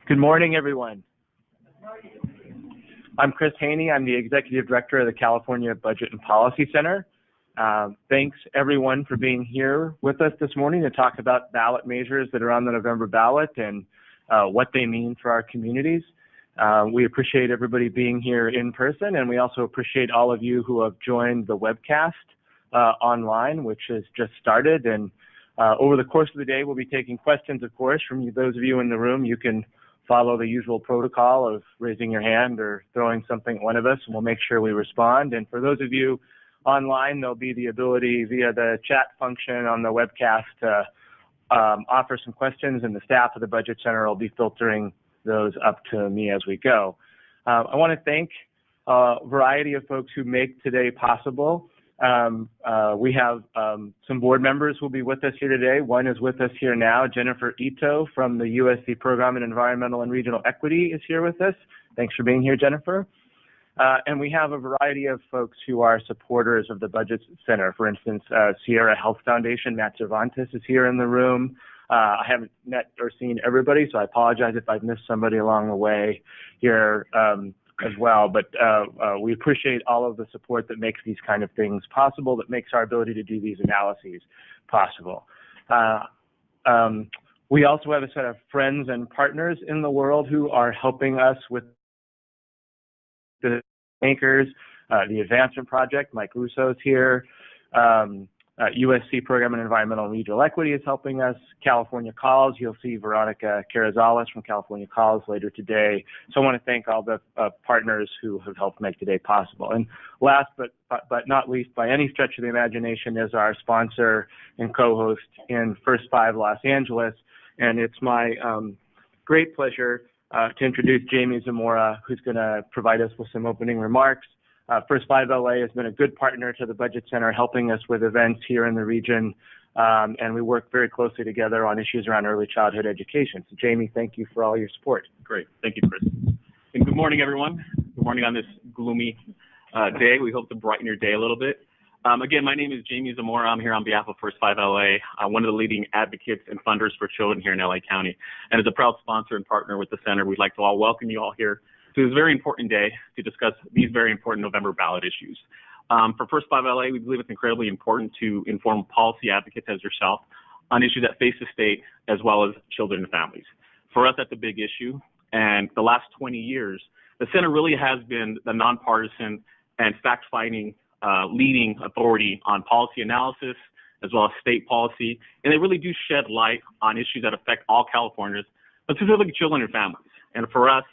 Good morning, everyone. I'm Chris Haney. I'm the Executive Director of the California Budget and Policy Center. Thanks, everyone, for being here with us this morning to talk about ballot measures that are on the November ballot and what they mean for our communities. We appreciate everybody being here in person, and we also appreciate all of you who have joined the webcast online, which has just started. And over the course of the day, we'll be taking questions, of course, from those of you in the room. You can follow the usual protocol of raising your hand or throwing something at one of us, and we'll make sure we respond. And for those of you online, there'll be the ability via the chat function on the webcast to offer some questions, and the staff of the Budget Center will be filtering those up to me as we go. I want to thank a variety of folks who make today possible. We have some board members who will be with us here today. One is with us here now. Jennifer Ito from the USC Program in Environmental and Regional Equity is here with us. Thanks for being here, Jennifer. And we have a variety of folks who are supporters of the Budget Center. For instance, Sierra Health Foundation, Matt Cervantes is here in the room. I haven't met or seen everybody, so I apologize if I've missed somebody along the way here as well. But we appreciate all of the support that makes these kind of things possible, that makes our ability to do these analyses possible. We also have a set of friends and partners in the world who are helping us with the makers, the Advancement Project. Mike Russo is here. USC Program in Environmental and Regional Equity is helping us. California Calls, you'll see Veronica Carrizales from California Calls later today. So I want to thank all the partners who have helped make today possible. And last but not least, by any stretch of the imagination, is our sponsor and co-host in First Five Los Angeles. And it's my great pleasure to introduce Jamie Zamora, who's going to provide us with some opening remarks. First Five LA has been a good partner to the Budget Center, helping us with events here in the region, and we work very closely together on issues around early childhood education. So, Jamie, thank you for all your support. Great. Thank you, Chris. And good morning, everyone. Good morning on this gloomy day. We hope to brighten your day a little bit. Again, my name is Jamie Zamora. I'm here on behalf of First Five LA, one of the leading advocates and funders for children here in LA County. And as a proud sponsor and partner with the center, we'd like to all welcome you all here to this very important day to discuss these very important November ballot issues. For First Five LA, we believe it's incredibly important to inform policy advocates as yourself on issues that face the state as well as children and families. For us, that's a big issue. And the last 20 years, the center really has been the nonpartisan and fact-finding leading authority on policy analysis as well as state policy. And they really do shed light on issues that affect all Californians, but specifically children and families. And for us,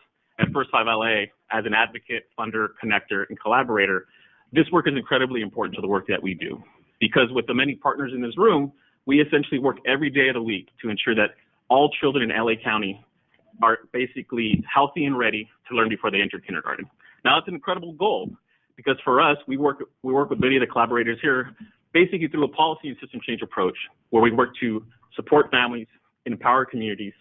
at First Five LA, as an advocate, funder, connector, and collaborator, this work is incredibly important to the work that we do. Because with the many partners in this room, we essentially work every day of the week to ensure that all children in LA County are basically healthy and ready to learn before they enter kindergarten. Now, that's an incredible goal, because for us, we work with many of the collaborators here, basically through a policy and system change approach, where we work to support families, empower communities,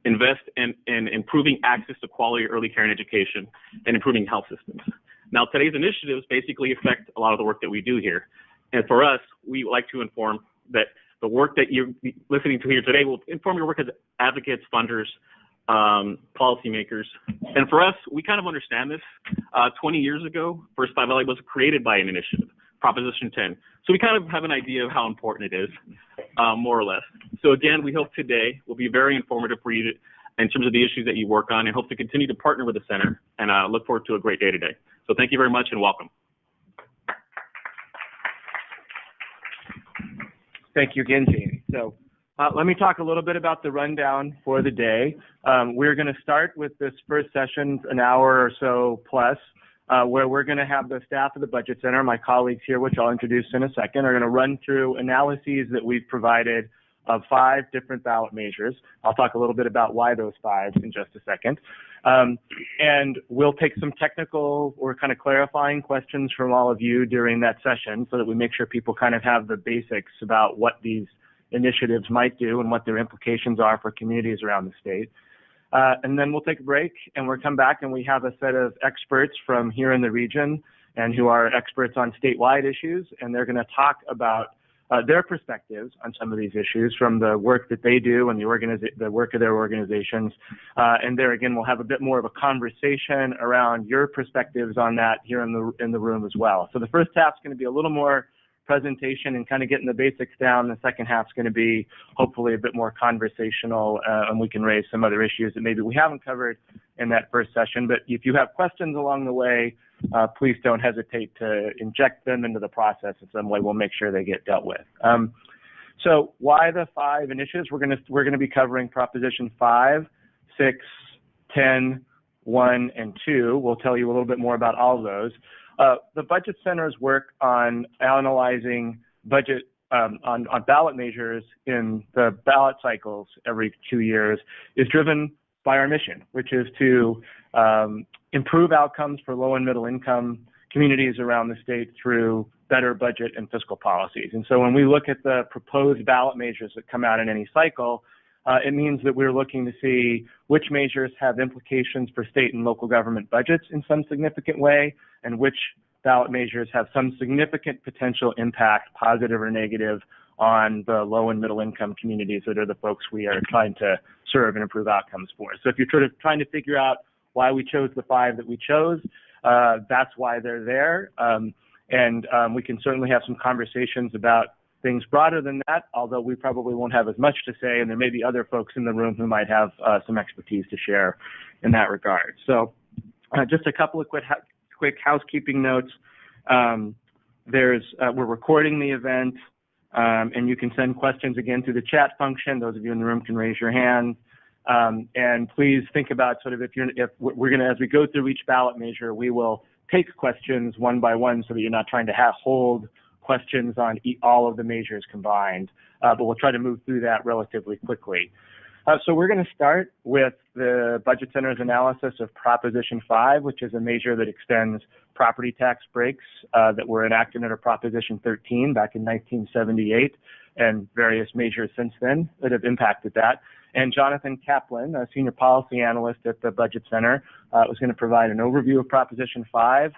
invest in improving access to quality early care and education, and improving health systems. Now, today's initiatives basically affect a lot of the work that we do here. And for us, we like to inform that the work that you're listening to here today will inform your work as advocates, funders, policymakers. And for us, we kind of understand this. 20 years ago, First Five LA was created by an initiative, Proposition 10. So we kind of have an idea of how important it is, more or less. So again, we hope today will be very informative for you in terms of the issues that you work on, and hope to continue to partner with the center, and look forward to a great day today. So thank you very much and welcome. Thank you again, Jamie. So let me talk a little bit about the rundown for the day. We're going to start with this first session, an hour or so plus, where we're going to have the staff of the Budget Center, my colleagues here, which I'll introduce in a second, are going to run through analyses that we've provided of 5 different ballot measures. I'll talk a little bit about why those 5 in just a second. And we'll take some technical or kind of clarifying questions from all of you during that session, so that we make sure people kind of have the basics about what these initiatives might do and what their implications are for communities around the state. And then we'll take a break, and we'll come back, and we have a set of experts from here in the region and who are experts on statewide issues, and they're going to talk about their perspectives on some of these issues from the work that they do and the work of their organizations. And there again, we'll have a bit more of a conversation around your perspectives on that here in the room as well. So the first half is going to be a little more presentation and kind of getting the basics down. The second half is going to be hopefully a bit more conversational, and we can raise some other issues that maybe we haven't covered in that first session. But if you have questions along the way, please don't hesitate to inject them into the process in some way. We'll make sure they get dealt with. So why the 5 initiatives? We're going to be covering Proposition 5, 6, 10, 1, and 2. We'll tell you a little bit more about all of those. The Budget Center's work on analyzing budget on ballot measures in the ballot cycles every 2 years is driven by our mission, which is to improve outcomes for low and middle income communities around the state through better budget and fiscal policies. And so when we look at the proposed ballot measures that come out in any cycle, it means that we're looking to see which measures have implications for state and local government budgets in some significant way, and which ballot measures have some significant potential impact, positive or negative, on the low and middle income communities that are the folks we are trying to serve and improve outcomes for. So if you're sort of trying to figure out why we chose the 5 that we chose, that's why they're there. And we can certainly have some conversations about things broader than that, although we probably won't have as much to say, and there may be other folks in the room who might have some expertise to share in that regard. So just a couple of quick housekeeping notes. We're recording the event, and you can send questions again through the chat function. Those of you in the room can raise your hand. And please think about sort of if we're going to, as we go through each ballot measure, we will take questions one by one so that you're not trying to hold questions on all of the measures combined, but we'll try to move through that relatively quickly. So we're going to start with the Budget Center's analysis of Proposition 5, which is a measure that extends property tax breaks that were enacted under Proposition 13 back in 1978, and various measures since then that have impacted that. And Jonathan Kaplan, a senior policy analyst at the Budget Center, was going to provide an overview of Proposition 5.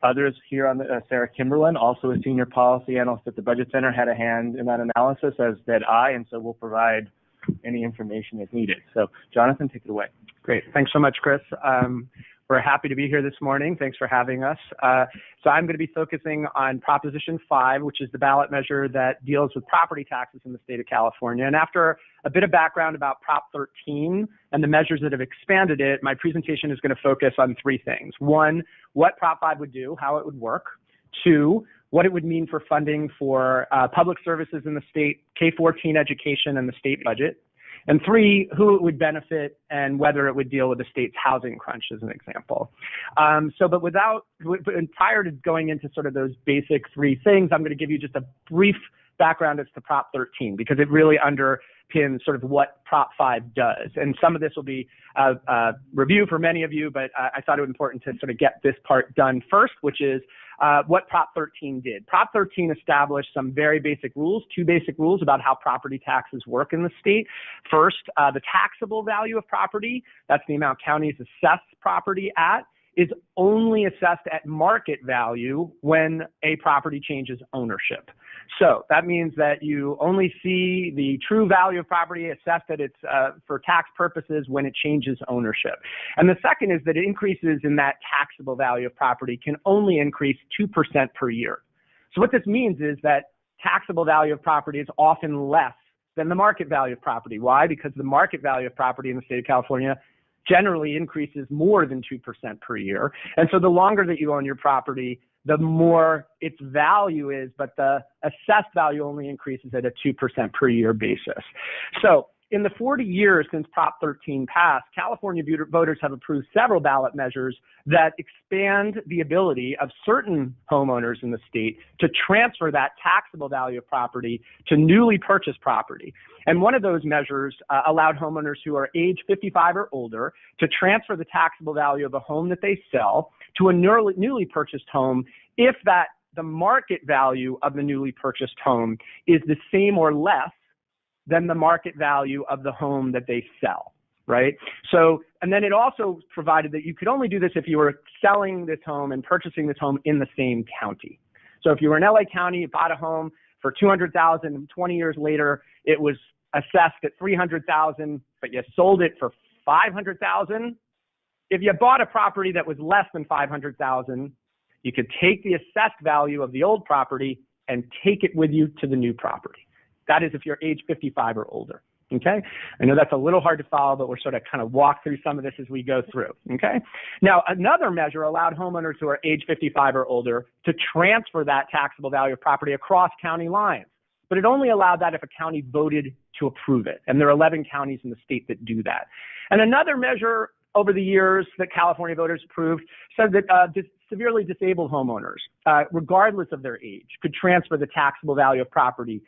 Others here on Sarah Kimberlin, also a senior policy analyst at the Budget Center, had a hand in that analysis, as did I, and so we'll provide any information as needed. So, Jonathan, take it away. Great. Thanks so much, Chris. We're happy to be here this morning. Thanks for having us. So I'm going to be focusing on Proposition 5, which is the ballot measure that deals with property taxes in the state of California. And after a bit of background about Prop 13 and the measures that have expanded it, my presentation is going to focus on 3 things. 1, what Prop 5 would do, how it would work. 2, what it would mean for funding for public services in the state, K-14 education, and the state budget. And 3, who it would benefit and whether it would deal with the state's housing crunch, as an example. But prior to going into sort of those basic 3 things, I'm going to give you just a brief background as to Prop 13, because it really underpins sort of what Prop 5 does. And some of this will be a review for many of you, but I thought it was important to sort of get this part done first, which is what Prop 13 did. Prop 13 established some very basic rules, 2 basic rules about how property taxes work in the state. First, the taxable value of property, that's the amount counties assess property at, is only assessed at market value when a property changes ownership. So that means that you only see the true value of property assessed at its for tax purposes when it changes ownership. And the second is that increases in that taxable value of property can only increase 2% per year. So what this means is that taxable value of property is often less than the market value of property. Why? Because the market value of property in the state of California generally increases more than 2% per year. And so the longer that you own your property, the more its value is, but the assessed value only increases at a 2% per year basis. So in the 40 years since Prop 13 passed, California voters have approved several ballot measures that expand the ability of certain homeowners in the state to transfer that taxable value of property to newly purchased property. And one of those measures allowed homeowners who are age 55 or older to transfer the taxable value of a home that they sell to a newly purchased home if the market value of the newly purchased home is the same or less than the market value of the home that they sell, right? So, and then it also provided that you could only do this if you were selling this home and purchasing this home in the same county. So if you were in LA County, you bought a home for $200,000. 20 years later, it was assessed at $300,000, but you sold it for $500,000. If you bought a property that was less than $500,000, you could take the assessed value of the old property and take it with you to the new property. That is if you're age 55 or older. Okay, I know that's a little hard to follow, but we're sort of kind of walk through some of this as we go through. Okay, now another measure allowed homeowners who are age 55 or older to transfer that taxable value of property across county lines, but it only allowed that if a county voted to approve it, and there are 11 counties in the state that do that. And another measure over the years that California voters approved said that severely disabled homeowners, regardless of their age, could transfer the taxable value of property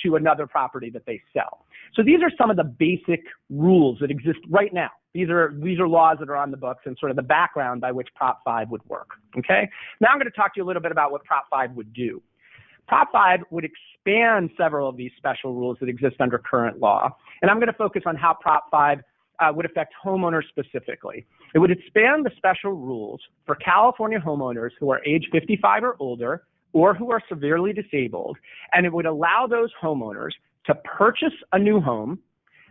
to another property that they sell. So these are some of the basic rules that exist right now. These are laws that are on the books and sort of the background by which Prop 5 would work. Okay. Now I'm going to talk to you a little bit about what Prop 5 would do. Prop 5 would expand several of these special rules that exist under current law, and I'm going to focus on how Prop 5 would affect homeowners specifically. It would expand the special rules for California homeowners who are age 55 or older or who are severely disabled, and it would allow those homeowners to purchase a new home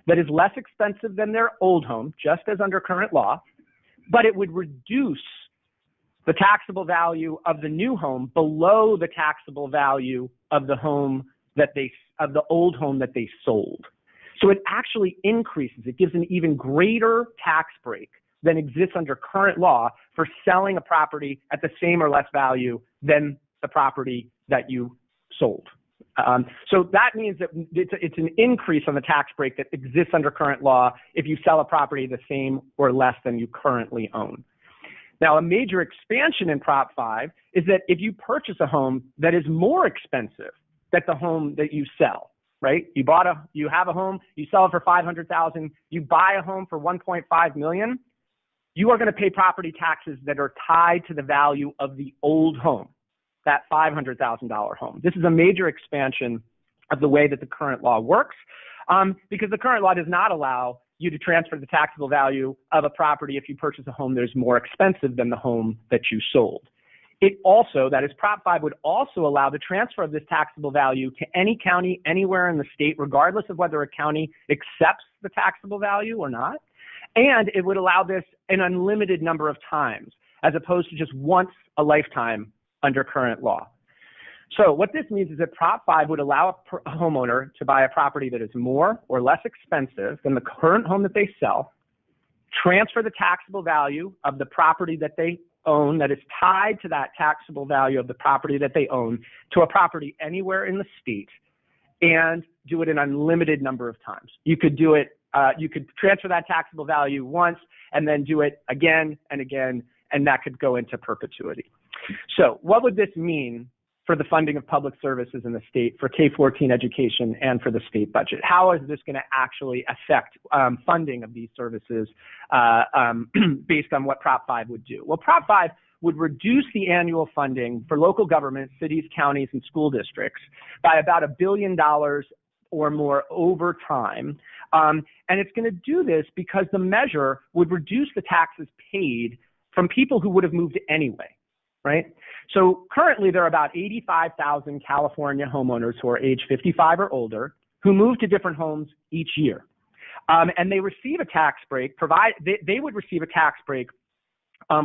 that is less expensive than their old home, just as under current law, but it would reduce the taxable value of the new home below the taxable value of the home that of the old home that they sold. So it actually increases, it gives an even greater tax break than exists under current law for selling a property at the same or less value than the property that you sold. So that means that it's an increase on the tax break that exists under current law if you sell a property the same or less than you currently own. Now, a major expansion in Prop 5 is that if you purchase a home that is more expensive than the home that you sell, right? You have a home, you sell it for $500,000, you buy a home for $1.5 million, you are going to pay property taxes that are tied to the value of the old home, that $500,000 home. This is a major expansion of the way that the current law works, because the current law does not allow you to transfer the taxable value of a property if you purchase a home that is more expensive than the home that you sold. It also, that is, Prop 5 would also allow the transfer of this taxable value to any county anywhere in the state, regardless of whether a county accepts the taxable value or not. And it would allow this an unlimited number of times, as opposed to just once a lifetime under current law. So what this means is that Prop 5 would allow a homeowner to buy a property that is more or less expensive than the current home that they sell, transfer the taxable value of the property that they own that is tied to that taxable value of the property that they own to a property anywhere in the state, and do it an unlimited number of times. You could do it, you could transfer that taxable value once and then do it again and again, and that could go into perpetuity. So what would this mean for the funding of public services in the state, for K-14 education, and for the state budget? How is this going to actually affect funding of these services based on what Prop 5 would do? Well, Prop 5 would reduce the annual funding for local governments, cities, counties, and school districts by about $1 billion or more over time. And it's going to do this because the measure would reduce the taxes paid from people who would have moved anyway. Right? So currently there are about 85,000 California homeowners who are age 55 or older who move to different homes each year. And they receive a tax break, they would receive a tax break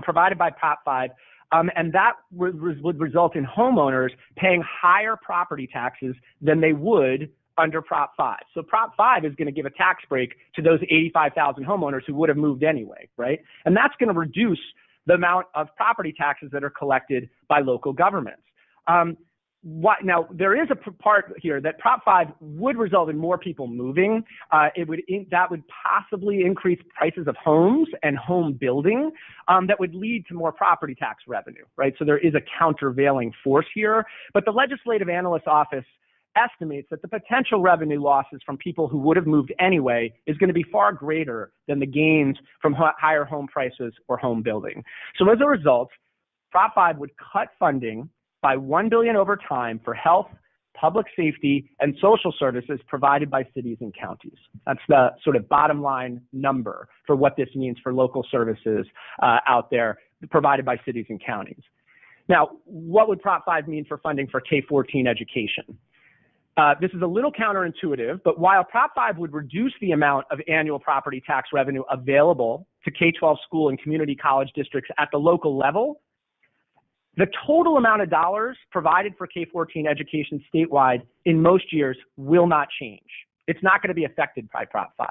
provided by Prop 5, and that would result in homeowners paying higher property taxes than they would under Prop 5. So Prop 5 is going to give a tax break to those 85,000 homeowners who would have moved anyway, right? And that's going to reduce the amount of property taxes that are collected by local governments. Now, there is a part here that Prop 5 would result in more people moving. That would possibly increase prices of homes and home building that would lead to more property tax revenue, right? So there is a countervailing force here. But the Legislative Analyst's Office estimates that the potential revenue losses from people who would have moved anyway is going to be far greater than the gains from higher home prices or home building. So as a result, Prop 5 would cut funding by $1 billion over time for health, public safety, and social services provided by cities and counties. That's the sort of bottom line number for what this means for local services out there provided by cities and counties. Now, what would Prop 5 mean for funding for K-14 education? This is a little counterintuitive, but while Prop 5 would reduce the amount of annual property tax revenue available to K-12 school and community college districts at the local level, the total amount of dollars provided for K-14 education statewide in most years will not change. It's not going to be affected by Prop 5.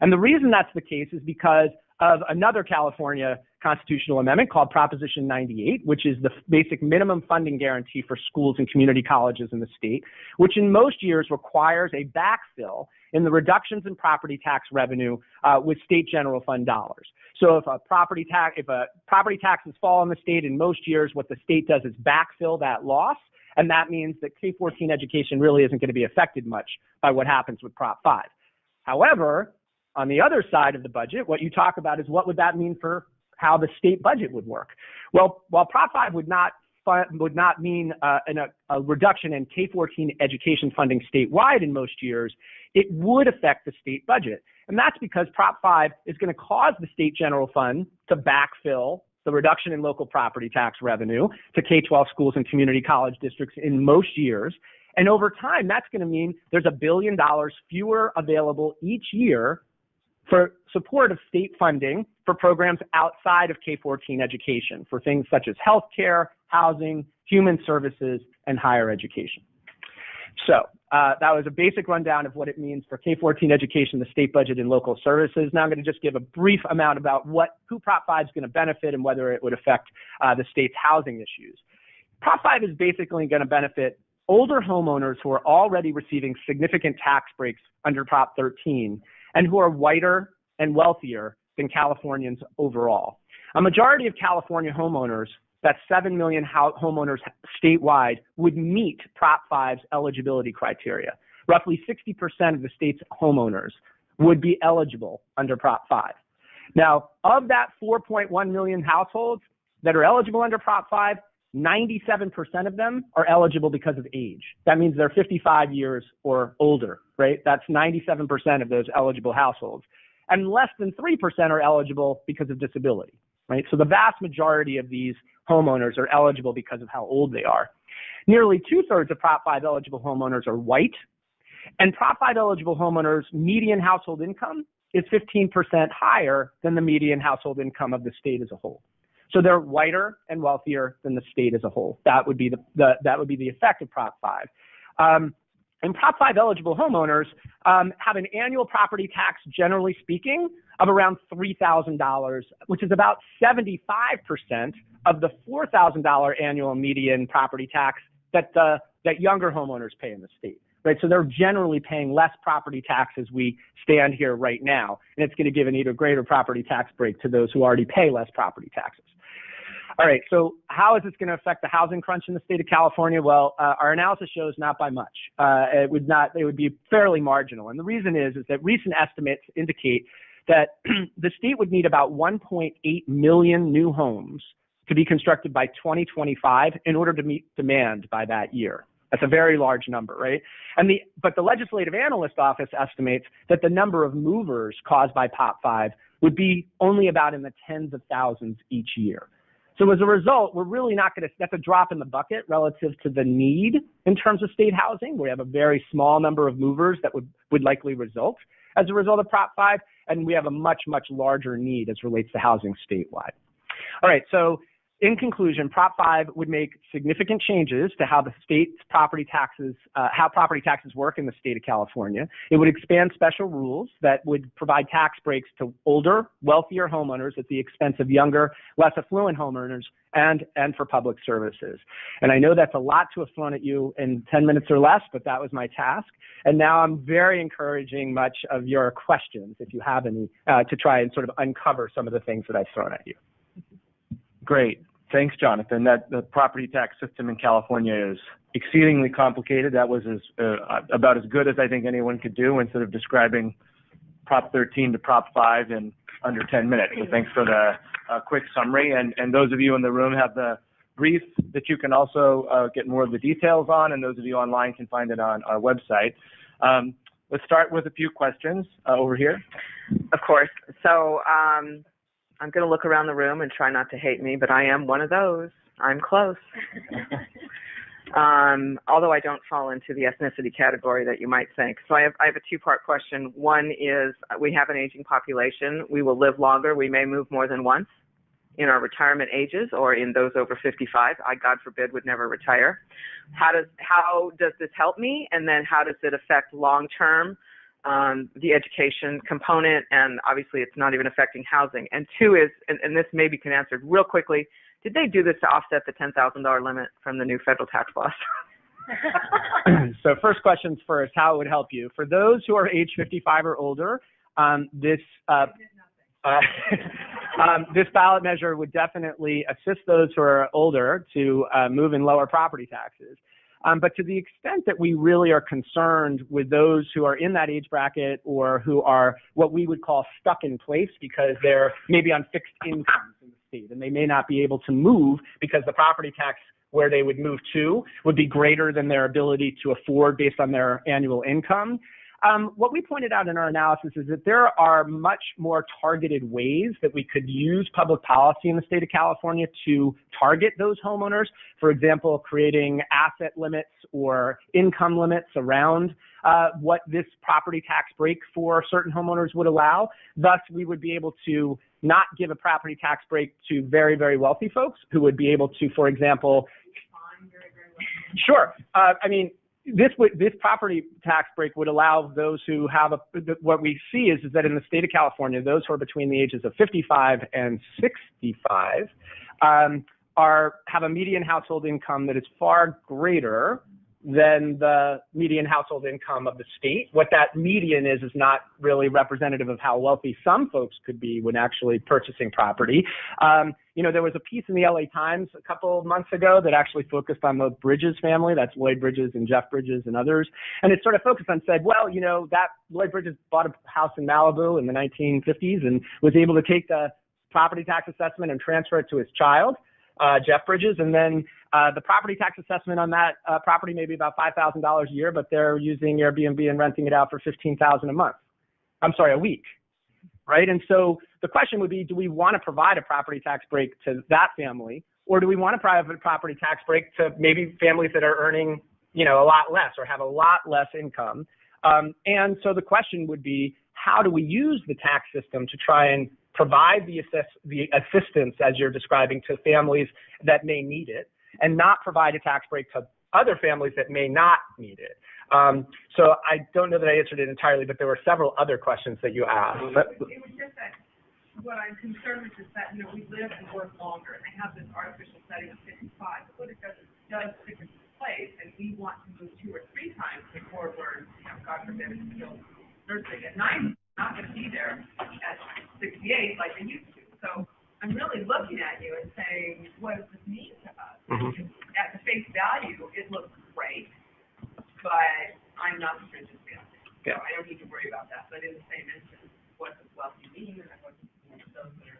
And the reason that's the case is because of another California constitutional amendment called Proposition 98, which is the basic minimum funding guarantee for schools and community colleges in the state, which in most years requires a backfill in the reductions in property tax revenue with state general fund dollars. So if property taxes fall in the state in most years, what the state does is backfill that loss, and that means that K-14 education really isn't going to be affected much by what happens with Prop 5. However, on the other side of the budget, what you talk about is what would that mean for how the state budget would work. Well, while Prop 5 would not mean a reduction in K-14 education funding statewide in most years, it would affect the state budget. And that's because Prop 5 is going to cause the state general fund to backfill the reduction in local property tax revenue to K-12 schools and community college districts in most years. And over time, that's going to mean there's $1 billion fewer available each year for support of state funding for programs outside of K-14 education, for things such as healthcare, housing, human services, and higher education. So that was a basic rundown of what it means for K-14 education, the state budget, and local services. Now I'm going to just give a brief amount about who Prop 5 is going to benefit and whether it would affect the state's housing issues. Prop 5 is basically going to benefit older homeowners who are already receiving significant tax breaks under Prop 13 and who are whiter and wealthier than Californians overall. A majority of California homeowners, that's 7 million homeowners statewide, would meet Prop 5's eligibility criteria. Roughly 60% of the state's homeowners would be eligible under Prop 5. Now, of that 4.1 million households that are eligible under Prop 5, 97% of them are eligible because of age. That means they're 55 years or older, right? That's 97% of those eligible households. And less than 3% are eligible because of disability, right? So the vast majority of these homeowners are eligible because of how old they are. Nearly 2/3 of Prop 5 eligible homeowners are white, and Prop 5 eligible homeowners' median household income is 15% higher than the median household income of the state as a whole. So they're whiter and wealthier than the state as a whole. That would be the effect of Prop 5. And Prop 5 eligible homeowners have an annual property tax, generally speaking, of around $3,000, which is about 75% of the $4,000 annual median property tax that younger homeowners pay in the state. Right, so they're generally paying less property tax as we stand here right now, and it's going to give an even greater property tax break to those who already pay less property taxes. All right, so how is this going to affect the housing crunch in the state of California? Well, our analysis shows not by much. It would be fairly marginal, and the reason is that recent estimates indicate that the state would need about 1.8 million new homes to be constructed by 2025 in order to meet demand by that year. That's a very large number, right? But the Legislative Analyst Office estimates that the number of movers caused by Prop 5 would be only about in the tens of thousands each year. So as a result, we're really not going to, that's a drop in the bucket relative to the need in terms of state housing. We have a very small number of movers that would likely result as a result of Prop 5, and we have a much, much larger need as relates to housing statewide. All right, so in conclusion, Prop 5 would make significant changes to how the state's property taxes work in the state of California. It would expand special rules that would provide tax breaks to older, wealthier homeowners at the expense of younger, less affluent homeowners and for public services. And I know that's a lot to have thrown at you in 10 minutes or less, but that was my task. And now I'm very encouraging much of your questions, if you have any, to try and sort of uncover some of the things that I've thrown at you. Great. Thanks, Jonathan. The property tax system in California is exceedingly complicated. That was about as good as I think anyone could do instead of describing Prop 13 to Prop 5 in under 10 minutes. So thanks for the quick summary. And those of you in the room have the brief that you can also get more of the details on, and those of you online can find it on our website. Let's start with a few questions over here. Of course. So I'm going to look around the room and try not to hate me, but I am one of those. I'm close. Although I don't fall into the ethnicity category that you might think. So I have a two-part question. One is we have an aging population. We will live longer. We may move more than once in our retirement ages or in those over 55. I, God forbid, would never retire. How does this help me? And then how does it affect long-term the education component? And obviously it's not even affecting housing. And two is, and this maybe can answer real quickly, did they do this to offset the $10,000 limit from the new federal tax laws? So first questions first, how it would help you. For those who are age 55 or older, this ballot measure would definitely assist those who are older to move in lower property taxes. But to the extent that we really are concerned with those who are in that age bracket or who are what we would call stuck in place because they're maybe on fixed incomes in the state and they may not be able to move because the property tax where they would move to would be greater than their ability to afford based on their annual income. What we pointed out in our analysis is that there are much more targeted ways that we could use public policy in the state of California to target those homeowners. For example, creating asset limits or income limits around what this property tax break for certain homeowners would allow. Thus, we would be able to not give a property tax break to very, very wealthy folks who would be able to, for example, sure. This property tax break would allow those who have what we see is that in the state of California, those who are between the ages of 55 and 65 have a median household income that is far greater than the median household income of the state. What that median is not really representative of how wealthy some folks could be when actually purchasing property. There was a piece in the LA Times a couple of months ago that actually focused on the Bridges family. That's Lloyd Bridges and Jeff Bridges and others. And it sort of focused on said, well, that Lloyd Bridges bought a house in Malibu in the 1950s and was able to take the property tax assessment and transfer it to his child, Jeff Bridges. And then the property tax assessment on that property may be about $5,000 a year, but they're using Airbnb and renting it out for $15,000 a week. Right? And so the question would be, do we want to provide a property tax break to that family, or do we want to provide a property tax break to maybe families that are earning, a lot less or have a lot less income? And so the question would be, how do we use the tax system to try and provide the assistance, as you're describing, to families that may need it, and not provide a tax break to other families that may not need it? So I don't know that I answered it entirely, but there were several other questions that you asked. It was just that what I'm concerned with is that, we live and work longer, and they have this artificial setting of 55. But what it does stick into place, and we want to move 2 or 3 times before we're, God forbid, still nursing at 90, not going to be there at 68 like they used to. So I'm really looking at you and saying, what does this mean to us? Mm-hmm. At the face value, it looks great, but I'm not the richest family. So I don't need to worry about that. But in the same instance, what does wealthy mean, and what does it mean to those that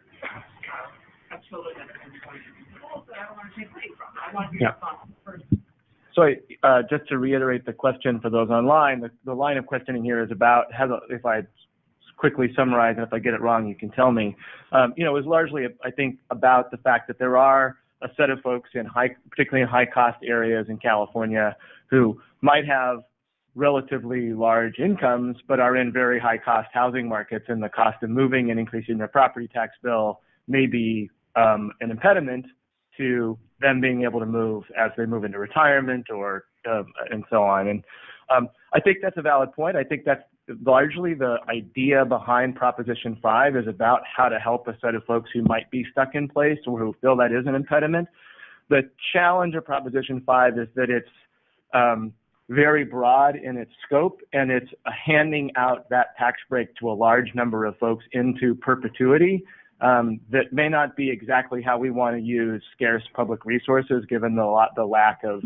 have children that are going to be schools that I don't want to take money from? I want to be responsible person. So just to reiterate the question for those online, the line of questioning here is about, if I quickly summarize, and if I get it wrong, you can tell me, is largely, I think, about the fact that there are a set of folks particularly in high-cost areas in California who might have relatively large incomes, but are in very high-cost housing markets, and the cost of moving and increasing their property tax bill may be an impediment to them being able to move as they move into retirement or and so on. And I think that's a valid point. I think that's largely the idea behind Proposition 5 is about how to help a set of folks who might be stuck in place or who feel that is an impediment. The challenge of Proposition 5 is that it's very broad in its scope, and it's handing out that tax break to a large number of folks into perpetuity. That may not be exactly how we want to use scarce public resources, given the lack of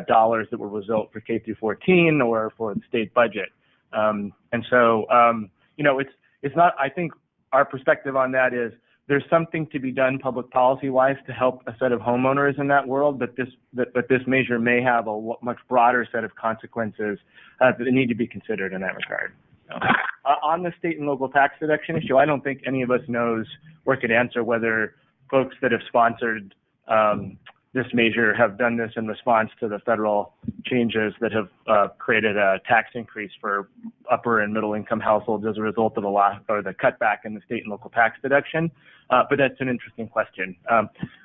dollars that will result for K through 14 or for the state budget. And so, it's not, I think our perspective on that is there's something to be done public policy-wise to help a set of homeowners in that world, but this measure may have a much broader set of consequences that need to be considered in that regard. On the state and local tax deduction issue, I don't think any of us knows or could answer whether folks that have sponsored this measure have done this in response to the federal changes that have created a tax increase for upper and middle income households as a result of the cutback in the state and local tax deduction. But that's an interesting question.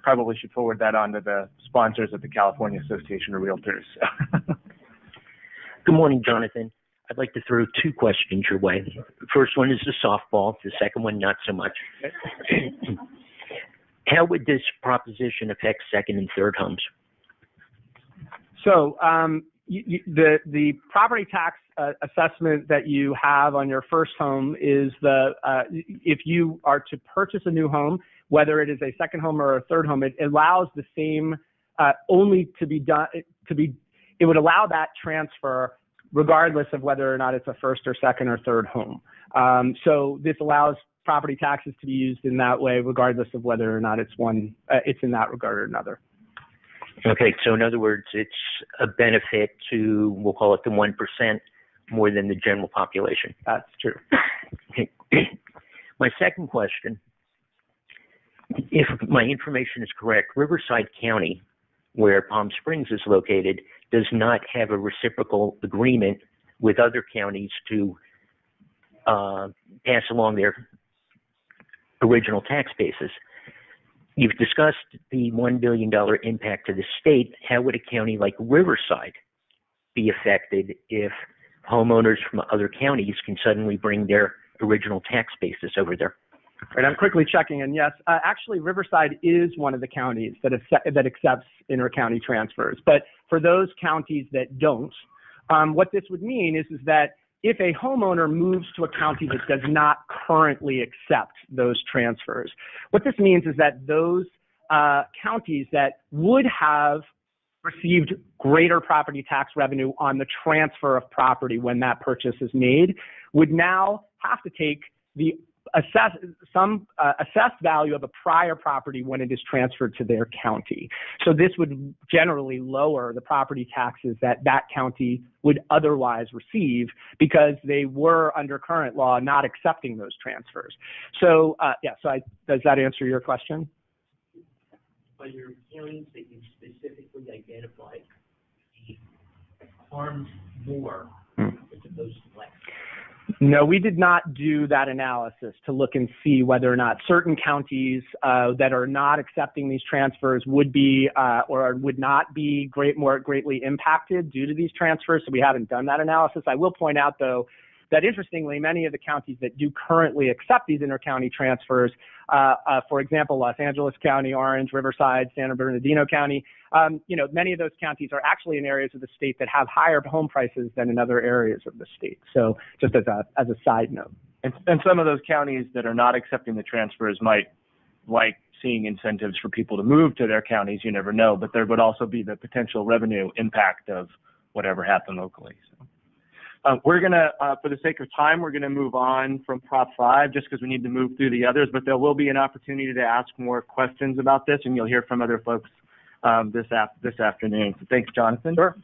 Probably should forward that on to the sponsors of the California Association of Realtors. Good morning, Jonathan. I'd like to throw two questions your way. The first one is a softball. The second one, not so much. How would this proposition affect second and third homes? So the property tax assessment that you have on your first home is if you are to purchase a new home, whether it is a second home or a third home, it allows the same only to be done it would allow that transfer regardless of whether or not it's a first or second or third home. So this allows property taxes to be used in that way, regardless of whether or not it's in that regard or another. Okay, so in other words, it's a benefit to, we'll call it the 1% more than the general population. That's true. Okay. My second question, if my information is correct, Riverside County, where Palm Springs is located, does not have a reciprocal agreement with other counties to pass along their original tax basis. You've discussed the $1 billion impact to the state. How would a county like Riverside be affected if homeowners from other counties can suddenly bring their original tax basis over there? Right, I'm quickly checking, and yes, actually Riverside is one of the counties that accepts inter-county transfers. But for those counties that don't, what this would mean is that if a homeowner moves to a county that does not currently accept those transfers, what this means is that those counties that would have received greater property tax revenue on the transfer of property when that purchase is made would now have to take the assessed value of a prior property when it is transferred to their county. So this would generally lower the property taxes that county would otherwise receive because they were under current law not accepting those transfers. So does that answer your question? By your counties that you specifically identified, harms more as opposed to less. No, we did not do that analysis to look and see whether or not certain counties that are not accepting these transfers would be or would not be more greatly impacted due to these transfers. So we haven't done that analysis. I will point out, though, that interestingly, many of the counties that do currently accept these inter-county transfers, for example, Los Angeles County, Orange, Riverside, San Bernardino County, many of those counties are actually in areas of the state that have higher home prices than in other areas of the state. So just as a side note. And some of those counties that are not accepting the transfers might like seeing incentives for people to move to their counties. You never know, but there would also be the potential revenue impact of whatever happened locally. So. We're going to, for the sake of time, we're going to move on from Prop 5 just because we need to move through the others, but there will be an opportunity to ask more questions about this, and you'll hear from other folks this afternoon. So thanks, Jonathan. Sure.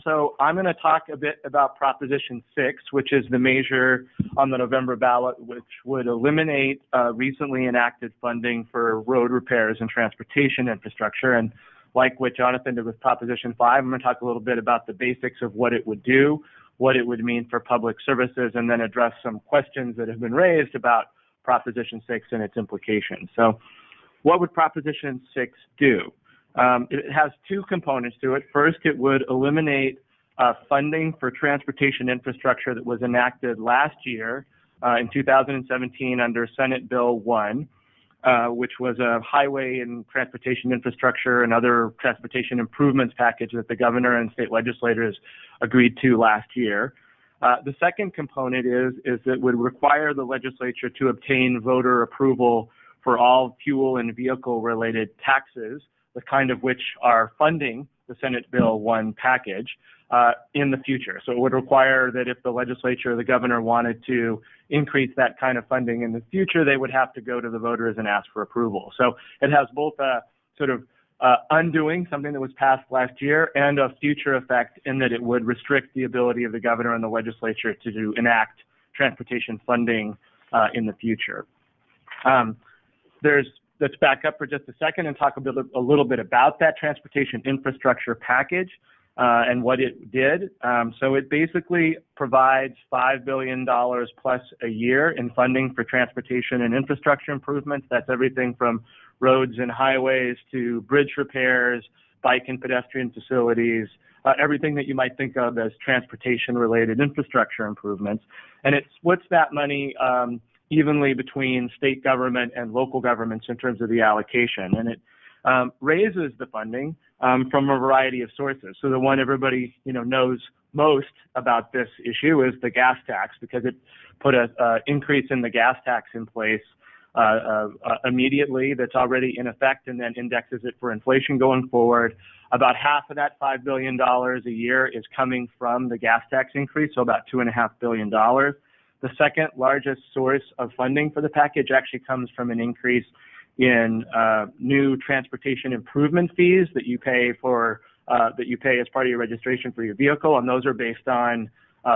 So I'm going to talk a bit about Proposition 6, which is the measure on the November ballot, which would eliminate recently enacted funding for road repairs and transportation infrastructure. And like what Jonathan did with Proposition 5, I'm going to talk a little bit about the basics of what it would do, what it would mean for public services, and then address some questions that have been raised about Proposition 6 and its implications. So what would Proposition 6 do? It has two components to it. First, it would eliminate funding for transportation infrastructure that was enacted last year in 2017 under Senate Bill 1, which was a highway and transportation infrastructure and other transportation improvements package that the governor and state legislators agreed to last year. The second component is it would require the legislature to obtain voter approval for all fuel and vehicle related taxes, the kind of which are funding the Senate Bill 1 package in the future. So it would require that if the legislature or the governor wanted to increase that kind of funding in the future, they would have to go to the voters and ask for approval. So it has both a sort of undoing something that was passed last year and a future effect in that it would restrict the ability of the governor and the legislature to enact transportation funding in the future. There's let's back up for just a second and talk a little bit about that transportation infrastructure package and what it did. So it basically provides $5 billion plus a year in funding for transportation and infrastructure improvements. That's everything from roads and highways to bridge repairs, bike and pedestrian facilities, everything that you might think of as transportation-related infrastructure improvements. And it splits that money evenly between state government and local governments in terms of the allocation. And it raises the funding from a variety of sources. So the one everybody knows most about this issue is the gas tax, because it put an increase in the gas tax in place immediately that's already in effect, and then indexes it for inflation going forward. About half of that $5 billion a year is coming from the gas tax increase, so about $2.5 billion. The second largest source of funding for the package actually comes from an increase in new transportation improvement fees that you pay as part of your registration for your vehicle, and those are based on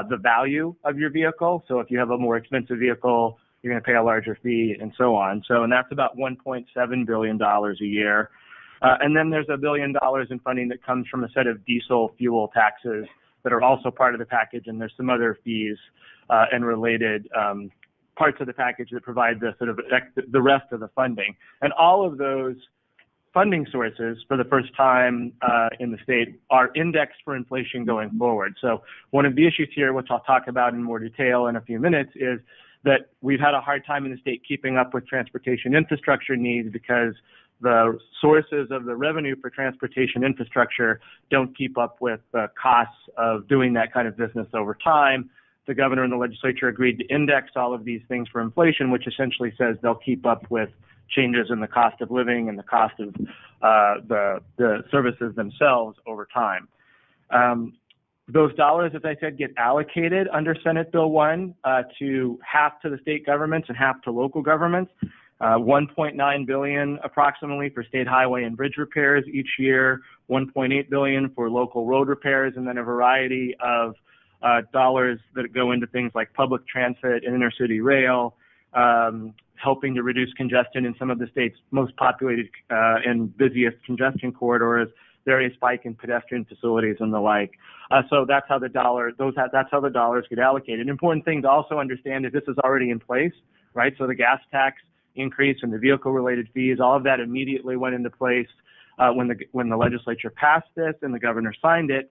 the value of your vehicle. So if you have a more expensive vehicle, you're going to pay a larger fee, and so on. And that's about $1.7 billion a year. And then there's $1 billion in funding that comes from a set of diesel fuel taxes that are also part of the package, and there's some other fees and related parts of the package that provide the rest of the funding. And all of those funding sources, for the first time in the state, are indexed for inflation going forward. So one of the issues here, which I'll talk about in more detail in a few minutes, is that we've had a hard time in the state keeping up with transportation infrastructure needs because the sources of the revenue for transportation infrastructure don't keep up with the costs of doing that kind of business over time. The governor and the legislature agreed to index all of these things for inflation, which essentially says they'll keep up with changes in the cost of living and the cost of the services themselves over time. Those dollars, as I said, get allocated under Senate Bill 1 to half to the state governments and half to local governments. $1.9 billion approximately for state highway and bridge repairs each year, $1.8 billion for local road repairs, and then a variety of dollars that go into things like public transit and intercity rail, helping to reduce congestion in some of the state's most populated and busiest congestion corridors, various bike and pedestrian facilities and the like. So that's how the dollars get allocated. An important thing to also understand is this is already in place, right? So the gas tax increase and the vehicle-related fees, all of that immediately went into place when the legislature passed this and the governor signed it.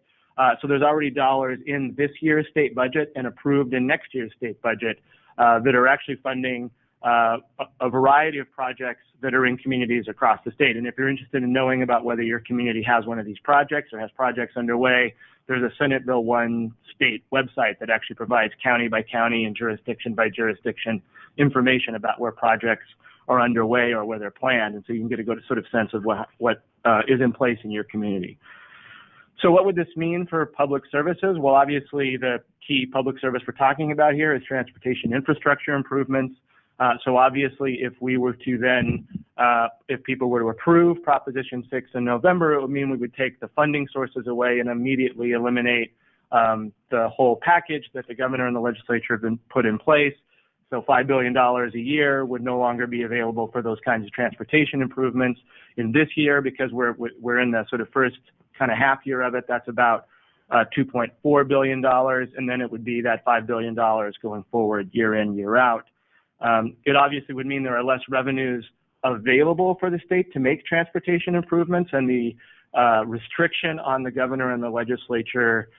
So there's already dollars in this year's state budget and approved in next year's state budget that are actually funding a variety of projects that are in communities across the state. And if you're interested in knowing about whether your community has one of these projects or has projects underway, there's a Senate Bill 1 state website that actually provides county by county and jurisdiction by jurisdiction information about where projects are underway or where they're planned. And so you can get a good sort of sense of what is in place in your community. So what would this mean for public services? Well, obviously, the key public service we're talking about here is transportation infrastructure improvements. So obviously, if we were to then, if people were to approve Proposition 6 in November, it would mean we would take the funding sources away and immediately eliminate the whole package that the governor and the legislature have been put in place. So $5 billion a year would no longer be available for those kinds of transportation improvements in this year, because we're in the sort of first kind of half year of it. That's about $2.4 billion, and then it would be that $5 billion going forward year in, year out. It obviously would mean there are less revenues available for the state to make transportation improvements, and the restriction on the governor and the legislature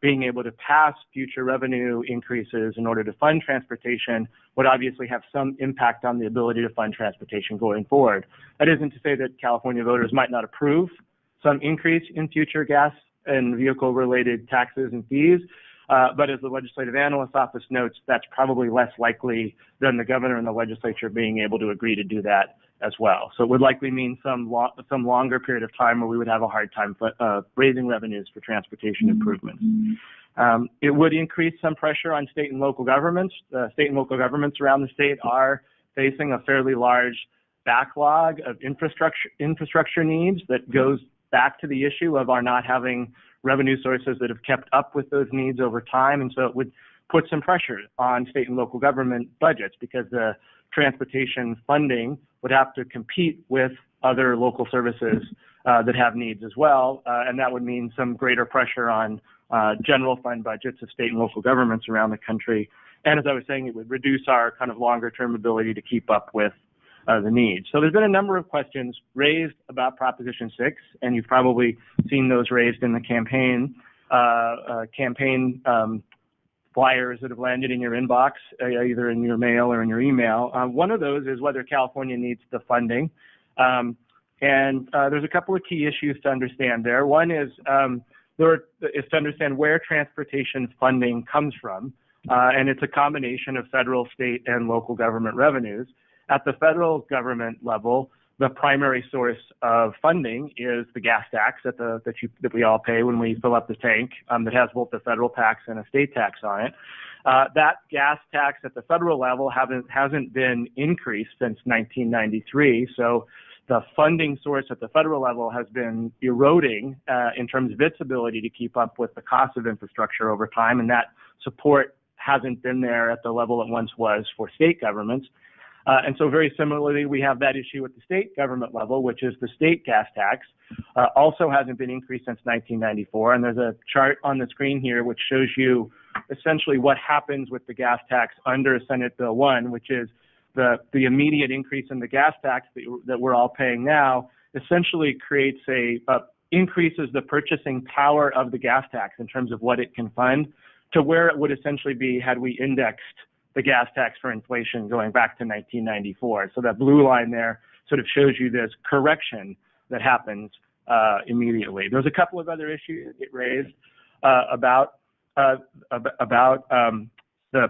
being able to pass future revenue increases in order to fund transportation would obviously have some impact on the ability to fund transportation going forward. That isn't to say that California voters might not approve some increase in future gas and vehicle-related taxes and fees, but as the Legislative Analyst's Office notes, that's probably less likely than the governor and the legislature being able to agree to do that as well. So it would likely mean some longer period of time where we would have a hard time raising revenues for transportation improvements. It would increase some pressure on state and local governments. State and local governments around the state are facing a fairly large backlog of infrastructure needs that goes back to the issue of our not having revenue sources that have kept up with those needs over time. And so it would put some pressure on state and local government budgets because the transportation funding would have to compete with other local services that have needs as well, and that would mean some greater pressure on general fund budgets of state and local governments around the country. And as I was saying, it would reduce our kind of longer term ability to keep up with the needs. So there's been a number of questions raised about Proposition 6, and you've probably seen those raised in the campaign flyers that have landed in your inbox, either in your mail or in your email. One of those is whether California needs the funding. There's a couple of key issues to understand there. One is to understand where transportation funding comes from, and it's a combination of federal, state, and local government revenues. At the federal government level, the primary source of funding is the gas tax that we all pay when we fill up the tank, that has both the federal tax and a state tax on it. That gas tax at the federal level hasn't been increased since 1993, so the funding source at the federal level has been eroding in terms of its ability to keep up with the cost of infrastructure over time, and that support hasn't been there at the level it once was for state governments. And so very similarly, we have that issue at the state government level, which is the state gas tax, also hasn't been increased since 1994. And there's a chart on the screen here which shows you essentially what happens with the gas tax under Senate Bill 1, which is the immediate increase in the gas tax that we're all paying now essentially creates increases the purchasing power of the gas tax in terms of what it can fund to where it would essentially be had we indexed the gas tax for inflation going back to 1994. So that blue line there sort of shows you this correction that happens immediately. There's a couple of other issues that get raised about the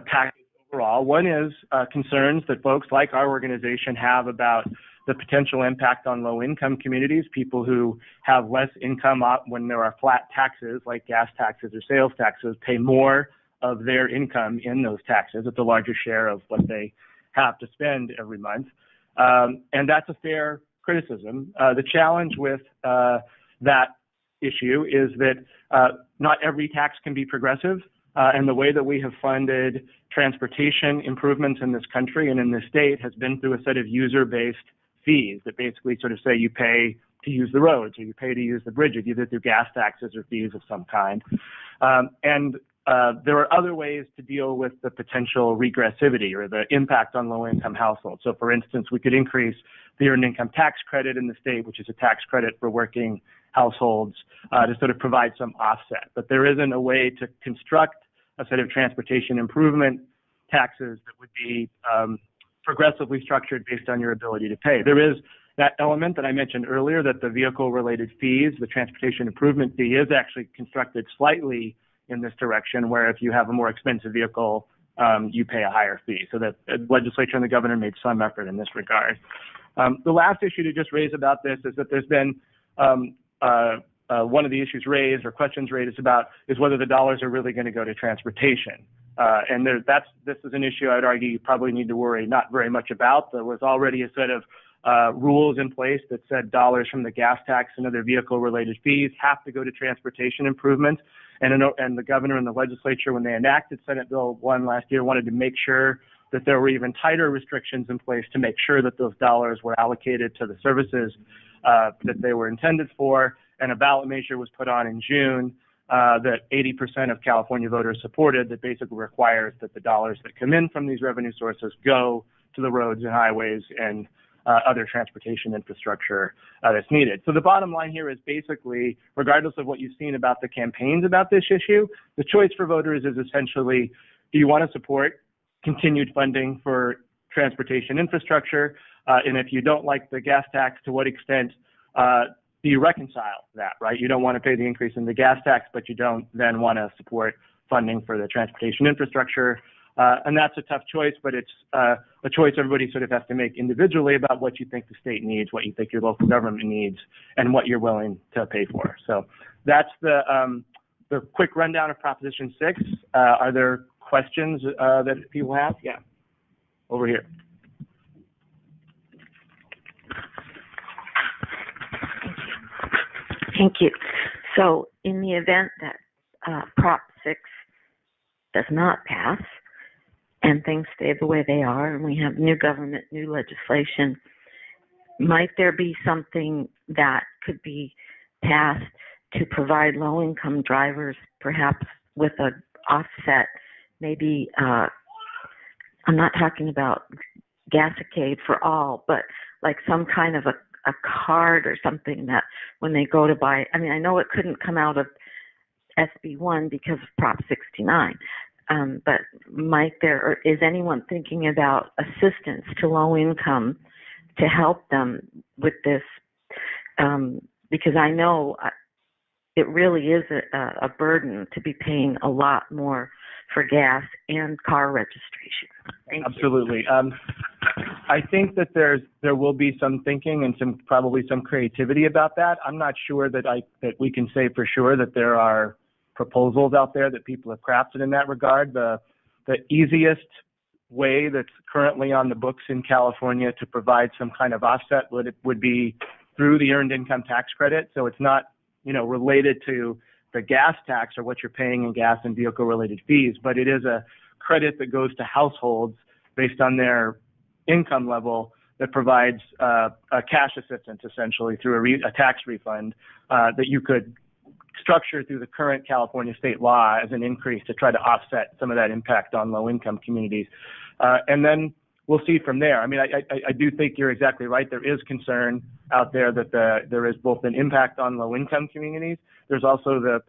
package overall. One is concerns that folks like our organization have about the potential impact on low-income communities, people who have less income when there are flat taxes like gas taxes or sales taxes, pay more of their income in those taxes. It's a larger share of what they have to spend every month. And that's a fair criticism. The challenge with that issue is that not every tax can be progressive. And the way that we have funded transportation improvements in this country and in this state has been through a set of user-based fees that basically sort of say you pay to use the roads or you pay to use the bridges, either through gas taxes or fees of some kind. There are other ways to deal with the potential regressivity or the impact on low-income households. So, for instance, we could increase the earned income tax credit in the state, which is a tax credit for working households, to sort of provide some offset. But there isn't a way to construct a set of transportation improvement taxes that would be progressively structured based on your ability to pay. There is that element that I mentioned earlier, that the vehicle-related fees, the transportation improvement fee, is actually constructed slightly in this direction, where if you have a more expensive vehicle, you pay a higher fee. So that the legislature and the governor made some effort in this regard. The last issue to just raise about this is that there's been one of the issues raised or questions raised is whether the dollars are really going to go to transportation. This is an issue I'd argue you probably need to worry not very much about. There was already a set of rules in place that said dollars from the gas tax and other vehicle-related fees have to go to transportation improvements. And the governor and the legislature, when they enacted Senate Bill 1 last year, wanted to make sure that there were even tighter restrictions in place to make sure that those dollars were allocated to the services that they were intended for. And a ballot measure was put on in June that 80% of California voters supported, that basically requires that the dollars that come in from these revenue sources go to the roads and highways and other transportation infrastructure that's needed. So the bottom line here is basically, regardless of what you've seen about the campaigns about this issue, the choice for voters is essentially, do you want to support continued funding for transportation infrastructure? And if you don't like the gas tax, to what extent do you reconcile that, right? You don't want to pay the increase in the gas tax, but you don't then want to support funding for the transportation infrastructure. And that's a tough choice, but it's a choice everybody sort of has to make individually about what you think the state needs, what you think your local government needs, and what you're willing to pay for. So that's the quick rundown of Proposition 6. Are there questions that people have? Yeah, over here. Thank you. So in the event that Prop 6 does not pass and things stay the way they are and we have new government, new legislation, might there be something that could be passed to provide low-income drivers, perhaps with an offset, maybe, I'm not talking about Gasicade for all, but like some kind of a card or something that when they go to buy, I mean, I know it couldn't come out of SB1 because of Prop 69, but might there, or is anyone thinking about assistance to low income to help them with this? Because I know it really is a burden to be paying a lot more for gas and car registration. Thank Absolutely. I think that there will be some thinking and probably some creativity about that. I'm not sure that we can say for sure that there are proposals out there that people have crafted in that regard. The easiest way that's currently on the books in California to provide some kind of offset would be through the earned income tax credit. So it's not, related to the gas tax or what you're paying in gas and vehicle related fees, but it is a credit that goes to households based on their income level that provides a cash assistance essentially through a tax refund that you could structure through the current California state law as an increase to try to offset some of that impact on low income communities. And then we'll see from there. I mean, I do think you're exactly right. There is concern out there that there is both an impact on low income communities. There's also the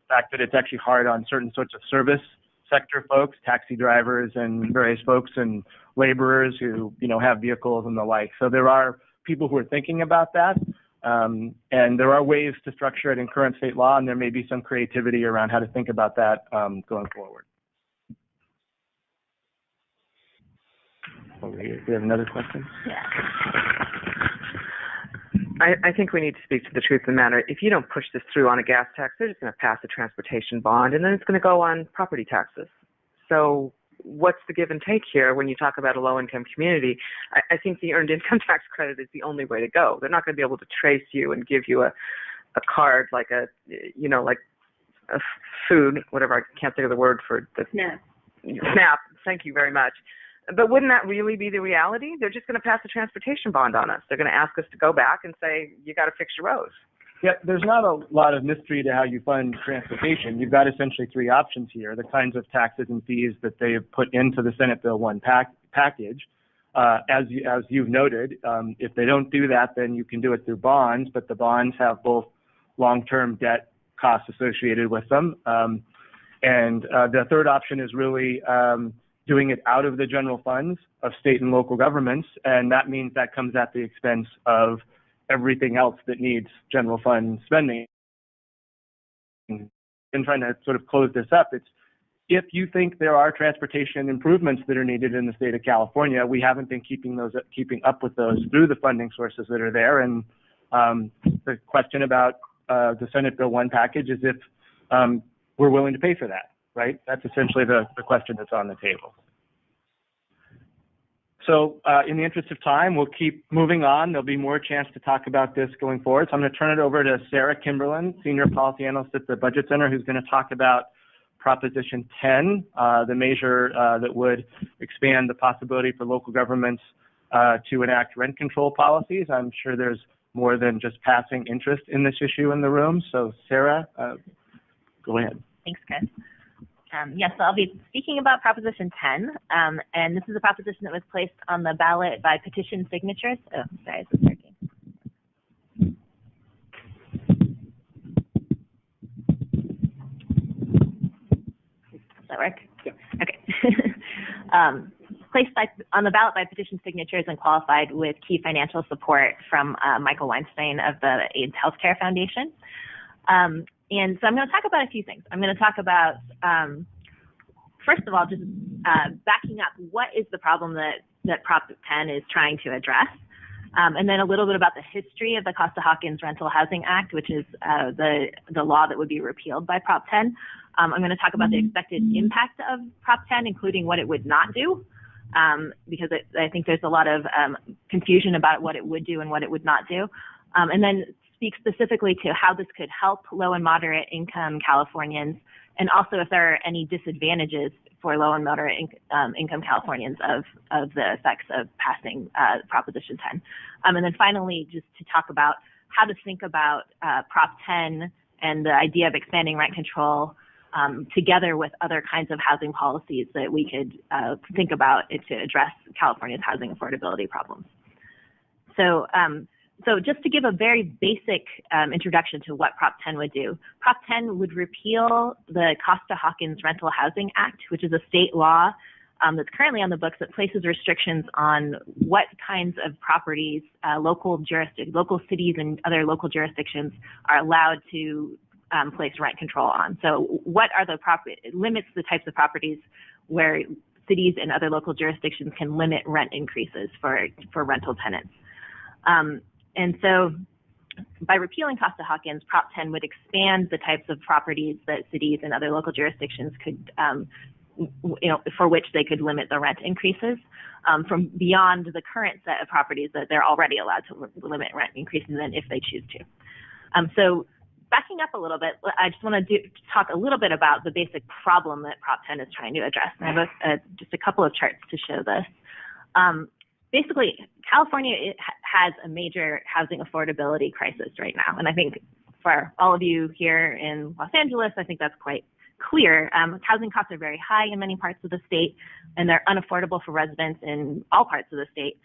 fact that it's actually hard on certain sorts of service sector folks, taxi drivers and various folks and laborers who, have vehicles and the like. So there are people who are thinking about that. And there are ways to structure it in current state law, and there may be some creativity around how to think about that going forward. Over here, do we have another question? Yeah. I think we need to speak to the truth of the matter. If you don't push this through on a gas tax, they're just going to pass a transportation bond, and then it's going to go on property taxes. So what's the give and take here when you talk about a low-income community? I think the earned income tax credit is the only way to go. They're not going to be able to trace you and give you a card like a food, whatever, I can't think of the word for the SNAP. Thank you very much. But wouldn't that really be the reality? They're just going to pass a transportation bond on us. They're going to ask us to go back and say, you got to fix your roads. Yeah, there's not a lot of mystery to how you fund transportation. You've got essentially three options here, the kinds of taxes and fees that they have put into the Senate Bill 1 package. As you've noted, if they don't do that, then you can do it through bonds, but the bonds have both long-term debt costs associated with them. And the third option is really doing it out of the general funds of state and local governments, and that means that comes at the expense of everything else that needs general fund spending. And trying to sort of close this up, it's if you think there are transportation improvements that are needed in the state of California, we haven't been keeping up with those through the funding sources that are there. And the question about the Senate Bill 1 package is if we're willing to pay for that. Right? That's essentially the question that's on the table. So in the interest of time, we'll keep moving on. There'll be more chance to talk about this going forward. So I'm going to turn it over to Sarah Kimberlin, Senior Policy Analyst at the Budget Center, who's going to talk about Proposition 10, the measure that would expand the possibility for local governments to enact rent control policies. I'm sure there's more than just passing interest in this issue in the room. So Sarah, go ahead. Thanks, Chris. Yes, so I'll be speaking about Proposition 10, and this is a proposition that was placed on the ballot by petition signatures. Oh, sorry, is this working? Does that work? Yeah. Okay. Placed on the ballot by petition signatures and qualified with key financial support from Michael Weinstein of the AIDS Healthcare Foundation. And so I'm going to talk about a few things. I'm going to talk about, first of all, just backing up, what is the problem that Prop 10 is trying to address? And then a little bit about the history of the Costa-Hawkins Rental Housing Act, which is the law that would be repealed by Prop 10. I'm going to talk about the expected impact of Prop 10, including what it would not do, because I think there's a lot of confusion about what it would do and what it would not do. And then speak specifically to how this could help low and moderate income Californians and also if there are any disadvantages for low and moderate income Californians of the effects of passing Proposition 10. And then finally, just to talk about how to think about Prop 10 and the idea of expanding rent control together with other kinds of housing policies that we could think about to address California's housing affordability problems. So just to give a very basic introduction to what Prop 10 would do, Prop 10 would repeal the Costa-Hawkins Rental Housing Act, which is a state law that's currently on the books that places restrictions on what kinds of properties local cities and other local jurisdictions are allowed to place rent control on. So what are the it limits the types of properties where cities and other local jurisdictions can limit rent increases for rental tenants. And so by repealing Costa-Hawkins, Prop 10 would expand the types of properties that cities and other local jurisdictions could, for which they could limit the rent increases from beyond the current set of properties that they're already allowed to limit rent increases in if they choose to. So backing up a little bit, I just want to talk a little bit about the basic problem that Prop 10 is trying to address. And I have just a couple of charts to show this. Basically, California has a major housing affordability crisis right now. And I think for all of you here in Los Angeles, I think that's quite clear. Housing costs are very high in many parts of the state, and they're unaffordable for residents in all parts of the state.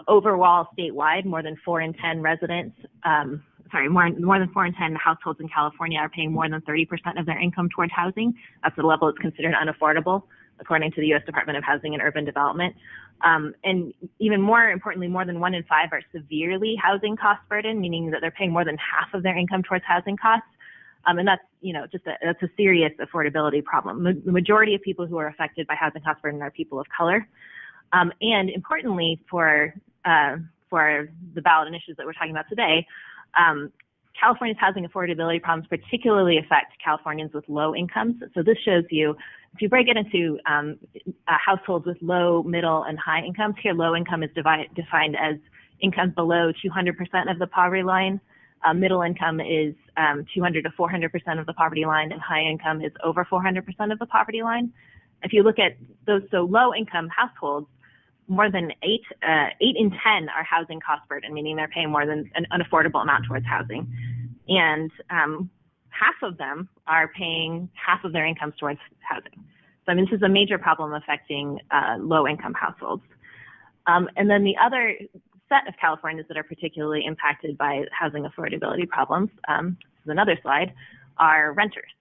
Overall, statewide, more than 4 in 10 residents, more than 4 in 10 households in California are paying more than 30% of their income toward housing. That's the level that's considered unaffordable, according to the U.S. Department of Housing and Urban Development. And even more importantly, more than 1 in 5 are severely housing cost burdened, meaning that they're paying more than half of their income towards housing costs. And that's, that's a serious affordability problem. The majority of people who are affected by housing cost burden are people of color. And importantly, for the ballot initiatives that we're talking about today, California's housing affordability problems particularly affect Californians with low incomes. So this shows you, if you break it into households with low, middle, and high incomes, here low income is defined as incomes below 200% of the poverty line. Middle income is 200 to 400% of the poverty line, and high income is over 400% of the poverty line. If you look at those, so low income households, more than 8 in 10 are housing cost burden, meaning they're paying more than an unaffordable amount towards housing. And half of them are paying half of their incomes towards housing. So I mean, this is a major problem affecting low income households. And then the other set of Californians that are particularly impacted by housing affordability problems, this is another slide, are renters,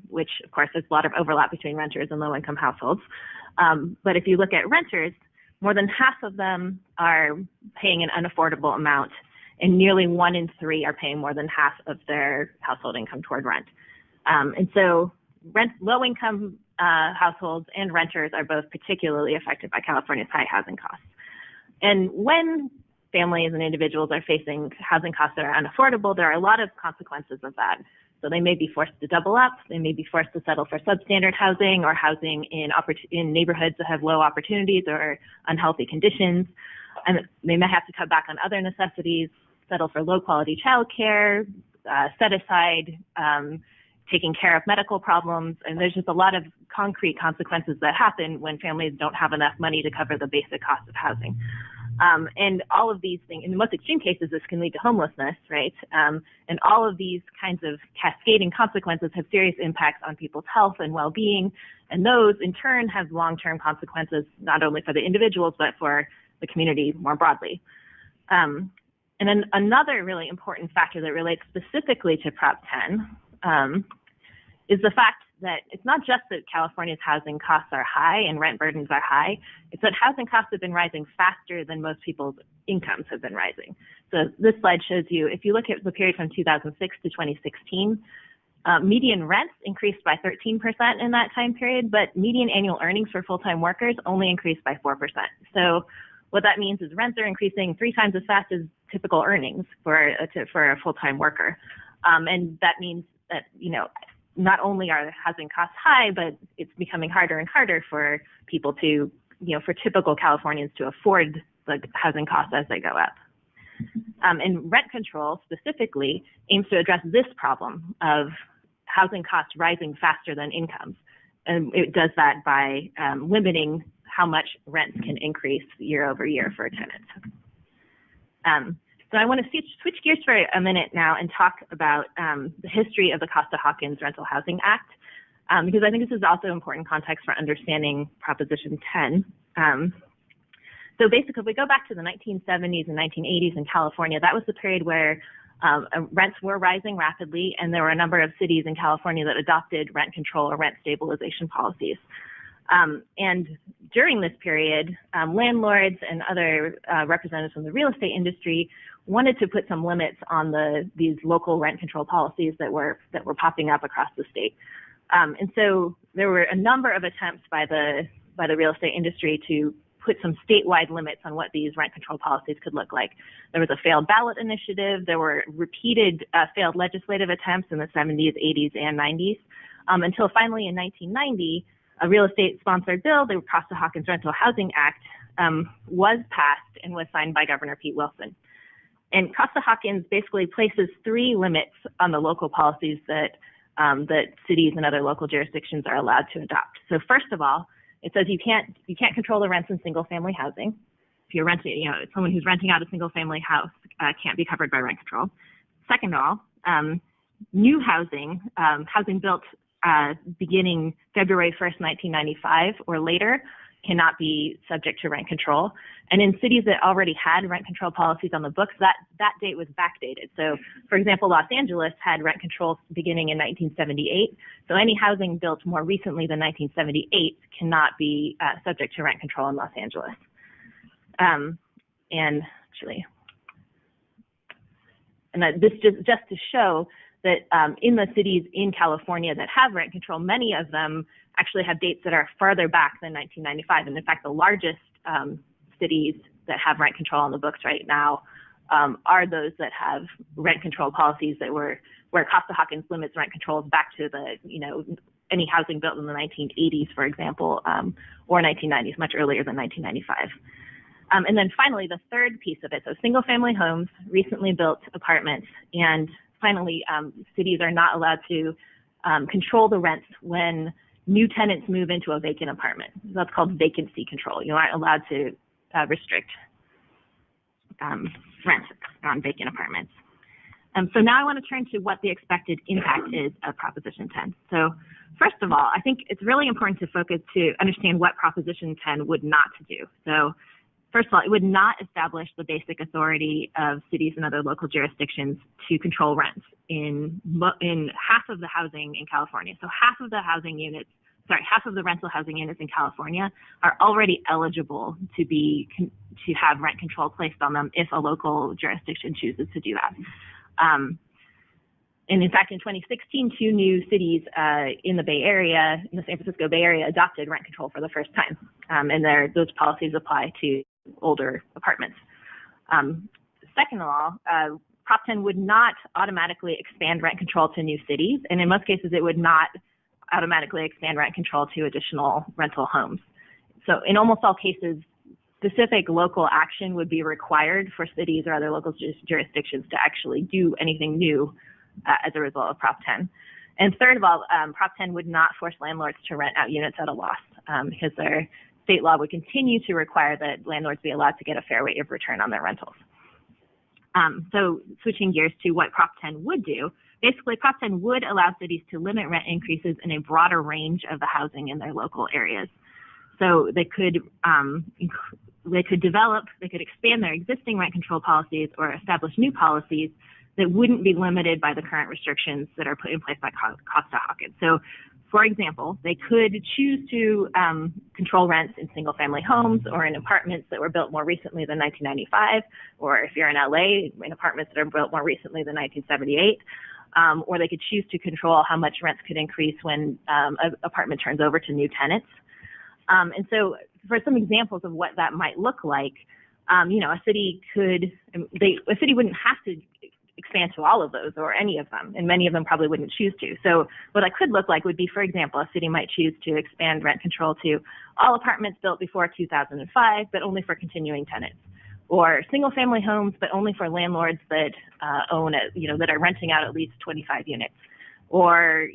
which of course there's a lot of overlap between renters and low income households. But if you look at renters, more than half of them are paying an unaffordable amount, and nearly 1 in 3 are paying more than half of their household income toward rent. And so low-income households and renters are both particularly affected by California's high housing costs. And when families and individuals are facing housing costs that are unaffordable, there are a lot of consequences of that. So they may be forced to double up, they may be forced to settle for substandard housing or housing in neighborhoods that have low opportunities or unhealthy conditions. And they may have to cut back on other necessities, settle for low quality childcare, set aside taking care of medical problems. And there's just a lot of concrete consequences that happen when families don't have enough money to cover the basic cost of housing. And all of these things, in the most extreme cases, this can lead to homelessness, right? And all of these kinds of cascading consequences have serious impacts on people's health and well-being. And those, in turn, have long-term consequences, not only for the individuals, but for the community more broadly. And then another really important factor that relates specifically to Prop 10 is the fact that it's not just that California's housing costs are high and rent burdens are high, it's that housing costs have been rising faster than most people's incomes have been rising. So this slide shows you, if you look at the period from 2006 to 2016, median rents increased by 13% in that time period, but median annual earnings for full-time workers only increased by 4%. So what that means is rents are increasing 3 times as fast as typical earnings for a full-time worker. And that means that, not only are housing costs high, but it's becoming harder and harder for people to, for typical Californians to afford the housing costs as they go up. And rent control specifically aims to address this problem of housing costs rising faster than incomes. And it does that by limiting how much rents can increase year over year for tenants. So I want to switch gears for a minute now and talk about the history of the Costa-Hawkins Rental Housing Act, because I think this is also important context for understanding Proposition 10. So basically, if we go back to the 1970s and 1980s in California, that was the period where rents were rising rapidly, and there were a number of cities in California that adopted rent control or rent stabilization policies. And during this period, landlords and other representatives from the real estate industry wanted to put some limits on these local rent control policies that were popping up across the state. And so there were a number of attempts by the real estate industry to put some statewide limits on what these rent control policies could look like. There was a failed ballot initiative. There were repeated failed legislative attempts in the 70s, 80s, and 90s, until finally in 1990, a real estate-sponsored bill, the Costa-Hawkins Rental Housing Act, was passed and was signed by Governor Pete Wilson. And Costa-Hawkins basically places 3 limits on the local policies that cities and other local jurisdictions are allowed to adopt. So first of all, it says you can't control the rents in single-family housing. If you're renting, someone who's renting out a single-family house can't be covered by rent control. Second of all, new housing built beginning February 1st, 1995 or later cannot be subject to rent control. And in cities that already had rent control policies on the books, that date was backdated. So, for example, Los Angeles had rent control beginning in 1978. So any housing built more recently than 1978 cannot be subject to rent control in Los Angeles. This just to show that in the cities in California that have rent control, many of them actually have dates that are farther back than 1995. And in fact, the largest cities that have rent control on the books right now are those that have rent control policies that where Costa-Hawkins limits rent controls back to any housing built in the 1980s, for example, or 1990s, much earlier than 1995. And then finally, the third piece of it, so single-family homes, recently built apartments, and finally, cities are not allowed to control the rents when new tenants move into a vacant apartment. That's called vacancy control. You aren't allowed to restrict rent on vacant apartments. So now I want to turn to what the expected impact is of Proposition 10. So first of all, I think it's really important to understand what Proposition 10 would not do. So first of all, it would not establish the basic authority of cities and other local jurisdictions to control rents in half of the housing in California. So half of the rental housing units in California are already eligible to have rent control placed on them if a local jurisdiction chooses to do that. And in fact, in 2016, 2 new cities in the Bay Area, in the San Francisco Bay Area, adopted rent control for the first time. And those policies apply to older apartments. Second of all, Prop 10 would not automatically expand rent control to new cities, and in most cases, it would not automatically expand rent control to additional rental homes. So in almost all cases, specific local action would be required for cities or other local jurisdictions to actually do anything new as a result of Prop 10. And third of all, Prop 10 would not force landlords to rent out units at a loss because their state law would continue to require that landlords be allowed to get a fair rate of return on their rentals. So switching gears to what Prop 10 would do, basically Prop 10 would allow cities to limit rent increases in a broader range of the housing in their local areas. So they could expand their existing rent control policies or establish new policies that wouldn't be limited by the current restrictions that are put in place by Costa-Hawkins. So, for example, they could choose to control rents in single-family homes or in apartments that were built more recently than 1995, or if you're in LA, in apartments that are built more recently than 1978. Or they could choose to control how much rents could increase when an apartment turns over to new tenants. And so for some examples of what that might look like, a city wouldn't have to expand to all of those or any of them, and many of them probably wouldn't choose to. So what that could look like would be, for example, a city might choose to expand rent control to all apartments built before 2005, but only for continuing tenants, or single-family homes, but only for landlords that that are renting out at least 25 units, or,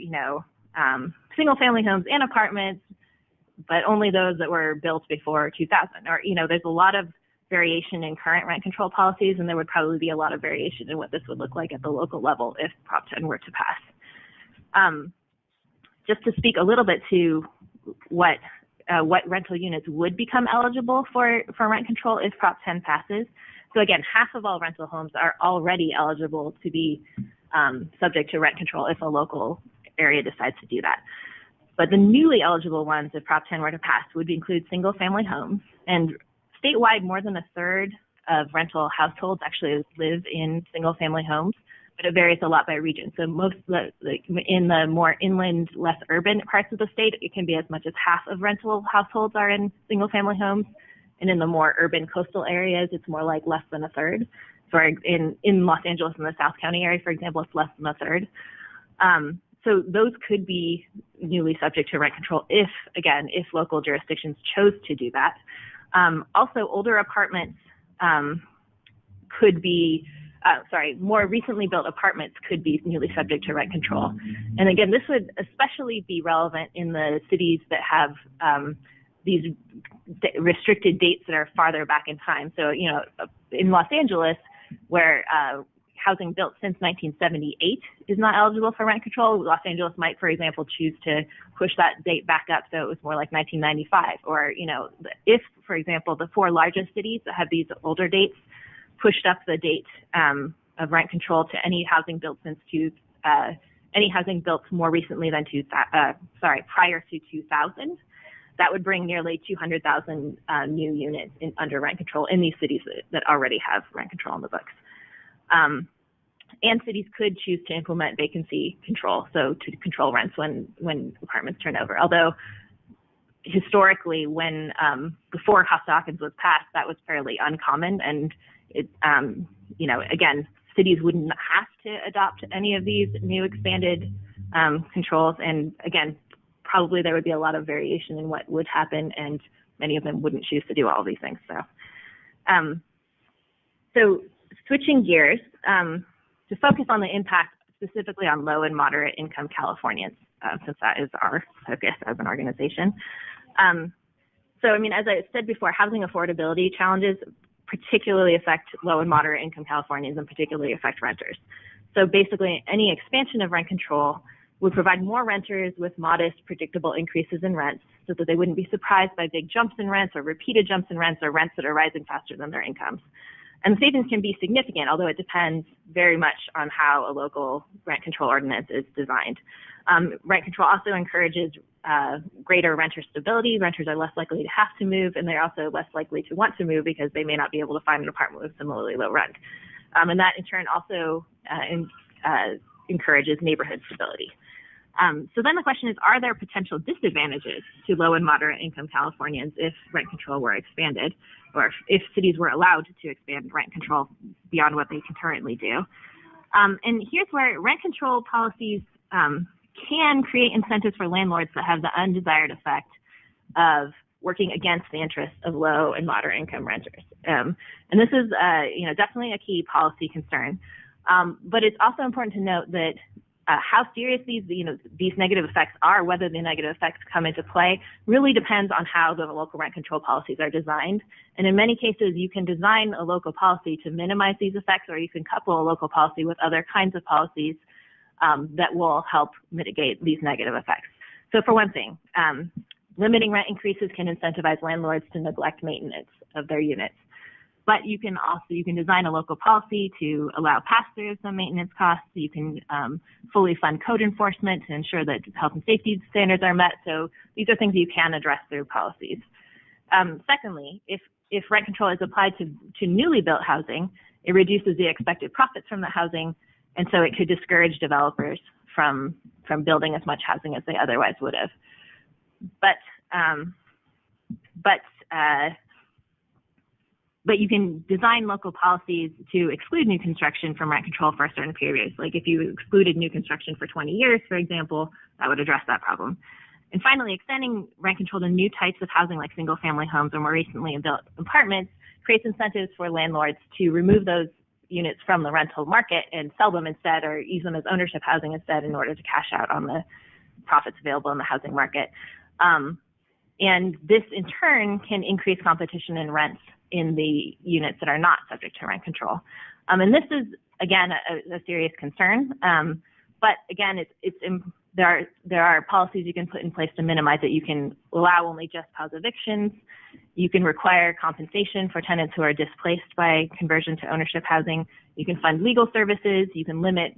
single-family homes and apartments, but only those that were built before 2000. Or, there's a lot of variation in current rent control policies, and there would probably be a lot of variation in what this would look like at the local level if Prop 10 were to pass. Just to speak a little bit to what rental units would become eligible for rent control if Prop 10 passes. So again, half of all rental homes are already eligible to be subject to rent control if a local area decides to do that. But the newly eligible ones, if Prop 10 were to pass, would include single-family homes. And statewide, more than a third of rental households actually live in single-family homes, but it varies a lot by region. So in the more inland, less urban parts of the state, it can be as much as half of rental households are in single-family homes. And in the more urban coastal areas, it's more like less than a third. So in Los Angeles and the South County area, for example, it's less than a third. So those could be newly subject to rent control if local jurisdictions chose to do that. Also, older apartments more recently built apartments could be newly subject to rent control. And again, this would especially be relevant in the cities that have these restricted dates that are farther back in time. So, in Los Angeles, where housing built since 1978 is not eligible for rent control, Los Angeles might, for example, choose to push that date back up so it was more like 1995. Or, if, for example, the four largest cities that have these older dates pushed up the date of rent control to any housing built more recently than prior to 2000, that would bring nearly 200,000 new units under rent control in these cities that already have rent control in the books. And cities could choose to implement vacancy control, so to control rents when apartments turn over. Although historically, when before Costa-Hawkins was passed, that was fairly uncommon, and it, again, cities wouldn't have to adopt any of these new expanded controls, and again, probably there would be a lot of variation in what would happen, and many of them wouldn't choose to do all these things. So switching gears to focus on the impact specifically on low and moderate income Californians, since that is our focus as an organization. As I said before, housing affordability challenges particularly affect low and moderate income Californians and particularly affect renters. So basically, any expansion of rent control would provide more renters with modest, predictable increases in rents so that they wouldn't be surprised by big jumps in rents or repeated jumps in rents or rents that are rising faster than their incomes. And the savings can be significant, although it depends very much on how a local rent control ordinance is designed. Rent control also encourages greater renter stability. Renters are less likely to have to move, and they're also less likely to want to move because they may not be able to find an apartment with similarly low rent. And that in turn also encourages neighborhood stability. So then the question is, are there potential disadvantages to low and moderate income Californians if rent control were expanded, or if cities were allowed to expand rent control beyond what they can currently do? And here's where rent control policies can create incentives for landlords that have the undesired effect of working against the interests of low and moderate income renters. And this is, definitely a key policy concern. But it's also important to note that how serious these negative effects are, whether the negative effects come into play, really depends on how the local rent control policies are designed. And in many cases, you can design a local policy to minimize these effects, or you can couple a local policy with other kinds of policies that will help mitigate these negative effects. So for one thing, limiting rent increases can incentivize landlords to neglect maintenance of their units. But you can design a local policy to allow pass-through of some maintenance costs. You can fully fund code enforcement to ensure that health and safety standards are met. So these are things you can address through policies. Secondly, if rent control is applied to newly built housing, it reduces the expected profits from the housing, and so it could discourage developers from building as much housing as they otherwise would have. But you can design local policies to exclude new construction from rent control for a certain period. Like if you excluded new construction for 20 years, for example, that would address that problem. And finally, extending rent control to new types of housing like single-family homes or more recently built apartments creates incentives for landlords to remove those units from the rental market and sell them instead, or use them as ownership housing instead in order to cash out on the profits available in the housing market. And this in turn can increase competition in rents in the units that are not subject to rent control. And this is, again, a serious concern. But again, there are policies you can put in place to minimize it. You can allow only just cause evictions. You can require compensation for tenants who are displaced by conversion to ownership housing. You can fund legal services. You can limit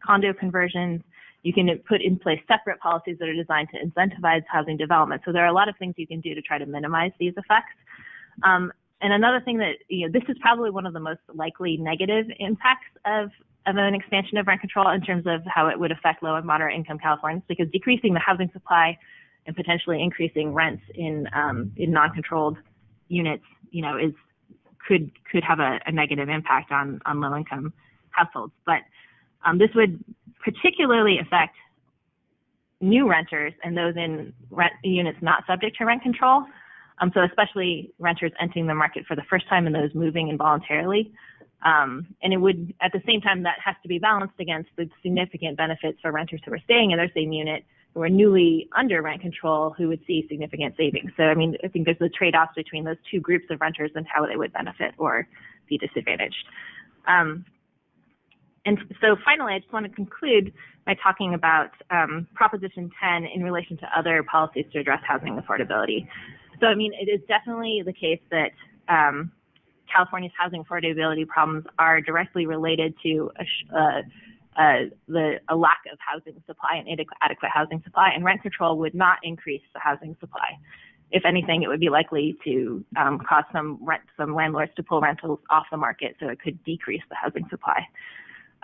condo conversions. You can put in place separate policies that are designed to incentivize housing development. So there are a lot of things you can do to try to minimize these effects. And another thing that, this is probably one of the most likely negative impacts of an expansion of rent control in terms of how it would affect low and moderate income Californians, because decreasing the housing supply and potentially increasing rents in non-controlled units, could have a negative impact on low income households. But this would particularly affect new renters and those in units not subject to rent control. So especially renters entering the market for the first time and those moving involuntarily. And it would, at the same time, that has to be balanced against the significant benefits for renters who are staying in their same unit, who are newly under rent control, who would see significant savings. So, I think there's a trade-off between those two groups of renters and how they would benefit or be disadvantaged. And so finally, I just want to conclude by talking about Proposition 10 in relation to other policies to address housing affordability. So, it is definitely the case that California's housing affordability problems are directly related to a lack of housing supply and adequate housing supply, and rent control would not increase the housing supply. If anything, it would be likely to cause some landlords to pull rentals off the market, so it could decrease the housing supply.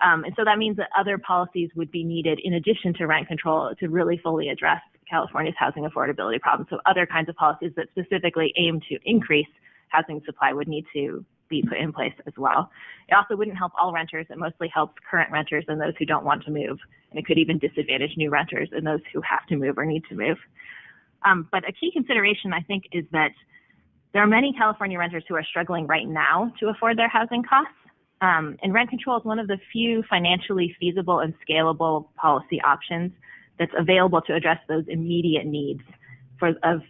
And so that means that other policies would be needed in addition to rent control to really fully address California's housing affordability problems. So other kinds of policies that specifically aim to increase housing supply would need to be put in place as well. It also wouldn't help all renters. It mostly helps current renters and those who don't want to move. And it could even disadvantage new renters and those who have to move or need to move. But a key consideration, I think, is that there are many California renters who are struggling right now to afford their housing costs. And rent control is one of the few financially feasible and scalable policy options that's available to address those immediate needs of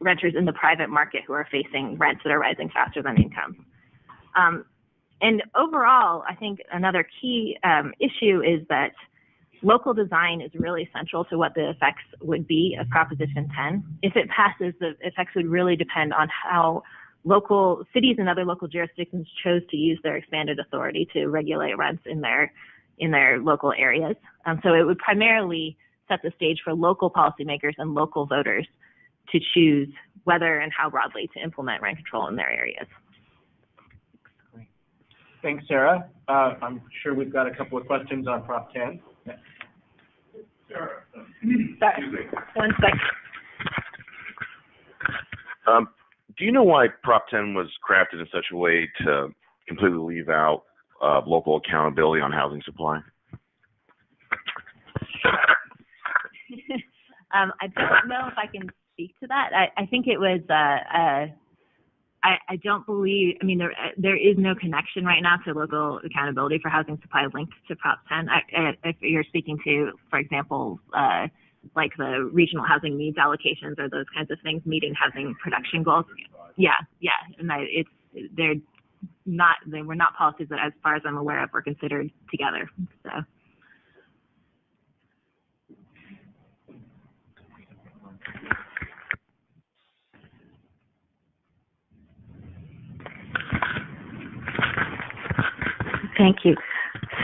renters in the private market who are facing rents that are rising faster than incomes. And overall, I think another key issue is that local design is really central to what the effects would be of Proposition 10. If it passes, the effects would really depend on how local cities and other local jurisdictions chose to use their expanded authority to regulate rents in their local areas. So it would primarily set the stage for local policymakers and local voters to choose whether and how broadly to implement rent control in their areas. Thanks, Sarah. I'm sure we've got a couple of questions on Prop 10. Sarah, One second. do you know why Prop 10 was crafted in such a way to completely leave out local accountability on housing supply? I don't know if I can speak to that. I think it was, I don't believe, there is no connection right now to local accountability for housing supply linked to Prop 10. If you're speaking to, for example, like the regional housing needs allocations or those kinds of things, meeting housing production goals. Yeah. And they were not policies that, as far as I'm aware of, were considered together. So. Thank you.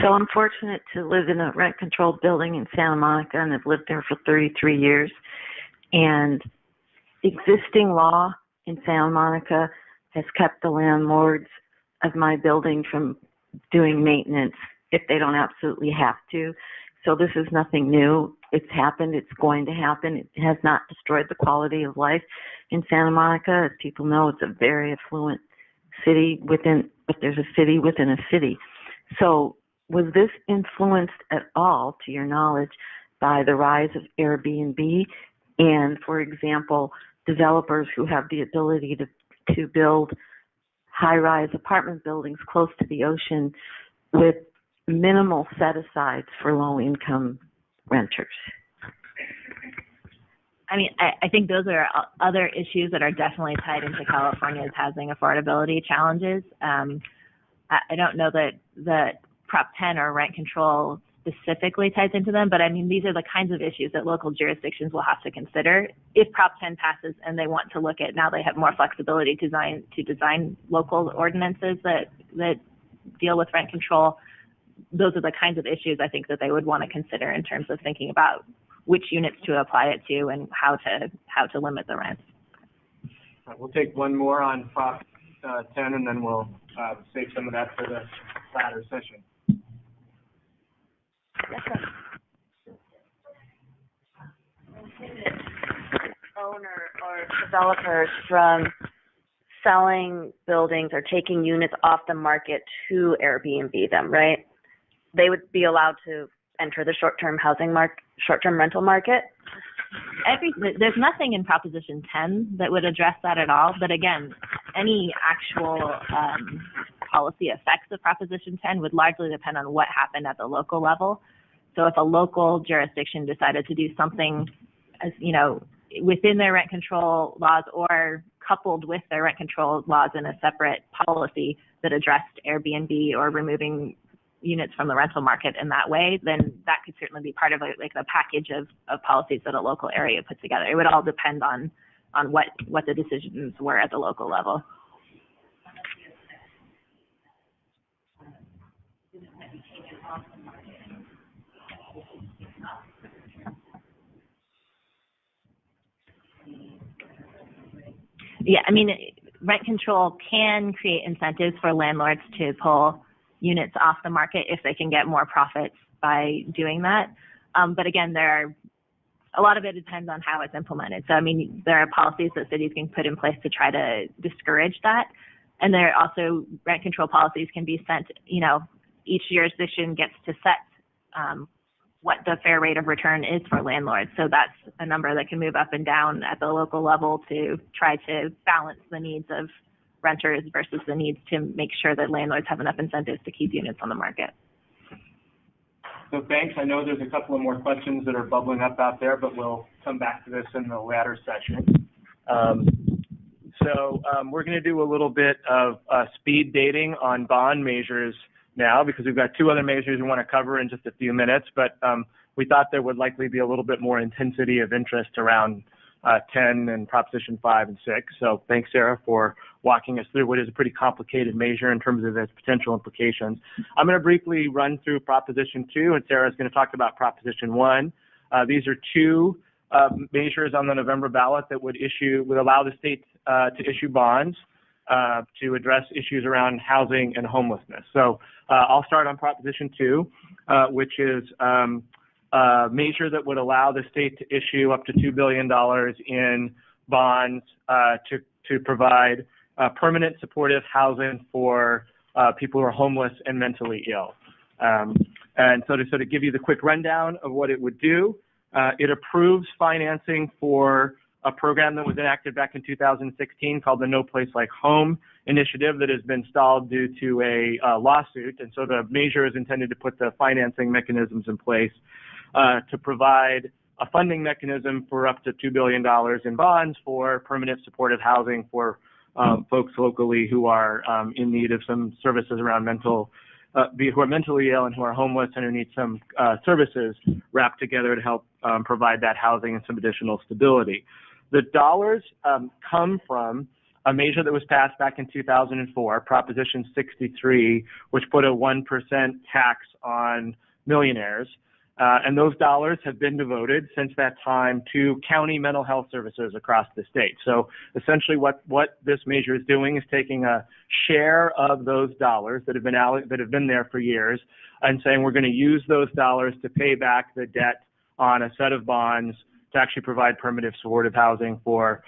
So I'm fortunate to live in a rent-controlled building in Santa Monica, and I've lived there for 33 years. And existing law in Santa Monica has kept the landlords of my building from doing maintenance if they don't absolutely have to. So this is nothing new. It's happened. It's going to happen. It has not destroyed the quality of life in Santa Monica. As people know, it's a very affluent city but there's a city within a city. So was this influenced at all, to your knowledge, by the rise of Airbnb and, for example, developers who have the ability to build high-rise apartment buildings close to the ocean with minimal set-asides for low-income renters? I mean, I think those are other issues that are definitely tied into California's housing affordability challenges. I don't know that Prop 10 or rent control specifically ties into them, but I mean, these are the kinds of issues that local jurisdictions will have to consider. If Prop 10 passes and they want to look at, now they have more flexibility to design local ordinances that deal with rent control, those are the kinds of issues I think that they would want to consider in terms of thinking about which units to apply it to and how to limit the rents. We'll take one more on Prop 10, and then we'll save some of that for the latter session. Owner or developers from selling buildings or taking units off the market to Airbnb them, right? They would be allowed to enter the short-term rental market. There's nothing in Proposition 10 that would address that at all. But again, any actual policy effects of Proposition 10 would largely depend on what happened at the local level. So if a local jurisdiction decided to do something, as you know, within their rent control laws or coupled with their rent control laws in a separate policy that addressed Airbnb or removing units from the rental market in that way, then that could certainly be part of the package of policies that a local area put together. It would all depend on what the decisions were at the local level. Yeah, I mean, rent control can create incentives for landlords to pull units off the market if they can get more profits by doing that. But again, a lot of it depends on how it's implemented. So, I mean, there are policies that cities can put in place to try to discourage that. And there are also rent control policies can be sent, each jurisdiction gets to set what the fair rate of return is for landlords. So that's a number that can move up and down at the local level to try to balance the needs of renters versus the needs to make sure that landlords have enough incentives to keep units on the market. So thanks. I know there's a couple of more questions that are bubbling up out there, but we'll come back to this in the latter session. We're going to do a little bit of speed dating on bond measures now, because we've got two other measures we want to cover in just a few minutes, but we thought there would likely be a little bit more intensity of interest around 10 and Proposition 5 and 6. So thanks, Sarah, for walking us through what is a pretty complicated measure in terms of its potential implications. I'm going to briefly run through Proposition 2, and Sarah's going to talk about Proposition 1. These are two measures on the November ballot that would allow the state to issue bonds to address issues around housing and homelessness. So I'll start on Proposition 2, which is a measure that would allow the state to issue up to $2 billion in bonds to provide permanent supportive housing for people who are homeless and mentally ill. And so to sort of give you the quick rundown of what it would do, it approves financing for a program that was enacted back in 2016 called the No Place Like Home initiative that has been stalled due to a lawsuit. And so the measure is intended to put the financing mechanisms in place to provide a funding mechanism for up to $2 billion in bonds for permanent supportive housing for folks locally who are in need of some services around who are mentally ill and who are homeless and who need some services wrapped together to help provide that housing and some additional stability. The dollars come from a measure that was passed back in 2004, Proposition 63, which put a 1% tax on millionaires. And those dollars have been devoted since that time to county mental health services across the state. So essentially what this measure is doing is taking a share of those dollars that have been there for years and saying we're going to use those dollars to pay back the debt on a set of bonds to actually provide permanent supportive housing for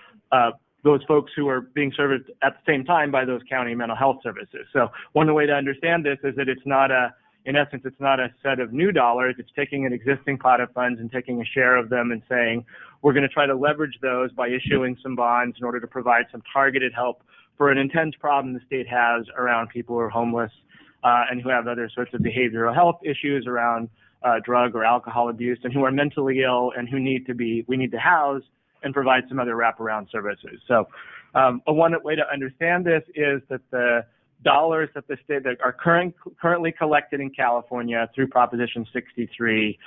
those folks who are being served at the same time by those county mental health services. So one way to understand this is that it's not a set of new dollars. It's taking an existing pot of funds and taking a share of them and saying, we're going to try to leverage those by issuing some bonds in order to provide some targeted help for an intense problem the state has around people who are homeless and who have other sorts of behavioral health issues around drug or alcohol abuse, and who are mentally ill and who we need to house and provide some other wraparound services. So one way to understand this is that the dollars that the state that are currently collected in California through Proposition 63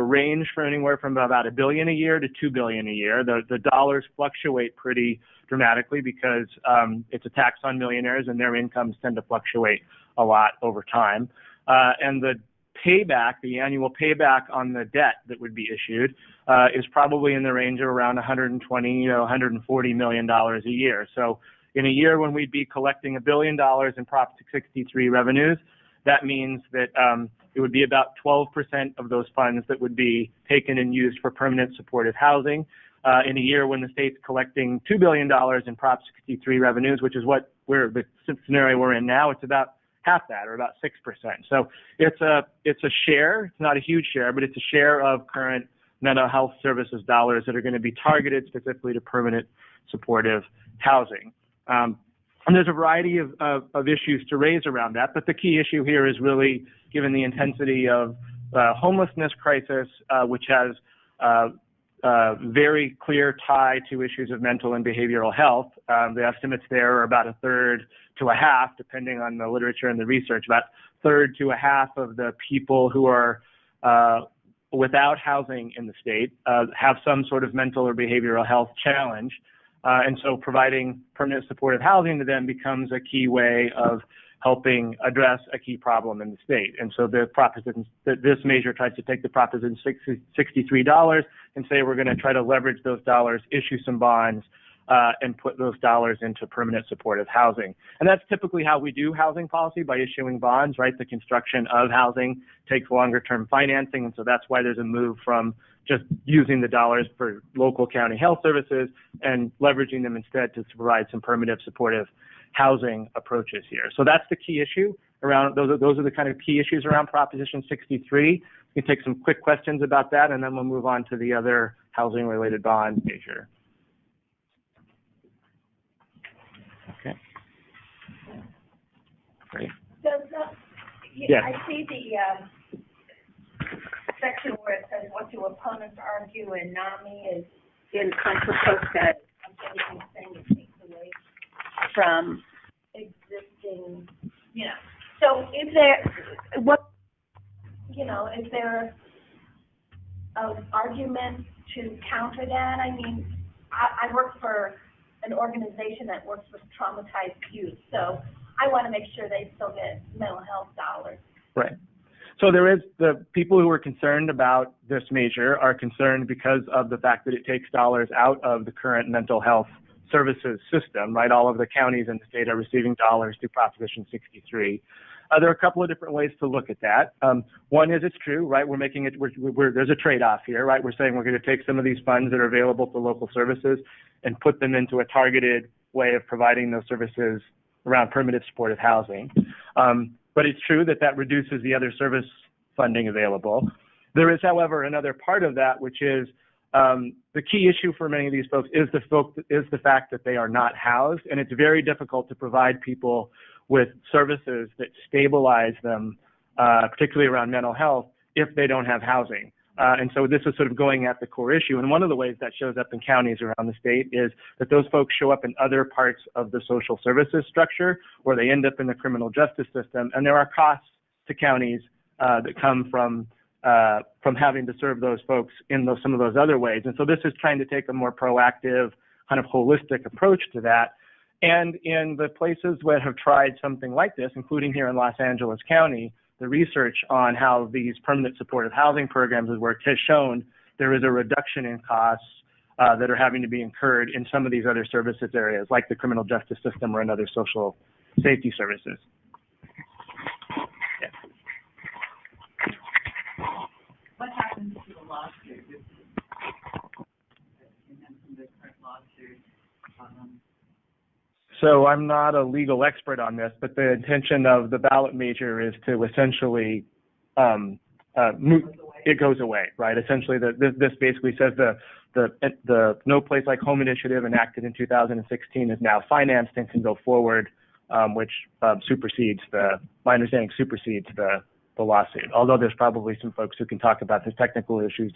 range from anywhere from about $1 billion a year to $2 billion a year. The dollars fluctuate pretty dramatically because it's a tax on millionaires and their incomes tend to fluctuate a lot over time. And the payback, the annual payback on the debt that would be issued is probably in the range of around $120 to $140 million a year. So in a year when we'd be collecting $1 billion in Prop 63 revenues, that means that it would be about 12% of those funds that would be taken and used for permanent supportive housing. In a year when the state's collecting $2 billion in Prop 63 revenues, which is what the scenario we're in now, it's about half that, or about 6%. So it's a share. It's not a huge share, but it's a share of current mental health services dollars that are going to be targeted specifically to permanent supportive housing. And there's a variety of issues to raise around that, but the key issue here is really, given the intensity of homelessness crisis, which has very clear tie to issues of mental and behavioral health. The estimates there are about a third to a half, depending on the literature and the research. About a third to a half of the people who are without housing in the state have some sort of mental or behavioral health challenge. And so providing permanent supportive housing to them becomes a key way of helping address a key problem in the state. And so this measure tries to take the Proposition 63 dollars and say we're going to try to leverage those dollars, issue some bonds, and put those dollars into permanent supportive housing. And that's typically how we do housing policy, by issuing bonds, right? The construction of housing takes longer term financing, and so that's why there's a move from just using the dollars for local county health services and leveraging them instead to provide some permanent supportive housing approaches here. So that's the key issue around, those are the kind of key issues around Proposition 63. We can take some quick questions about that, and then we'll move on to the other housing related bond measure. Okay. Great. Yes. I see the section where it says what do opponents argue, and NAMI is in Contra Costa. I'm getting saying it takes away from existing, So is there is there an argument to counter that? I mean, I work for an organization that works with traumatized youth, so I want to make sure they still get mental health dollars. Right. So there is, the people who are concerned about this measure are concerned because of the fact that it takes dollars out of the current mental health services system, right? All of the counties in the state are receiving dollars through Proposition 63. There are a couple of different ways to look at that. One is, it's true, right? We're making it, there's a trade-off here, right? We're saying we're going to take some of these funds that are available to local services and put them into a targeted way of providing those services around permanent supportive housing. But it's true that that reduces the other service funding available. There is, however, another part of that, which is the key issue for many of these folks is the fact that they are not housed, and it's very difficult to provide people with services that stabilize them, particularly around mental health, if they don't have housing. And so this is sort of going at the core issue. And one of the ways that shows up in counties around the state is that those folks show up in other parts of the social services structure, or they end up in the criminal justice system. And there are costs to counties that come from having to serve those folks in some of those other ways. And so this is trying to take a more proactive, kind of holistic approach to that. And in the places that have tried something like this, including here in Los Angeles County, the research on how these permanent supportive housing programs have worked has shown there is a reduction in costs that are having to be incurred in some of these other services areas, like the criminal justice system or in other social safety services. Yeah. What happens to the lawsuit? You mentioned the current lawsuit. So I'm not a legal expert on this, but the intention of the ballot measure is to essentially moot it goes away, right? Essentially, this basically says the No Place Like Home initiative enacted in 2016 is now financed and can go forward, which supersedes my understanding supersedes the lawsuit. Although there's probably some folks who can talk about the technical issues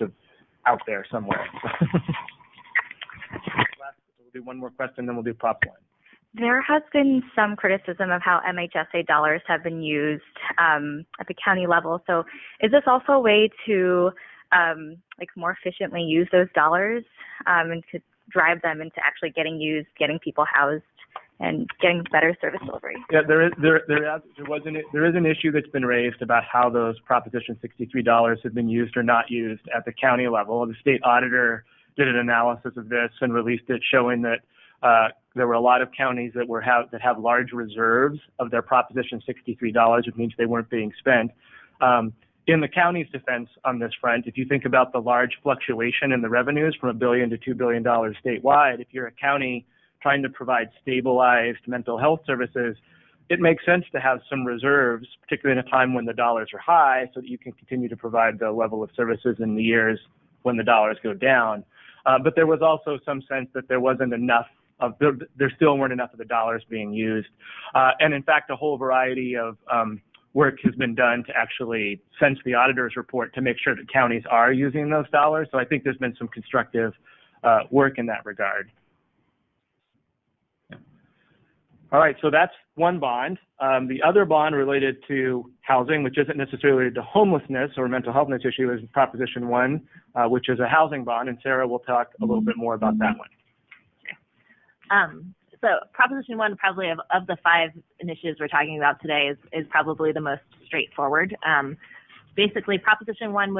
out there somewhere. We'll do one more question, then we'll do Prop 1. There has been some criticism of how MHSA dollars have been used at the county level. So is this also a way to more efficiently use those dollars and to drive them into actually getting used, getting people housed, and getting better service delivery? Yeah, there is an issue that's been raised about how those Proposition 63 dollars have been used or not used at the county level. The state auditor did an analysis of this and released it, showing that there were a lot of counties that have large reserves of their Proposition 63 dollars, which means they weren't being spent. In the county's defense on this front, if you think about the large fluctuation in the revenues from $1 billion to $2 billion statewide, if you're a county trying to provide stabilized mental health services, it makes sense to have some reserves, particularly in a time when the dollars are high, so that you can continue to provide the level of services in the years when the dollars go down. But there was also some sense that there wasn't enough there still weren't enough of the dollars being used. And in fact, a whole variety of work has been done to actually sense the auditor's report to make sure that counties are using those dollars. So I think there's been some constructive work in that regard. All right, so that's one bond. The other bond related to housing, which isn't necessarily related to homelessness or mental health issue, is Proposition 1, which is a housing bond, and Sarah will talk a little bit more about that one. So Proposition 1, probably of the 5 initiatives we're talking about today, is probably the most straightforward. Basically, Proposition 1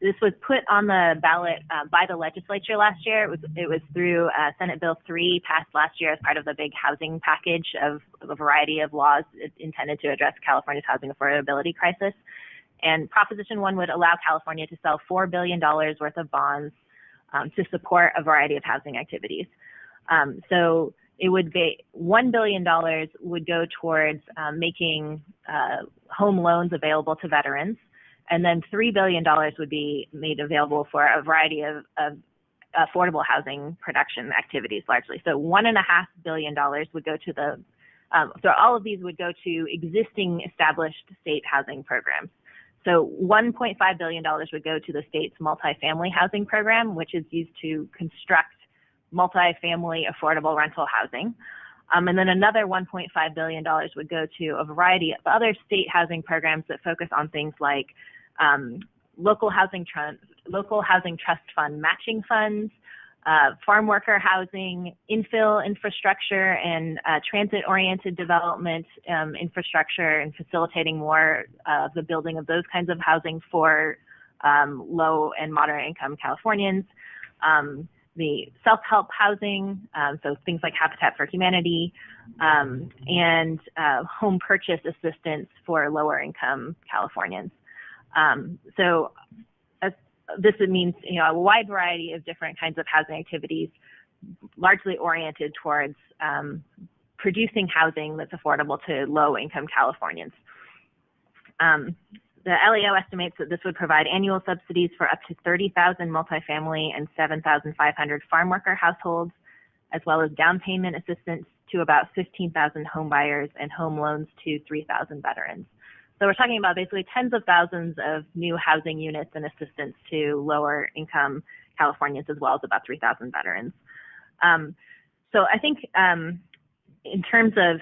this was put on the ballot by the legislature last year. It was through Senate Bill 3 passed last year as part of the big housing package of a variety of laws intended to address California's housing affordability crisis. And Proposition 1 would allow California to sell $4 billion worth of bonds to support a variety of housing activities. So it would be $1 billion would go towards making home loans available to veterans, and then $3 billion would be made available for a variety of affordable housing production activities, largely. So $1.5 billion would go to so all of these would go to existing established state housing programs. So $1.5 billion would go to the state's multifamily housing program, which is used to construct multifamily affordable rental housing. And then another $1.5 billion would go to a variety of other state housing programs that focus on things like local housing trust fund matching funds, farm worker housing, infill infrastructure, and transit-oriented development infrastructure, and facilitating more of the building of those kinds of housing for low and moderate income Californians. The self-help housing, so things like Habitat for Humanity, and home purchase assistance for lower income Californians. So this means, a wide variety of different kinds of housing activities, largely oriented towards producing housing that's affordable to low income Californians. The LEO estimates that this would provide annual subsidies for up to 30,000 multifamily and 7,500 farm worker households, as well as down payment assistance to about 15,000 home buyers and home loans to 3,000 veterans. So we're talking about basically tens of thousands of new housing units and assistance to lower income Californians, as well as about 3,000 veterans. So I think in terms of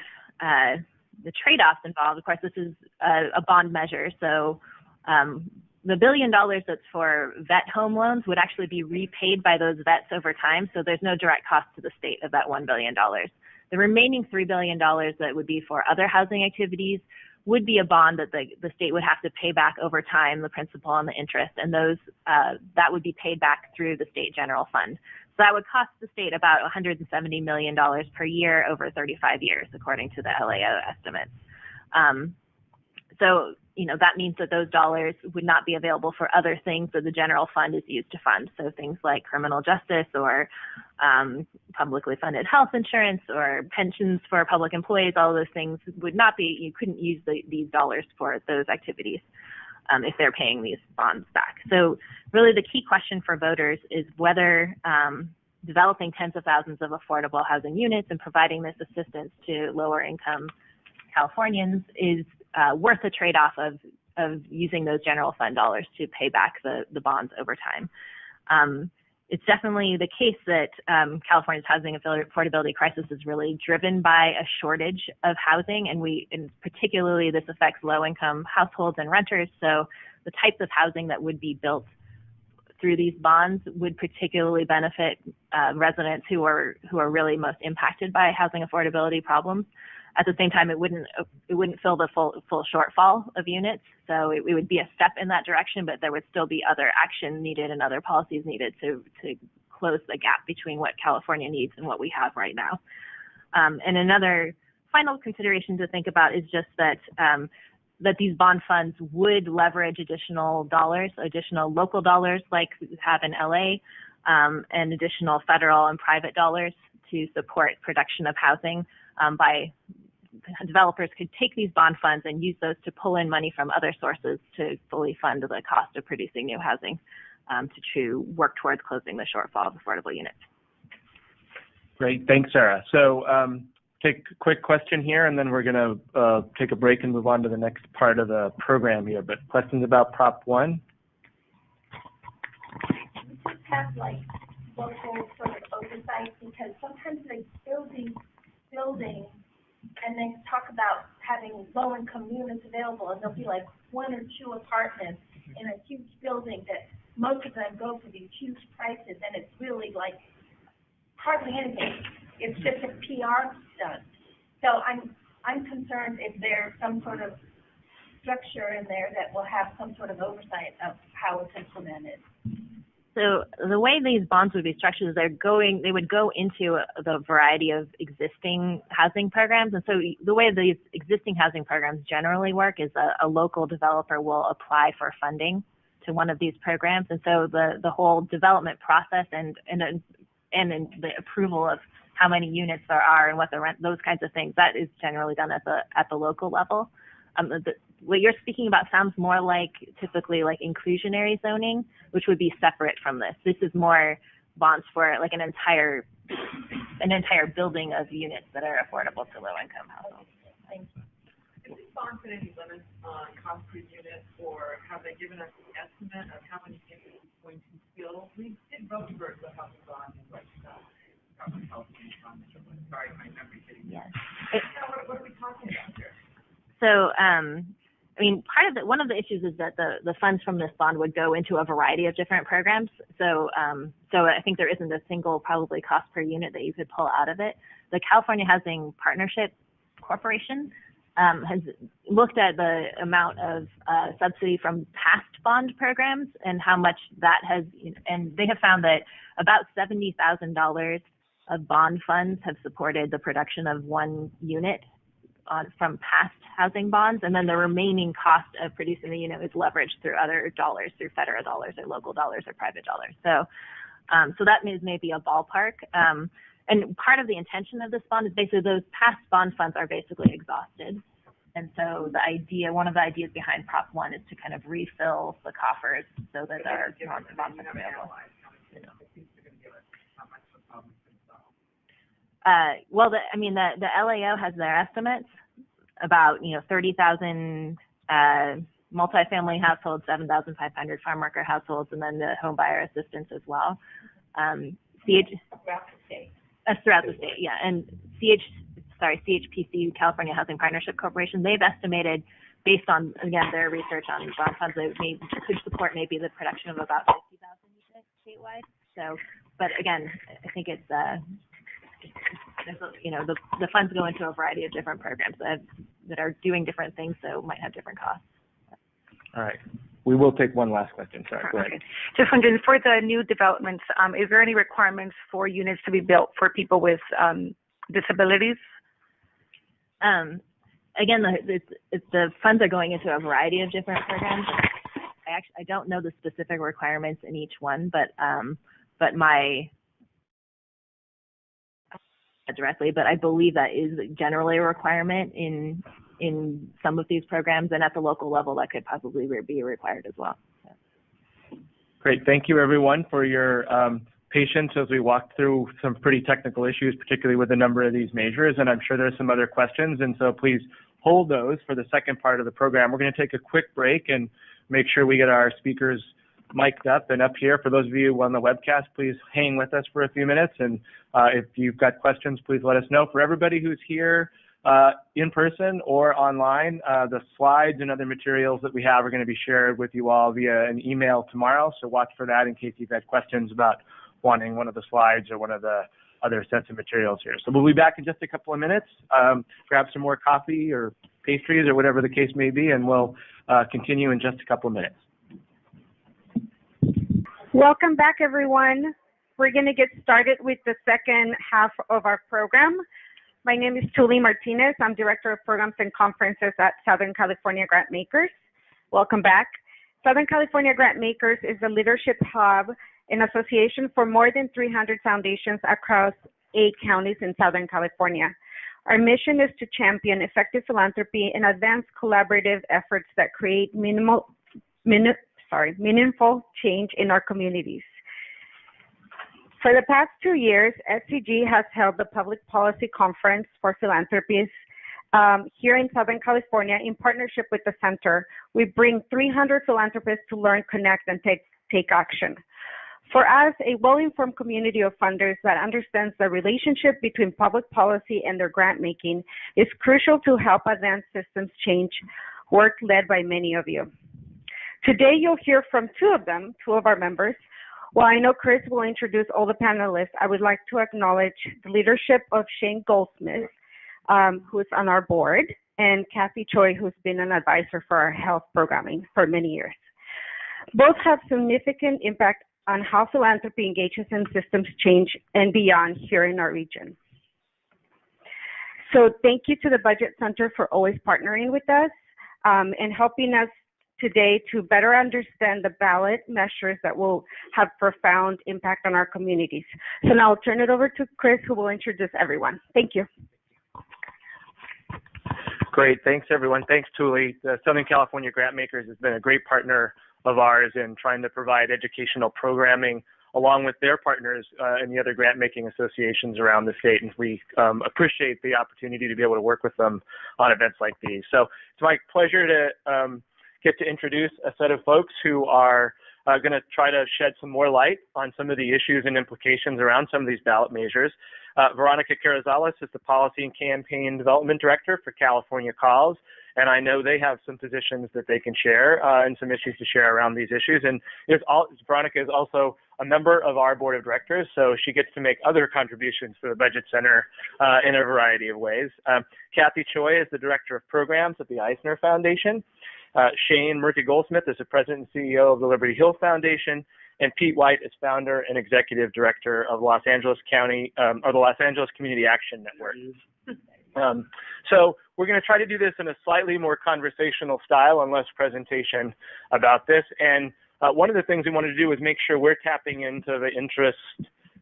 the trade-offs involved, of course, this is a bond measure. So the $1 billion that's for vet home loans would actually be repaid by those vets over time. So there's no direct cost to the state of that $1 billion. The remaining $3 billion that would be for other housing activities would be a bond that the state would have to pay back over time, the principal and the interest, and those that would be paid back through the state general fund. So that would cost the state about $170 million per year over 35 years, according to the LAO estimates. So, that means that those dollars would not be available for other things that the general fund is used to fund. So things like criminal justice or publicly funded health insurance or pensions for public employees, all of those things would not be, you couldn't use these dollars for those activities. if they're paying these bonds back. So really the key question for voters is whether developing tens of thousands of affordable housing units and providing this assistance to lower income Californians is worth the trade-off of using those general fund dollars to pay back the bonds over time. It's definitely the case that California's housing affordability crisis is really driven by a shortage of housing, and particularly this affects low-income households and renters. So the types of housing that would be built through these bonds would particularly benefit residents who are really most impacted by housing affordability problems. At the same time, it wouldn't fill the full shortfall of units. So it would be a step in that direction, but there would still be other action needed and other policies needed to close the gap between what California needs and what we have right now. And another final consideration to think about is just that that these bond funds would leverage additional dollars, additional local dollars like we have in LA, and additional federal and private dollars to support production of housing. By developers could take these bond funds and use those to pull in money from other sources to fully fund the cost of producing new housing to work towards closing the shortfall of affordable units. Great, thanks, Sarah. So take a quick question here, and then we're going to take a break and move on to the next part of the program here. But questions about Prop 1? We just have like local sort of oversight, because sometimes they building and they talk about having low-income units available, and there'll be like 1 or 2 apartments in a huge building that most of them go for these huge prices, and it's really like hardly anything. It's just a PR stunt. So I'm concerned if there's some sort of structure in there that will have some sort of oversight of how it's implemented. So the way these bonds would be structured is they would go into the variety of existing housing programs. And so the way these existing housing programs generally work is a local developer will apply for funding to one of these programs. And so the whole development process and the approval of how many units there are and what the rent, those kinds of things, that is generally done at the local level. What you're speaking about sounds more like typically like inclusionary zoning, which would be separate from this. This is more bonds for like an entire building of units that are affordable to low-income households. Is this bond put any limits on cost per unit, or have they given us an estimate of how many units it's going to fill? We did vote for the housing bond in like government health fund. Sorry, my memory's getting. Yes. What are we talking about here? So, I mean, one of the issues is that the funds from this bond would go into a variety of different programs. So I think there isn't a single probably cost per unit that you could pull out of it. The California Housing Partnership Corporation has looked at the amount of subsidy from past bond programs and how much that has, and they have found that about $70,000 of bond funds have supported the production of one unit from past housing bonds, and then the remaining cost of producing the unit is leveraged through other dollars, through federal dollars or local dollars or private dollars. So that is maybe a ballpark. And part of the intention of this bond is basically those past bond funds are basically exhausted. And so one of the ideas behind Prop 1 is to kind of refill the coffers so that there are more bonds available. Well, the LAO has their estimates about 30,000 multifamily households, 7,500 farm worker households, and then the home buyer assistance as well. Throughout the state. Throughout the state, yeah. And CHPC, California Housing Partnership Corporation, they've estimated, based on again their research on bond funds, that could support maybe the production of about 50,000 units statewide. So, but again, I think it's the funds go into a variety of different programs that are doing different things, so might have different costs. All right. We will take one last question. Sorry, go ahead. Just wondering, for the new developments, is there any requirements for units to be built for people with disabilities? Again, the funds are going into a variety of different programs. I don't know the specific requirements in each one, but I believe that is generally a requirement in in some of these programs, and at the local level, that could probably be required as well. Great. Thank you, everyone, for your patience as we walk through some pretty technical issues, particularly with a number of these measures. And I'm sure there's some other questions, and so please hold those for the second part of the program. We're going to take a quick break and make sure we get our speakers mic'd up and up here. For those of you on the webcast, please hang with us for a few minutes. And if you've got questions, please let us know. For everybody who's here in person or online, the slides and other materials that we have are going to be shared with you all via an email tomorrow. So watch for that in case you've had questions about wanting one of the slides or one of the other sets of materials here. So we'll be back in just a couple of minutes. Grab some more coffee or pastries or whatever the case may be, and we'll continue in just a couple of minutes. Welcome back, everyone. We're going to get started with the second half of our program. My name is Julie Martinez. I'm Director of Programs and Conferences at Southern California Grantmakers. Welcome back. Southern California Grantmakers is a leadership hub and association for more than 300 foundations across 8 counties in Southern California. Our mission is to champion effective philanthropy and advance collaborative efforts that create meaningful change in our communities. For the past 2 years, SCG has held the Public Policy Conference for Philanthropists here in Southern California in partnership with the Center. We bring 300 philanthropists to learn, connect, and take action. For us, a well-informed community of funders that understands the relationship between public policy and their grant making is crucial to help advance systems change, work led by many of you. Today, you'll hear from two of our members. While I know Chris will introduce all the panelists, I would like to acknowledge the leadership of Shane Goldsmith, who's on our board, and Kathy Choi, who's been an advisor for our health programming for many years. Both have significant impact on how philanthropy engages in systems change and beyond here in our region. So thank you to the Budget Center for always partnering with us and helping us today to better understand the ballot measures that will have profound impact on our communities. So now I'll turn it over to Chris, who will introduce everyone. Thank you. Great. Thanks, everyone. Thanks, Julie. The Southern California Grantmakers has been a great partner of ours in trying to provide educational programming along with their partners and the other grant-making associations around the state. And we appreciate the opportunity to be able to work with them on events like these. So it's my pleasure to get to introduce a set of folks who are going to try to shed some more light on some of the issues and implications around some of these ballot measures. Veronica Carrizales is the Policy and Campaign Development Director for California Calls, and I know they have some positions that they can share and some issues to share around these issues. And Veronica is also a member of our board of directors, so she gets to make other contributions for the Budget Center in a variety of ways. Kathy Choi is the Director of Programs at the Eisner Foundation. Shane Murphy Goldsmith is the President and CEO of the Liberty Hill Foundation, and Pete White is founder and Executive Director of Los Angeles County, or the Los Angeles Community Action Network. So we're going to try to do this in a slightly more conversational style and less presentation about this. And one of the things we wanted to do is make sure we're tapping into the interests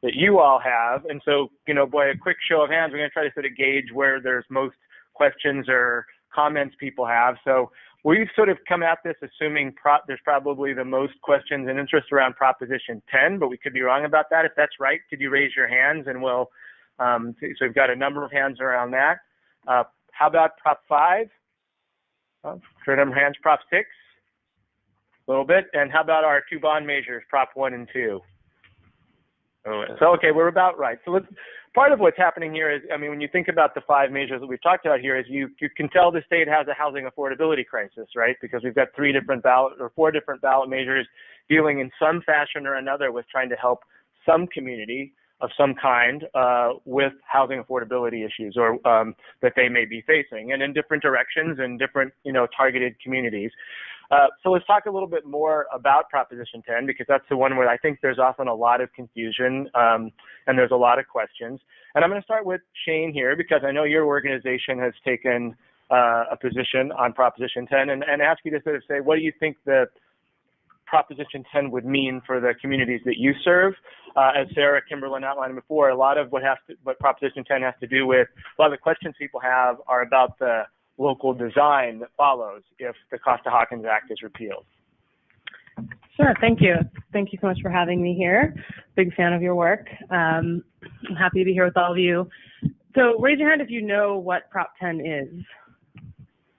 that you all have. And so, by a quick show of hands, we're going to try to sort of gauge where there's most questions or comments people have. So we've sort of come at this assuming there's probably the most questions and interest around Proposition 10, but we could be wrong about that. If that's right, could you raise your hands and we'll, so we've got a number of hands around that. How about Prop 5? Sure number of hands. Prop 6? A little bit. And how about our 2 bond measures, Prop 1 and 2? So, okay, we're about right. So part of what's happening here is, when you think about the 5 measures that we've talked about here, is you can tell the state has a housing affordability crisis, right? Because we've got 4 different ballot measures dealing in some fashion or another with trying to help some community of some kind with housing affordability issues or that they may be facing, and in different directions and different, targeted communities. So let's talk a little bit more about Proposition 10, because that's the one where I think there's often a lot of confusion and there's a lot of questions. And I'm going to start with Shane here, because I know your organization has taken a position on Proposition 10 and ask you to sort of say, what do you think the Proposition 10 would mean for the communities that you serve? As Sarah Kimberlin outlined before, a lot of what Proposition 10 has to do with, a lot of the questions people have are about the local design that follows if the Costa-Hawkins Act is repealed? Sure, thank you. Thank you so much for having me here. Big fan of your work. I'm happy to be here with all of you. So raise your hand if you know what Prop 10 is.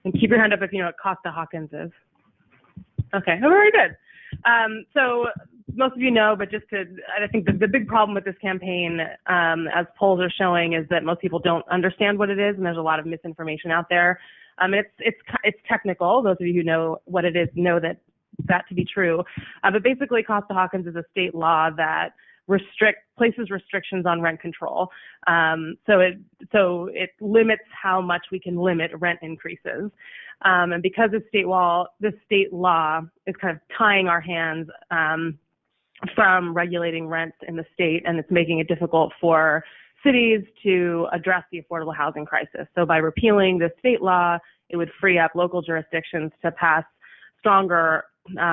And keep your hand up if you know what Costa-Hawkins is. Okay, oh, very good. So most of you know, but I think the big problem with this campaign, as polls are showing, is that most people don't understand what it is, and there's a lot of misinformation out there. It's technical. Those of you who know what it is know that to be true. But basically, Costa-Hawkins is a state law that places restrictions on rent control. So it limits how much we can limit rent increases. And because this state law is kind of tying our hands from regulating rents in the state, and it's making it difficult for cities to address the affordable housing crisis. So by repealing this state law, it would free up local jurisdictions to pass stronger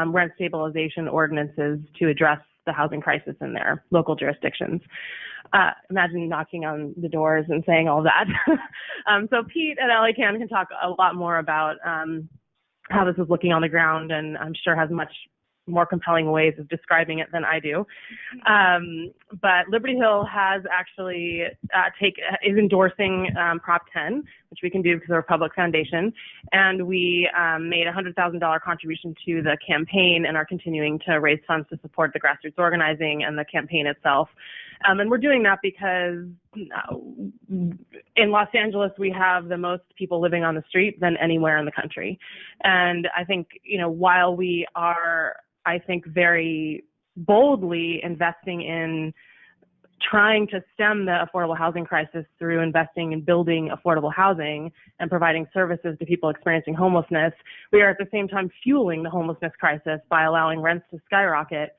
rent stabilization ordinances to address the housing crisis in their local jurisdictions. Imagine knocking on the doors and saying all that. So Pete at LA can talk a lot more about how this is looking on the ground, and I'm sure has much more compelling ways of describing it than I do. But Liberty Hill has actually is endorsing Prop 10, which we can do because we're a public foundation. And we made a $100,000 contribution to the campaign and are continuing to raise funds to support the grassroots organizing and the campaign itself. And we're doing that because in Los Angeles, we have the most people living on the street than anywhere in the country. And I think, while we are, very boldly investing in trying to stem the affordable housing crisis through investing in building affordable housing and providing services to people experiencing homelessness, we are at the same time fueling the homelessness crisis by allowing rents to skyrocket,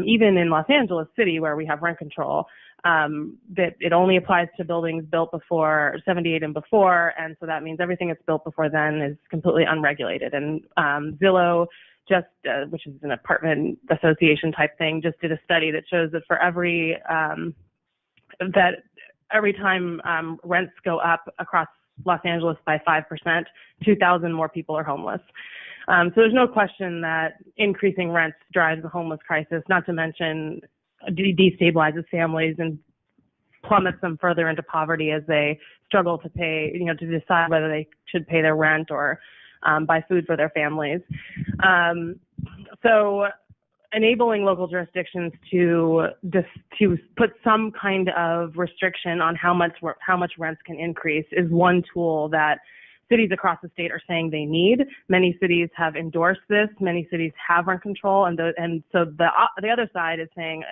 even in Los Angeles City, where we have rent control. That it only applies to buildings built before 78 and before, and so that means everything that's built before then is completely unregulated. And Zillow which is an apartment association type thing, just did a study that shows that for every time rents go up across Los Angeles by 5%, 2,000 more people are homeless. So there's no question that increasing rents drives the homeless crisis, not to mention destabilizes families and plummets them further into poverty as they struggle to pay, to decide whether they should pay their rent or buy food for their families. So enabling local jurisdictions to put some kind of restriction on how much rents can increase is one tool that cities across the state are saying they need. Many cities have endorsed this. Many cities have rent control, and so the other side is saying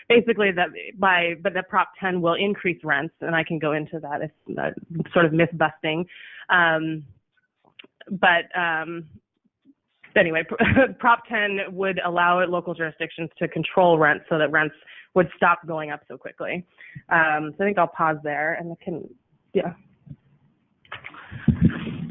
basically that Prop 10 will increase rents, and I can go into that if sort of myth busting. Anyway, Prop 10 would allow local jurisdictions to control rents so that rents would stop going up so quickly. So I think I'll pause there and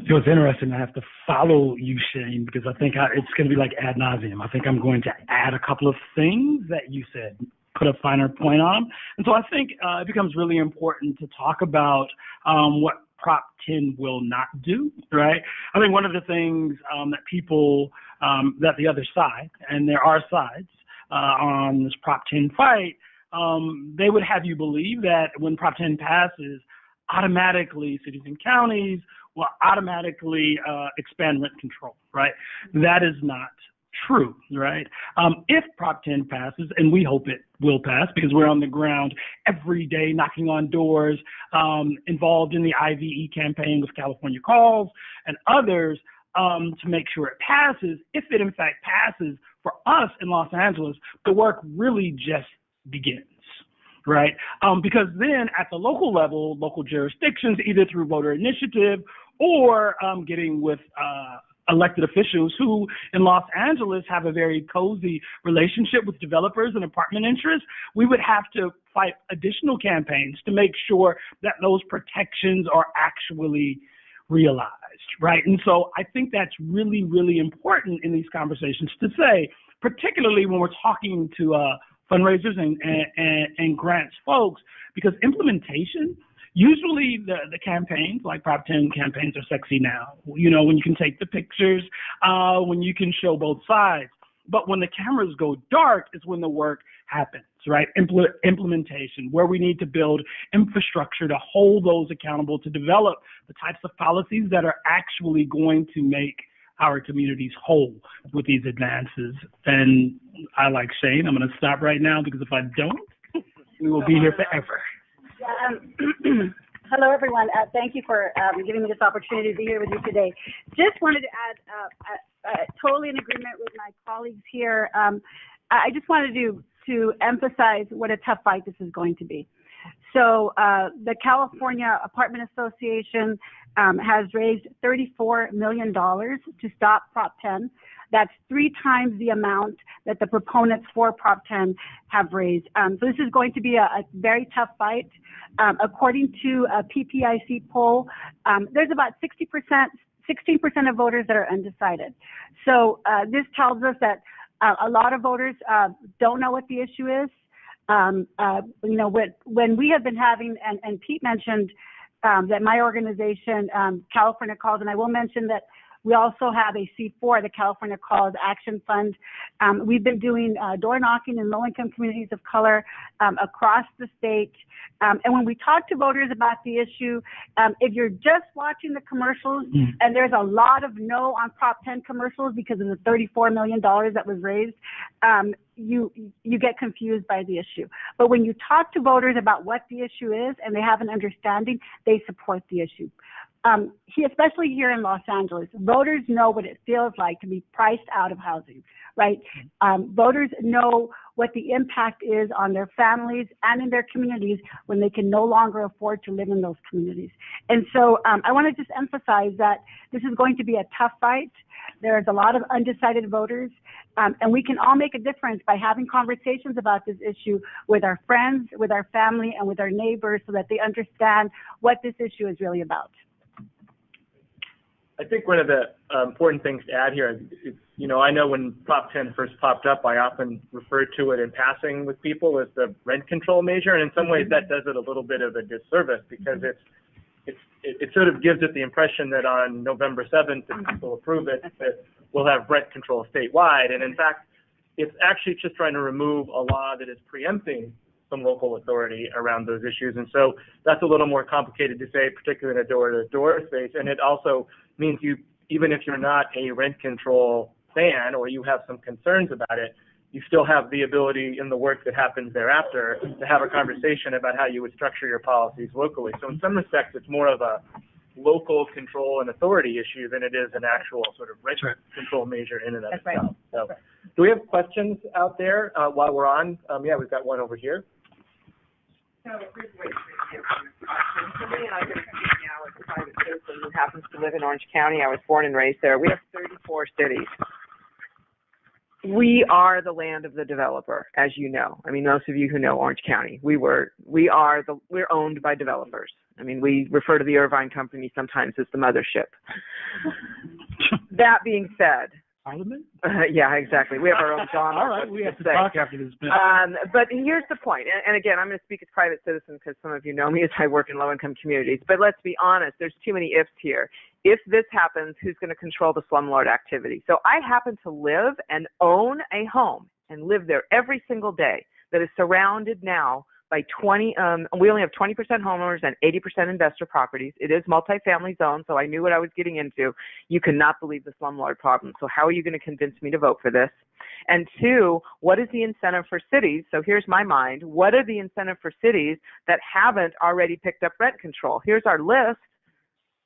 So it's interesting. I have to follow you, Shane, because I think it's going to be like ad nauseum. I think I'm going to add a couple of things that you said, put a finer point on them. And so I think it becomes really important to talk about what Prop 10 will not do, right? I think one of the things that people, that the other side, and there are sides on this Prop 10 fight, they would have you believe that when Prop 10 passes, automatically cities and counties will automatically expand rent control, right? That is not true, right? If Prop 10 passes, and we hope it will pass because we're on the ground every day knocking on doors, involved in the IVE campaign with California Calls and others to make sure it passes. If it in fact passes, for us in Los Angeles, the work really just begins. Right? Because then at the local level, local jurisdictions, either through voter initiative or getting with elected officials who in Los Angeles have a very cozy relationship with developers and apartment interests, we would have to fight additional campaigns to make sure that those protections are actually realized, right? And so I think that's really, really important in these conversations to say, particularly when we're talking to fundraisers and grants folks, because implementation, Usually the campaigns, like Prop 10 campaigns, are sexy now. You know, when you can take the pictures, when you can show both sides. But when the cameras go dark is when the work happens, right? Implementation, where we need to build infrastructure to hold those accountable, to develop the types of policies that are actually going to make our communities whole with these advances. And I, like Shane, I'm going to stop right now, because if I don't, we will be here forever. Hello, everyone. Thank you for giving me this opportunity to be here with you today. Just wanted to add, totally in agreement with my colleagues here. I just wanted to emphasize what a tough fight this is going to be. So the California Apartment Association has raised $34 million to stop Prop 10. That's 3 times the amount that the proponents for Prop 10 have raised. So this is going to be a very tough fight. According to a PPIC poll, there's about 16% of voters that are undecided. So this tells us that a lot of voters don't know what the issue is. You know, when we have been having, and Pete mentioned that my organization, California Calls, and I will mention that we also have a C4, the California Calls Action Fund. We've been doing door knocking in low-income communities of color across the state. And when we talk to voters about the issue, if you're just watching the commercials, and there's a lot of no on Prop 10 commercials because of the $34 million that was raised, you get confused by the issue. But when you talk to voters about what the issue is and they have an understanding, they support the issue. Especially here in Los Angeles, voters know what it feels like to be priced out of housing, right? Voters know what the impact is on their families and in their communities when they can no longer afford to live in those communities. And so I want to just emphasize that this is going to be a tough fight. There's a lot of undecided voters, and we can all make a difference by having conversations about this issue with our friends, with our family, and with our neighbors so that they understand what this issue is really about. I think one of the important things to add here is, you know, I know when Prop 10 first popped up, I often referred to it in passing with people as the rent control measure, and in some ways that does it a little bit of a disservice, because it sort of gives it the impression that on November 7th, if people approve it, that we'll have rent control statewide. And in fact, it's actually just trying to remove a law that is preempting some local authority around those issues. And so that's a little more complicated to say, particularly in a door-to-door space. And it also means you, even if you're not a rent control fan or you have some concerns about it, you still have the ability in the work that happens thereafter to have a conversation about how you would structure your policies locally. So in some respects, it's more of a local control and authority issue than it is an actual sort of rent control measure in and of itself. So do we have questions out there while we're on? Yeah, we've got one over here. So here's the way to answer this question. Somebody and I are speaking now as a private citizen who happens to live in Orange County. I was born and raised there. We have 34 cities. We are the land of the developer, as you know. I mean, most of you who know Orange County, we're owned by developers. I mean, we refer to the Irvine Company sometimes as the mothership. That being said, Parliament? Yeah, exactly. We have our own genre. All right, we have to talk after this. But here's the point, and again, I'm going to speak as private citizen because some of you know me as I work in low-income communities. But let's be honest, there's too many ifs here. If this happens, who's going to control the slumlord activity? So I happen to live and own a home and live there every single day that is surrounded now by we only have 20% homeowners and 80% investor properties. It is multifamily zone, so I knew what I was getting into. You cannot believe the slumlord problem. So how are you going to convince me to vote for this? And two, what is the incentive for cities? So here's my mind. What are the incentive for cities that haven't already picked up rent control? Here's our list.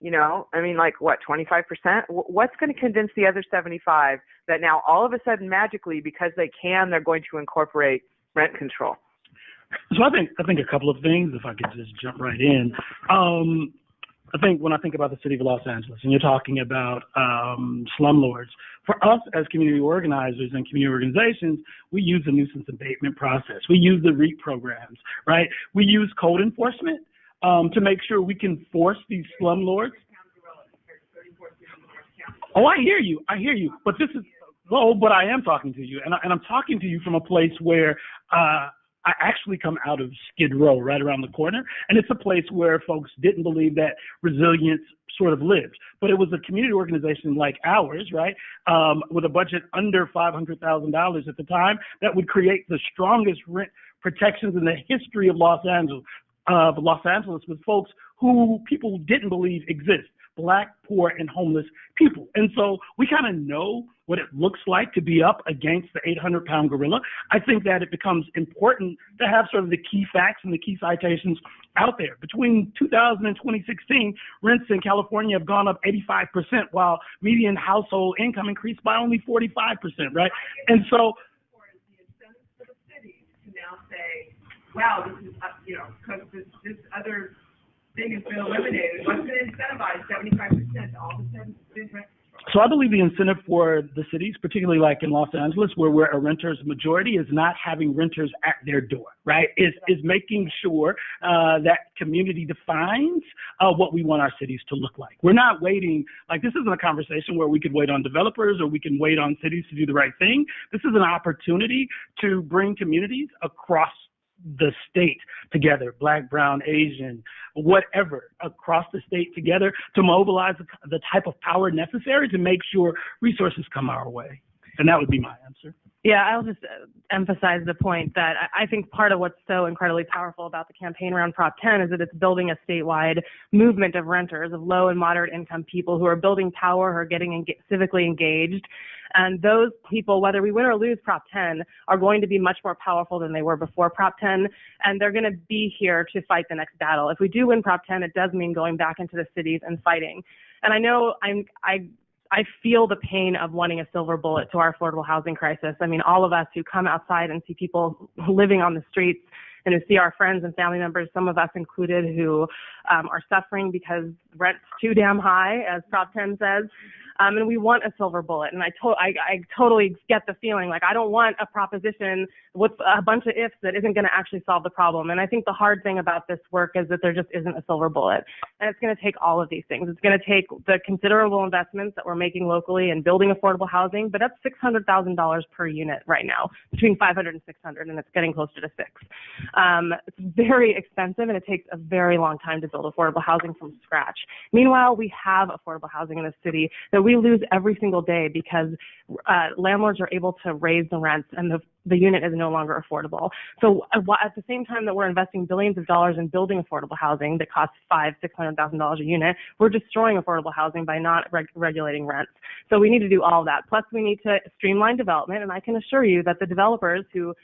You know, I mean, like what, 25%? What's going to convince the other 75 that now all of a sudden magically, because they can, they're going to incorporate rent control? So I think a couple of things, if I could just jump right in. I think when I think about the city of Los Angeles, and you're talking about slumlords, for us as community organizers and community organizations, we use the nuisance abatement process. We use the REAP programs, right? We use code enforcement to make sure we can force these slumlords. Oh, I hear you. But this is, but I am talking to you, and I'm talking to you from a place where I actually come out of Skid Row, right around the corner, and it's a place where folks didn't believe that resilience sort of lived. But it was a community organization like ours, right, with a budget under $500,000 at the time, that would create the strongest rent protections in the history of Los Angeles with folks who people didn't believe exist. Black, poor, and homeless people. And so we kind of know what it looks like to be up against the 800-pound gorilla. I think that it becomes important to have sort of the key facts and the key citations out there. Between 2000 and 2016, rents in California have gone up 85%, while median household income increased by only 45%, right? And so now say, wow, this is, because this other thing has been eliminated. What's going to incentivize 75% all of a sudden rent control? So I believe the incentive for the cities, particularly like in Los Angeles, where we're a renter's majority, is not having renters at their door, right? Is making sure that community defines what we want our cities to look like. We're not waiting, like this isn't a conversation where we could wait on developers or we can wait on cities to do the right thing. This is an opportunity to bring communities across the state together, Black, brown, Asian, whatever, across the state together, to mobilize the type of power necessary to make sure resources come our way. And that would be my answer. Yeah, I'll just emphasize the point that I think part of what's so incredibly powerful about the campaign around Prop 10 is that it's building a statewide movement of renters, of low and moderate income people who are building power, who are getting civically engaged. And those people, whether we win or lose Prop 10, are going to be much more powerful than they were before Prop 10, and they're going to be here to fight the next battle. If we do win Prop 10, it does mean going back into the cities and fighting. And I know I feel the pain of wanting a silver bullet to our affordable housing crisis. I mean, all of us who come outside and see people living on the streets and who see our friends and family members, some of us included, who are suffering because rent's too damn high, as Prop 10 says. And we want a silver bullet. And I totally get the feeling, like I don't want a proposition with a bunch of ifs that isn't going to actually solve the problem. And I think the hard thing about this work is that there just isn't a silver bullet. And it's going to take all of these things. It's going to take the considerable investments that we're making locally in building affordable housing, but that's $600,000 per unit right now, between 500 and 600, and it's getting closer to 6. It's very expensive, and it takes a very long time to build affordable housing from scratch. Meanwhile, we have affordable housing in the city that we lose every single day because landlords are able to raise the rents and the unit is no longer affordable. So at the same time that we're investing billions of dollars in building affordable housing that costs $600,000 a unit, we're destroying affordable housing by not regulating rents. So we need to do all of that. Plus, we need to streamline development, and I can assure you that the developers who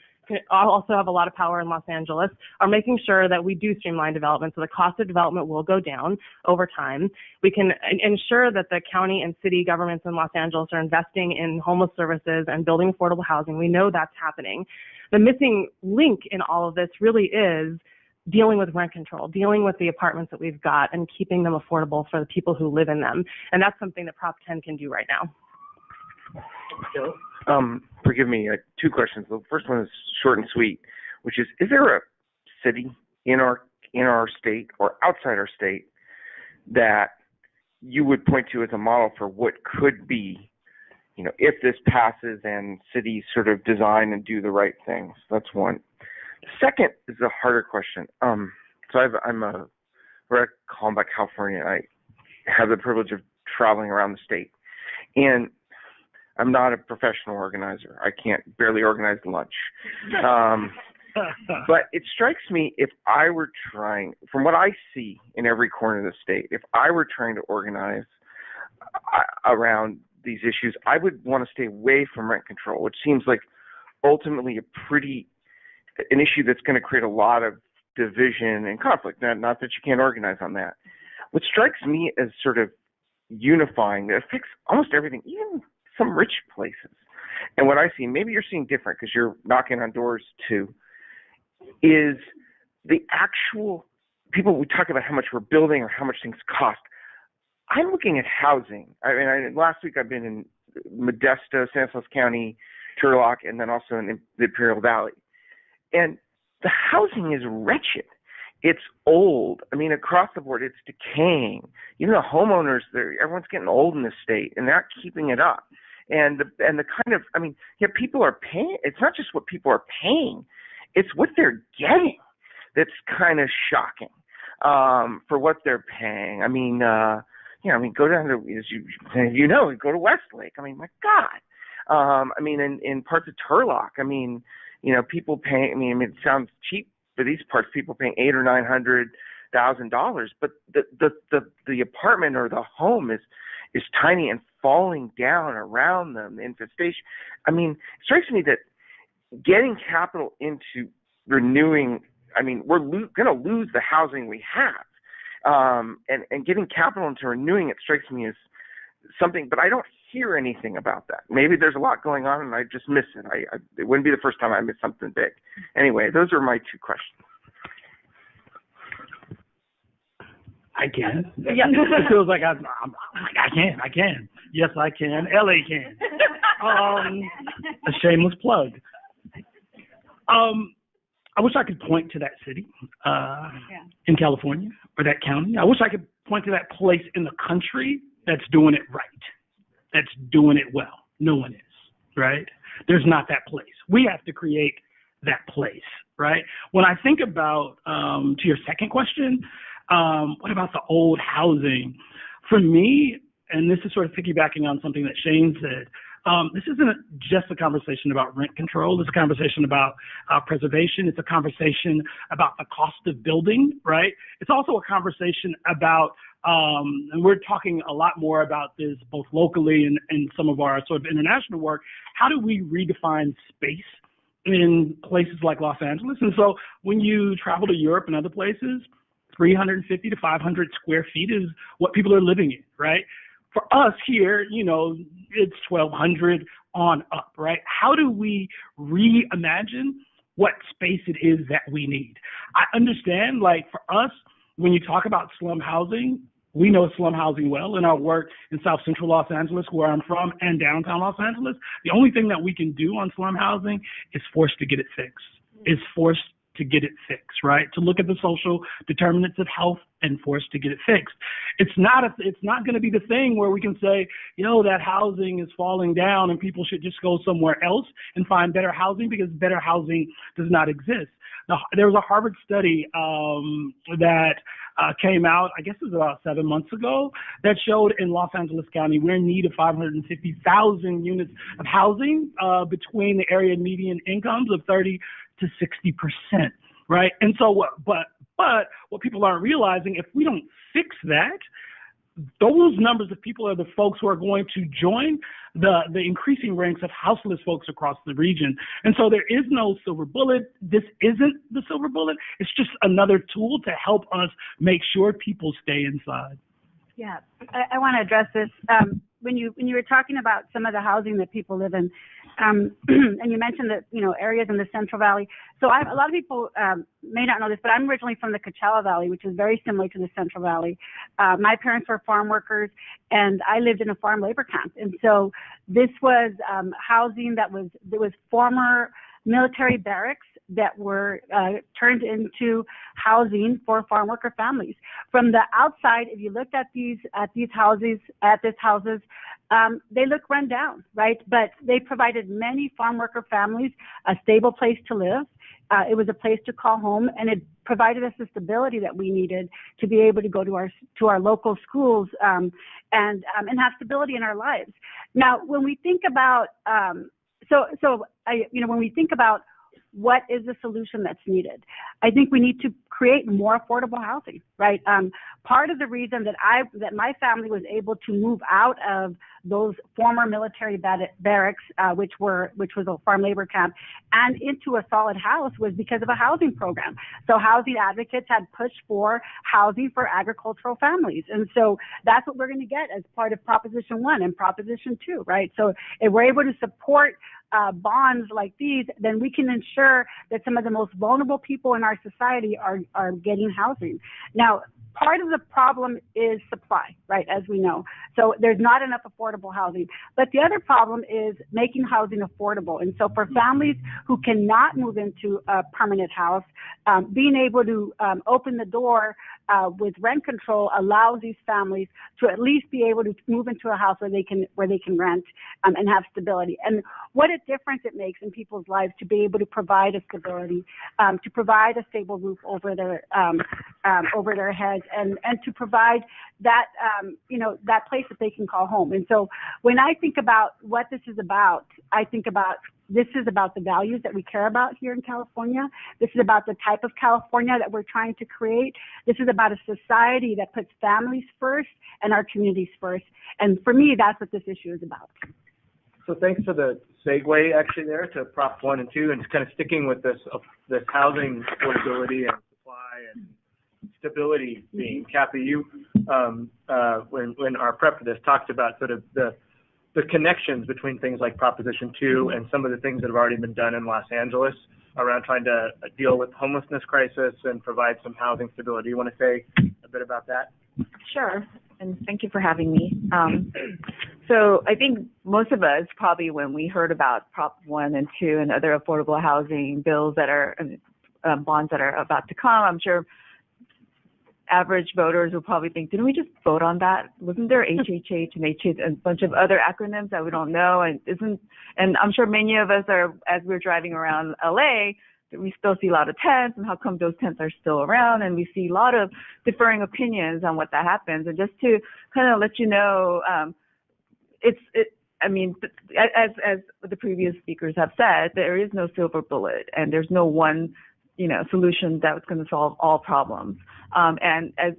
also have a lot of power in Los Angeles are making sure that we do streamline development, so the cost of development will go down over time. We can ensure that the county and city governments in Los Angeles are investing in homeless services and building affordable housing. We know that's happening. The missing link in all of this really is dealing with rent control, dealing with the apartments that we've got and keeping them affordable for the people who live in them. And that's something that Prop 10 can do right now. Forgive me, 2 questions. The first one is short and sweet, which is there a city in our state or outside our state that you would point to as a model for what could be, if this passes and cities sort of design and do the right things? That's one. The second is a harder question. We're at Calmback, California. I have the privilege of traveling around the state, and I'm not a professional organizer. I can't barely organize lunch. But it strikes me, if I were trying, from what I see in every corner of the state, if I were trying to organize around these issues, I would want to stay away from rent control, which seems like ultimately an issue that's going to create a lot of division and conflict. Not that you can't organize on that. What strikes me as sort of unifying, that affects almost everything, even some rich places. And what I see, maybe you're seeing different because you're knocking on doors too, is the actual people. We talk about how much we're building or how much things cost. I'm looking at housing. Last week I've been in Modesto, San Francisco County, Turlock, and then also in the Imperial Valley. And the housing is wretched. It's old. Across the board, it's decaying. Even the homeowners, everyone's getting old in this state, and they're not keeping it up. And the kind of, people are paying. It's not just what people are paying. it's what they're getting that's kind of shocking for what they're paying. I mean, go down to, as go to Westlake. I mean, my God. I mean, in parts of Turlock, I mean, people paying. I mean, it sounds cheap for these parts. People paying $800,000 or $900,000, but the apartment or the home is tiny and falling down around them. The infestation. I mean, it strikes me that getting capital into renewing. I mean, we're going to lose the housing we have, and getting capital into renewing it strikes me as something. But I don't hear anything about that. Maybe there's a lot going on and I just miss it. It wouldn't be the first time I miss something big. Anyway, those are my two questions. I can. Yeah. It feels like I can. Yes, I can. LA can. A shameless plug. I wish I could point to that city in California or that county. I wish I could point to that place in the country that's doing it right, that's doing it well. No one is, right? There's not that place. We have to create that place, right? When I think about, to your second question, what about the old housing? For me, and this is sort of piggybacking on something that Shane said, this isn't just a conversation about rent control. It's a conversation about preservation. It's a conversation about the cost of building, right? It's also a conversation about, and we're talking a lot more about this both locally and some of our sort of international work, how do we redefine space in places like Los Angeles? And so when you travel to Europe and other places, 350 to 500 square feet is what people are living in, right? For us here, it's 1,200 on up, right? How do we reimagine what space it is that we need? I understand, for us, when you talk about slum housing, we know slum housing well in our work in South Central Los Angeles, where I'm from, and downtown Los Angeles. The only thing that we can do on slum housing is forced to get it fixed. Is forced to get it fixed, right? To look at the social determinants of health and forced to get it fixed. It's not going to be the thing where we can say, that housing is falling down and people should just go somewhere else and find better housing, because better housing does not exist. Now, there was a Harvard study that came out, I guess it was about 7 months ago, that showed in Los Angeles County we're in need of 550,000 units of housing between the area median incomes of 30 to 60%, right? And so, but what people aren't realizing, if we don't fix that, those numbers of people are the folks who are going to join the increasing ranks of houseless folks across the region. And so there is no silver bullet. This isn't the silver bullet. It's just another tool to help us make sure people stay inside. Yeah, I want to address this. When you were talking about some of the housing that people live in, and you mentioned that areas in the Central Valley. So a lot of people may not know this, but I'm originally from the Coachella Valley, which is very similar to the Central Valley. My parents were farm workers, and I lived in a farm labor camp. And so this was housing there was former military barracks that were turned into housing for farm worker families. From the outside, if you looked at these houses, they look run down, right? But they provided many farm worker families a stable place to live. It was a place to call home, and it provided us the stability that we needed to be able to go to our local schools and have stability in our lives. Now, when we think about when we think about what is the solution that's needed, I think we need to create more affordable housing, right? Part of the reason that my family was able to move out of those former military barracks, which was a farm labor camp, and into a solid house was because of a housing program. So housing advocates had pushed for housing for agricultural families. And so that's what we're going to get as part of Proposition 1 and Proposition 2, right? So if we're able to support bonds like these, then we can ensure that some of the most vulnerable people in our society are getting housing. Now, part of the problem is supply, right, as we know. So there's not enough affordable housing. But the other problem is making housing affordable. And so for families who cannot move into a permanent house, being able to open the door with rent control allows these families to at least be able to move into a house where they can rent and have stability. And what a difference it makes in people's lives to be able to provide a stability, to provide a stable roof over their heads, and to provide that that place that they can call home. And so when I think about what this is about, I think about this is about the values that we care about here in California. This is about the type of California that we're trying to create. This is about a society that puts families first and our communities first. And for me, that's what this issue is about. So thanks for the segue actually there to Prop 1 and 2, and just kind of sticking with this housing affordability and supply and stability theme. Kathy, you when our prep for this talked about sort of the connections between things like Proposition 2 and some of the things that have already been done in Los Angeles around trying to deal with homelessness crisis and provide some housing stability. You want to say a bit about that? Sure, and thank you for having me. So I think most of us probably, when we heard about Prop 1 and 2 and other affordable housing bills that are bonds that are about to come, I'm sure average voters will probably think, didn't we just vote on that? Wasn't there HHH and HH and a bunch of other acronyms that we don't know? And I'm sure many of us are, as we're driving around LA, we still see a lot of tents, and how come those tents are still around? And we see a lot of differing opinions on what that happens. And just to kind of let you know, I mean, as the previous speakers have said, there is no silver bullet, and there's no one solution that's going to solve all problems. And as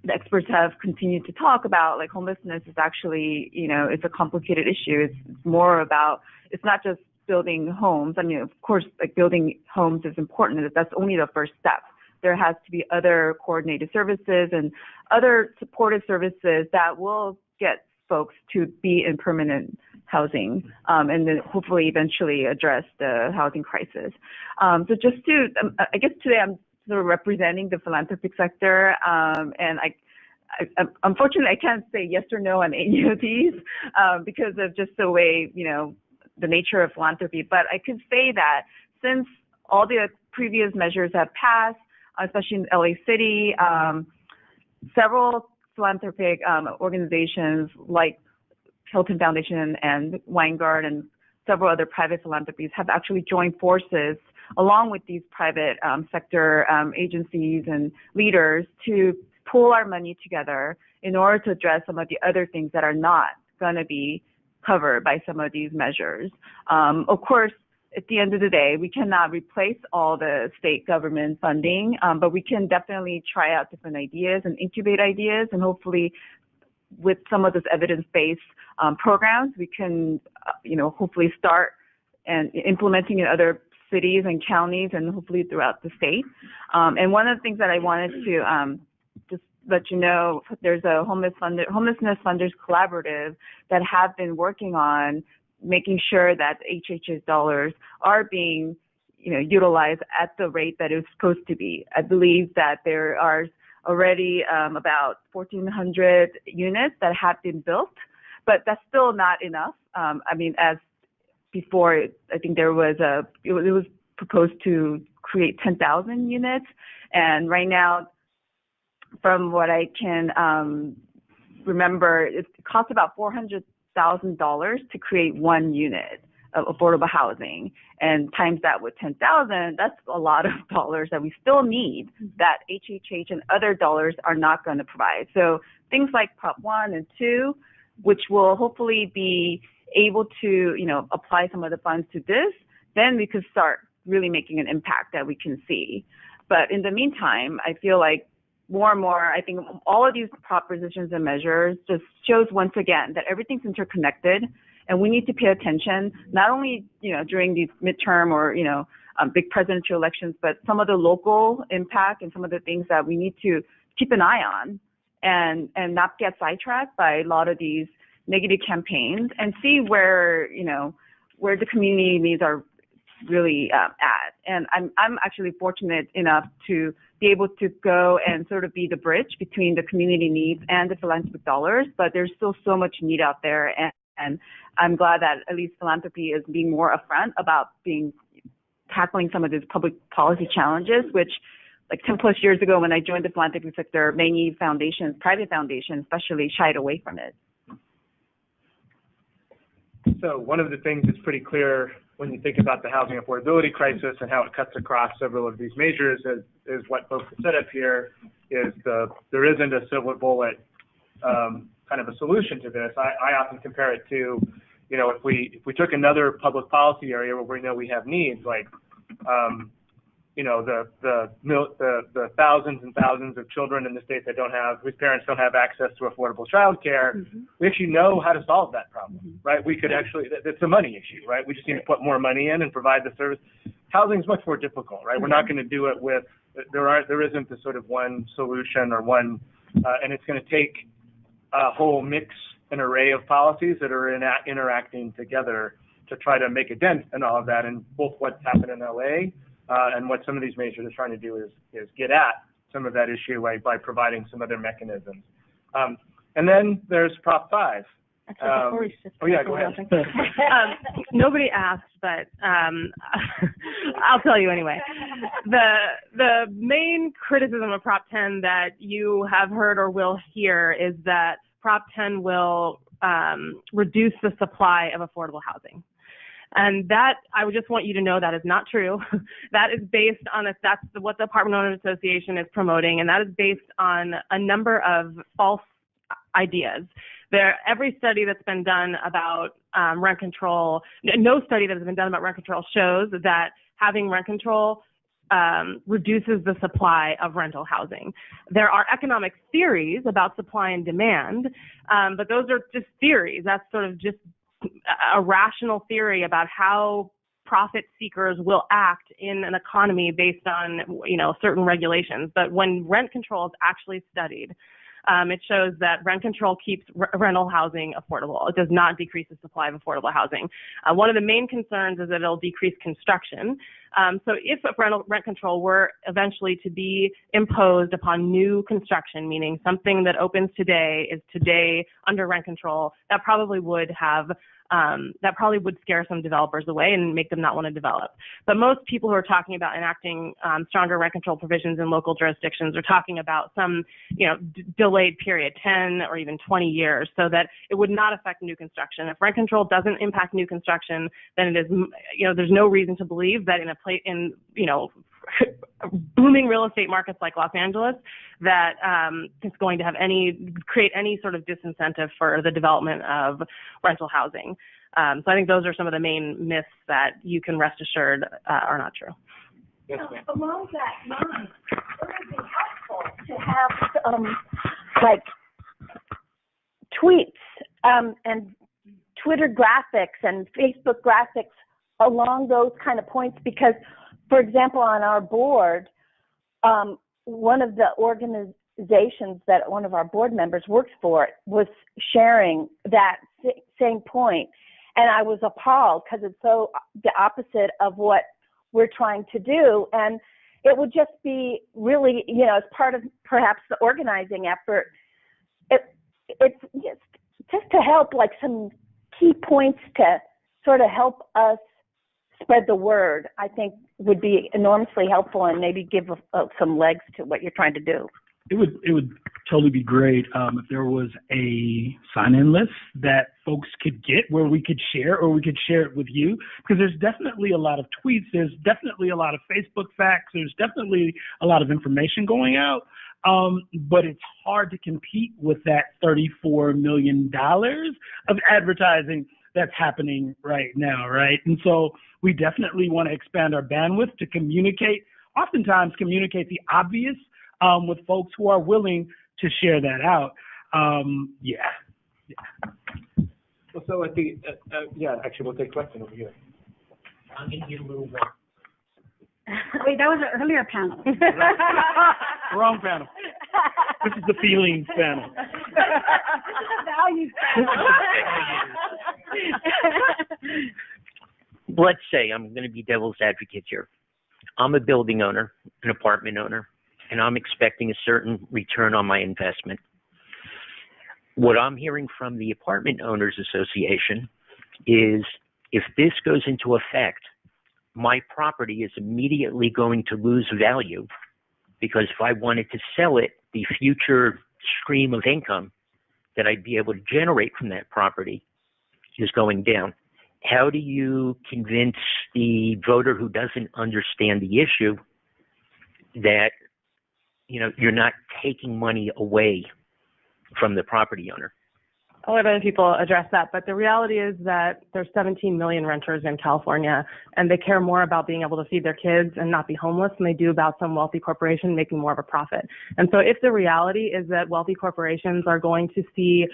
the experts have continued to talk about, like, homelessness is actually, it's a complicated issue. It's more about, it's not just building homes. I mean, of course, like, building homes is important. That's only the first step. There has to be other coordinated services and other supportive services that will get folks to be in permanent housing, and then hopefully eventually address the housing crisis. So just to, I guess today I'm sort of representing the philanthropic sector, and I unfortunately I can't say yes or no on any of these because of just the way, the nature of philanthropy. But I could say that since all the previous measures have passed, especially in LA City, several philanthropic organizations like Hilton Foundation and Weingart and several other private philanthropies have actually joined forces along with these private sector agencies and leaders to pool our money together in order to address some of the other things that are not going to be covered by some of these measures. Of course, at the end of the day, we cannot replace all the state government funding, but we can definitely try out different ideas and incubate ideas, and hopefully with some of those evidence-based programs, we can, hopefully start and implementing in other cities and counties and hopefully throughout the state. And one of the things that I wanted to just let you know, there's a homelessness funders collaborative that have been working on making sure that HHS dollars are being, utilized at the rate that it's supposed to be. I believe that there are already about 1,400 units that have been built, but that's still not enough. I mean, as before, I think it was proposed to create 10,000 units, and right now, from what I can remember, it costs about $400,000 to create one unit of affordable housing, and times that with 10,000, that's a lot of dollars that we still need that HHH and other dollars are not going to provide. So things like Prop 1 and 2, which will hopefully be able to, apply some of the funds to this, then we could start really making an impact that we can see. But in the meantime, I feel like more and more, I think all of these propositions and measures just shows once again that everything's interconnected, and we need to pay attention, not only, during these midterm or, big presidential elections, but some of the local impact and some of the things that we need to keep an eye on and not get sidetracked by a lot of these negative campaigns, and see where, where the community needs are really at. And I'm actually fortunate enough to be able to go and sort of be the bridge between the community needs and the philanthropic dollars, but there's still so much need out there, and I'm glad that at least philanthropy is being more upfront about tackling some of these public policy challenges, which like 10 plus years ago when I joined the philanthropy sector, many foundations, private foundations especially, shied away from it. So one of the things that's pretty clear when you think about the housing affordability crisis and how it cuts across several of these measures is what folks have said up here is there isn't a silver bullet kind of a solution to this. I often compare it to, you know, if we took another public policy area where we know we have needs, like you know, the thousands and thousands of children in the state that whose parents don't have access to affordable child care, we actually know how to solve that problem, right? We could actually, it's a money issue, right? We just need to put more money in and provide the service. Housing is much more difficult, right? We're not going to do it with, there isn't the sort of one solution or one, and it's going to take a whole mix, an array of policies that are interacting together to try to make a dent in all of that, and both what's happened in LA and what some of these measures are trying to do is get at some of that issue by providing some other mechanisms. And then there's Prop 5. Oh yeah, go ahead. Nobody asked, but I'll tell you anyway. The main criticism of Prop 10 that you have heard or will hear is that Prop 10 will reduce the supply of affordable housing. And that, I would just want you to know that is not true. That is based on, that's what the Apartment Owners Association is promoting, and that is based on a number of false ideas. Every study that's been done about rent control, no study that has been done about rent control shows that having rent control reduces the supply of rental housing. There are economic theories about supply and demand, but those are just theories. That's sort of just a rational theory about how profit seekers will act in an economy based on, you know, certain regulations. But when rent control is actually studied, it shows that rent control keeps rental housing affordable. It does not decrease the supply of affordable housing. One of the main concerns is that it'll decrease construction. So if rent control were eventually to be imposed upon new construction, meaning something that opens today is today under rent control, that probably would scare some developers away and make them not want to develop. But most people who are talking about enacting stronger rent control provisions in local jurisdictions are talking about some, you know, delayed period, 10 or even 20 years, so that it would not affect new construction. If rent control doesn't impact new construction, then it is, you know, there's no reason to believe that in booming real estate markets like Los Angeles, that it's going to have create any sort of disincentive for the development of rental housing. So I think those are some of the main myths that you can rest assured are not true. Yes, along that line, it would be helpful to have like tweets and Twitter graphics and Facebook graphics along those kind of points, because, for example, on our board, one of the organizations that one of our board members works for was sharing that same point, and I was appalled because it's so the opposite of what we're trying to do. And it would just be really, you know, as part of perhaps the organizing effort, it's just to help, like some key points to sort of help us spread the word, I think would be enormously helpful and maybe give some legs to what you're trying to do. It would totally be great if there was a sign-in list that folks could get where we could share, or we could share it with you, because there's definitely a lot of tweets, there's definitely a lot of Facebook facts, there's definitely a lot of information going out, but it's hard to compete with that $34 million of advertising that's happening right now, right? And so we definitely want to expand our bandwidth to oftentimes communicate the obvious with folks who are willing to share that out. Yeah. Well, so at the, actually, we'll take questions over here. I'm going to get a little warm. Wait, that was an earlier panel. Wrong panel. This is the feelings panel. This is the values panel. let's say I'm going to be devil's advocate here. I'm a building owner, an apartment owner, and I'm expecting a certain return on my investment. What I'm hearing from the Apartment Owners Association is if this goes into effect, my property is immediately going to lose value because if I wanted to sell it, the future stream of income that I'd be able to generate from that property is going down. How do you convince the voter who doesn't understand the issue that, you know, you're not taking money away from the property owner? I'll let other people address that, but the reality is that there's 17 million renters in California, and they care more about being able to feed their kids and not be homeless than they do about some wealthy corporation making more of a profit. And so if the reality is that wealthy corporations are going to see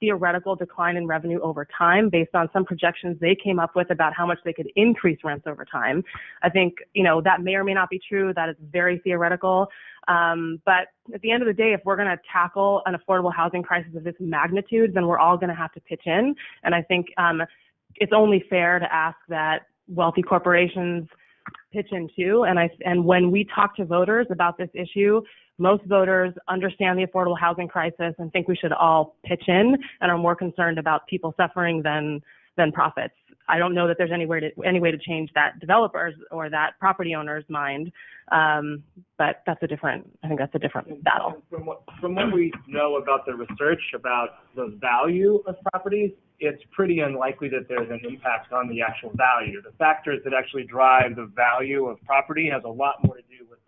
theoretical decline in revenue over time based on some projections they came up with about how much they could increase rents over time, I think, you know, that may or may not be true. That is very theoretical. But at the end of the day, if we're going to tackle an affordable housing crisis of this magnitude, then we're all going to have to pitch in. And I think it's only fair to ask that wealthy corporations pitch in too. And when we talk to voters about this issue, most voters understand the affordable housing crisis and think we should all pitch in and are more concerned about people suffering than profits. I don't know that there's any way to change that developer's or that property owner's mind, but I think that's a different battle. From what we know about the research about the value of properties, it's pretty unlikely that there's an impact on the actual value. The factors that actually drive the value of property has a lot more to do with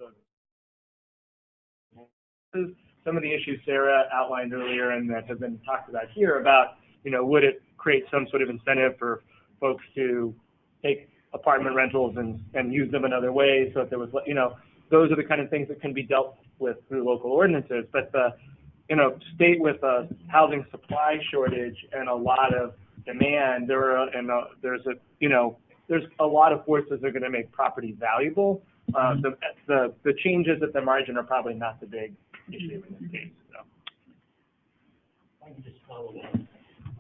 some of the issues Sarah outlined earlier and that have been talked about here about, you know, would it create some sort of incentive for folks to take apartment rentals and use them in other ways. So if there was, you know, those are the kind of things that can be dealt with through local ordinances. But the, you know, state with a housing supply shortage and a lot of demand, there's a lot of forces that are going to make property valuable. The changes at the margin are probably not the big issue in this case. So. I can just follow up.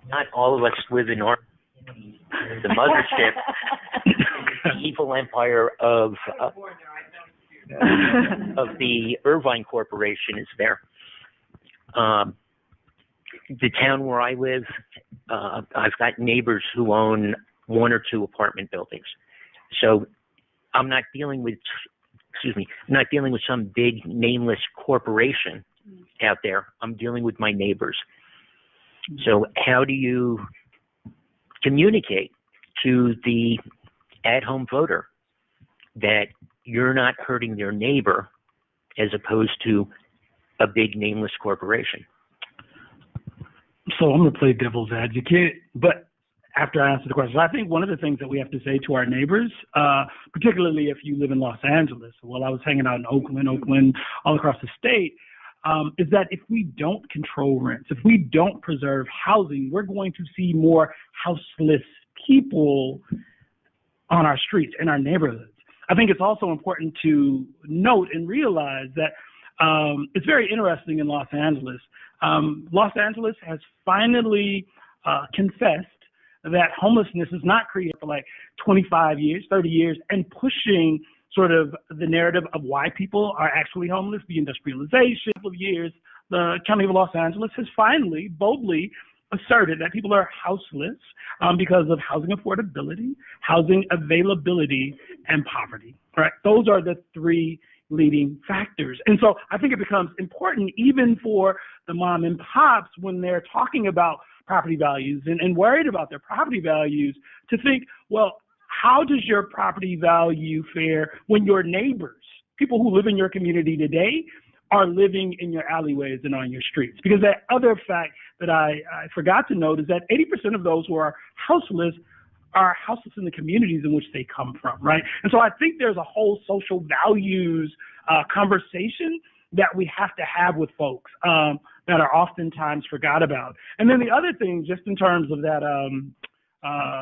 Not all of us live in the mothership, the evil empire of the Irvine Corporation is there. The town where I live, I've got neighbors who own one or two apartment buildings. So I'm not dealing with some big nameless corporation out there. I'm dealing with my neighbors. So how do you communicate to the at-home voter that you're not hurting their neighbor as opposed to a big nameless corporation? So I'm going to play devil's advocate, but after I answer the question, I think one of the things that we have to say to our neighbors, particularly if you live in Los Angeles, while I was hanging out in Oakland, all across the state, is that if we don't control rents, if we don't preserve housing, we're going to see more houseless people on our streets, in our neighborhoods. I think it's also important to note and realize that it's very interesting in Los Angeles. Los Angeles has finally confessed that homelessness is not created for like 25 years, 30 years, and pushing sort of the narrative of why people are actually homeless, the industrialization of years. The County of Los Angeles has finally boldly asserted that people are houseless because of housing affordability, housing availability, and poverty, right? Those are the three leading factors. And so I think it becomes important even for the mom and pops when they're talking about property values and worried about their property values to think, well, how does your property value fare when your neighbors, people who live in your community today, are living in your alleyways and on your streets? Because that other fact that I forgot to note is that 80% of those who are houseless in the communities in which they come from, right? And so I think there's a whole social values conversation that we have to have with folks that are oftentimes forgot about. And then the other thing, just in terms of that,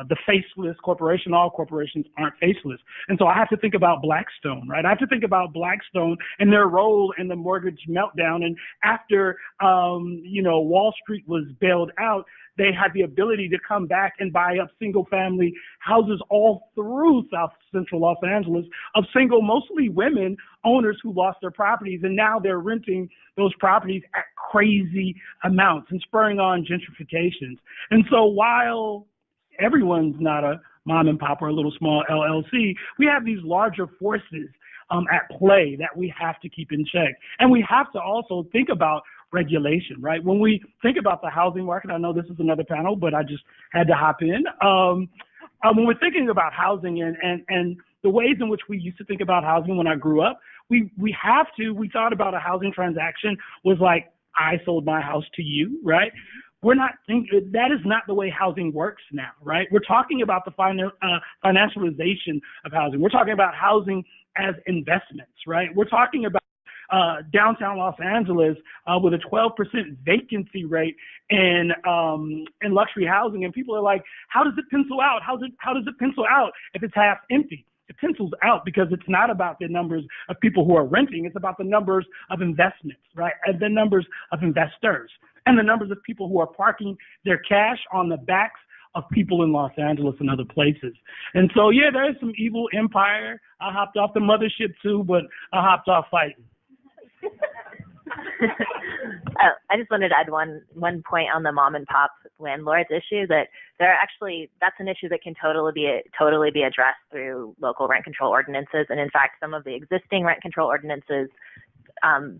the faceless corporation, all corporations aren't faceless. And so I have to think about Blackstone, right? I have to think about Blackstone and their role in the mortgage meltdown. And after, Wall Street was bailed out, they had the ability to come back and buy up single-family houses all through South Central Los Angeles of single, mostly women owners who lost their properties, and now they're renting those properties at crazy amounts and spurring on gentrifications. And so while everyone's not a mom and pop or a little small LLC, we have these larger forces at play that we have to keep in check. And we have to also think about regulation, right? When we think about the housing market, I know this is another panel, but I just had to hop in. When we're thinking about housing and the ways in which we used to think about housing when I grew up, we thought about a housing transaction was like, I sold my house to you, right? That is not the way housing works now, right? We're talking about the financialization of housing. We're talking about housing as investments, right? We're talking about downtown Los Angeles with a 12% vacancy rate in luxury housing, and people are like, how does it pencil out? How does it pencil out if it's half empty? It pencils out because it's not about the numbers of people who are renting. It's about the numbers of investments, right? And the numbers of investors and the numbers of people who are parking their cash on the backs of people in Los Angeles and other places. And so, yeah, there is some evil empire. I hopped off the mothership too, but I hopped off fighting. I just wanted to add one point on the mom and pop landlords issue, that that's an issue that can totally be addressed through local rent control ordinances. And in fact, some of the existing rent control ordinances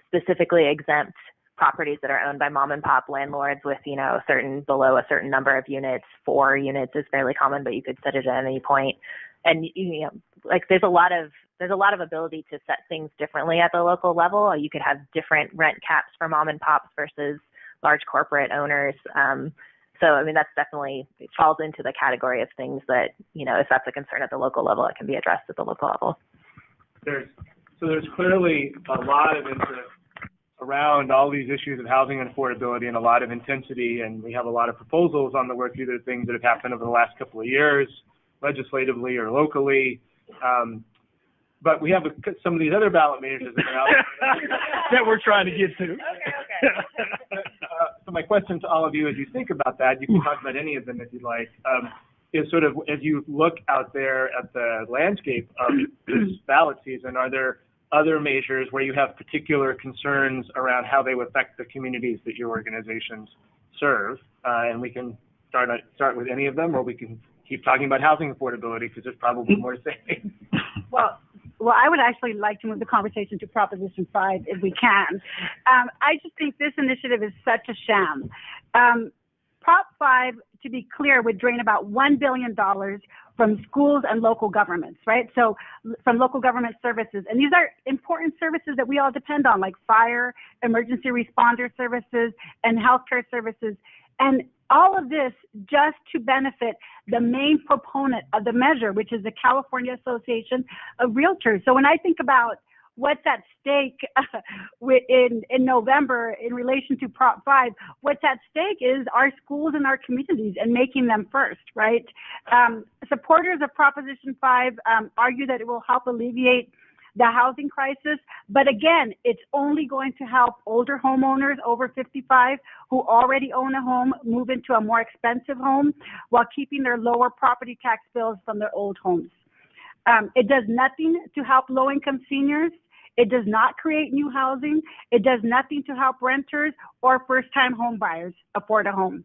specifically exempt properties that are owned by mom and pop landlords with, below a certain number of units. 4 units is fairly common, but you could set it at any point. And there's a lot of ability to set things differently at the local level. You could have different rent caps for mom and pops versus large corporate owners. So, that's definitely, it falls into the category of things that, if that's a concern at the local level, it can be addressed at the local level. There's clearly a lot of interest around all these issues of housing and affordability and a lot of intensity, and we have a lot of proposals on the work, either things that have happened over the last couple of years, legislatively or locally. But we have some of these other ballot measures that are out there that we're trying to get to. Okay. So my question to all of you, as you think about that, you can talk about any of them if you'd like, is sort of, as you look out there at the landscape of this ballot season, are there other measures where you have particular concerns around how they would affect the communities that your organizations serve? And we can start with any of them, or we can keep talking about housing affordability because there's probably more to say. Well, I would actually like to move the conversation to Proposition 5 if we can. I just think this initiative is such a sham. Prop 5, to be clear, would drain about $1 billion from schools and local governments, right? So from local government services. And these are important services that we all depend on, like fire, emergency responder services, and healthcare services. And all of this just to benefit the main proponent of the measure, which is the California Association of Realtors. So when I think about what's at stake in November in relation to Prop 5, what's at stake is our schools and our communities and making them first, right? Supporters of Proposition 5 argue that it will help alleviate the housing crisis, but again, it's only going to help older homeowners over 55 who already own a home move into a more expensive home while keeping their lower property tax bills from their old homes. It does nothing to help low-income seniors. It does not create new housing. It does nothing to help renters or first-time home buyers afford a home.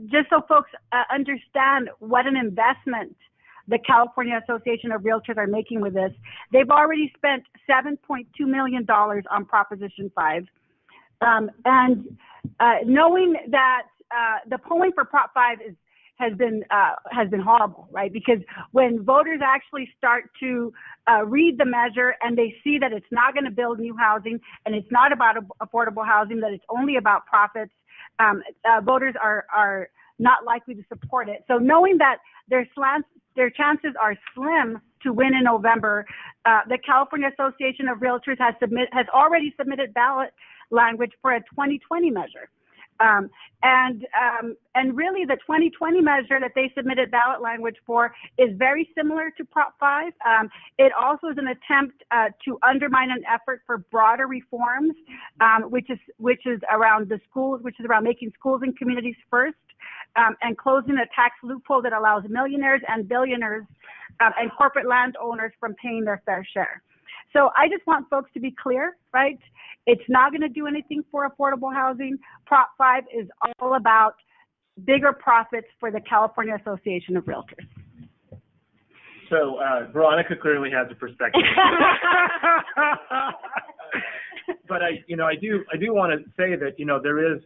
Just so folks understand what an investment the California Association of Realtors are making with this, they've already spent $7.2 million on Proposition 5. Knowing that the polling for Prop 5 has been horrible, right? Because when voters actually start to read the measure and they see that it's not going to build new housing and it's not about affordable housing, that it's only about profits, voters are not likely to support it. So knowing that their chances are slim to win in November, the California Association of Realtors has already submitted ballot language for a 2020 measure. And really the 2020 measure that they submitted ballot language for is very similar to Prop 5. It also is an attempt to undermine an effort for broader reforms, which is around the schools, which is around making schools and communities first, and closing a tax loophole that allows millionaires and billionaires and corporate landowners from paying their fair share. So I just want folks to be clear, right? It's not going to do anything for affordable housing. Prop 5 is all about bigger profits for the California Association of Realtors. So Veronica clearly has a perspective. But I do want to say that, there is,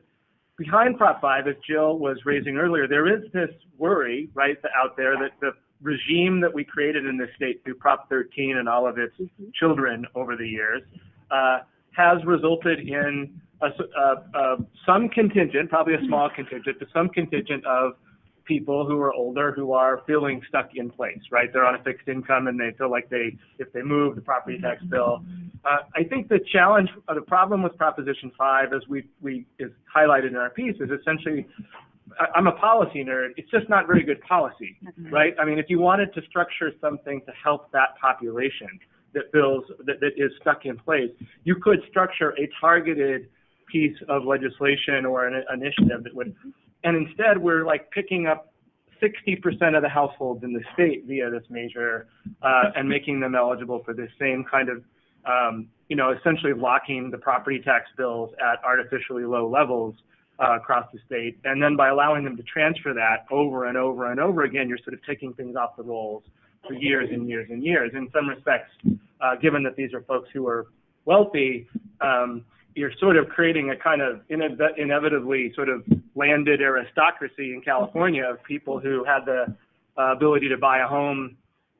behind Prop 5, as Jill was raising earlier, there is this worry, right, out there that the regime that we created in this state through Prop 13 and all of its children over the years has resulted in some contingent, probably a small contingent, but some contingent of people who are older who are feeling stuck in place, right? They're on a fixed income and they feel like if they move, the property tax bill. I think the challenge, the problem with Proposition 5, as we is highlighted in our piece, is essentially, I'm a policy nerd, it's just not very good policy, right? I mean, if you wanted to structure something to help that population that is stuck in place, you could structure a targeted piece of legislation or an initiative that would, and instead we're like picking up 60% of the households in the state via this measure and making them eligible for this same kind of, essentially locking the property tax bills at artificially low levels across the state. And then by allowing them to transfer that over and over and over again, you're sort of taking things off the rolls for years and years and years. In some respects, given that these are folks who are wealthy, you're sort of creating a kind of inevitably sort of landed aristocracy in California of people who had the ability to buy a home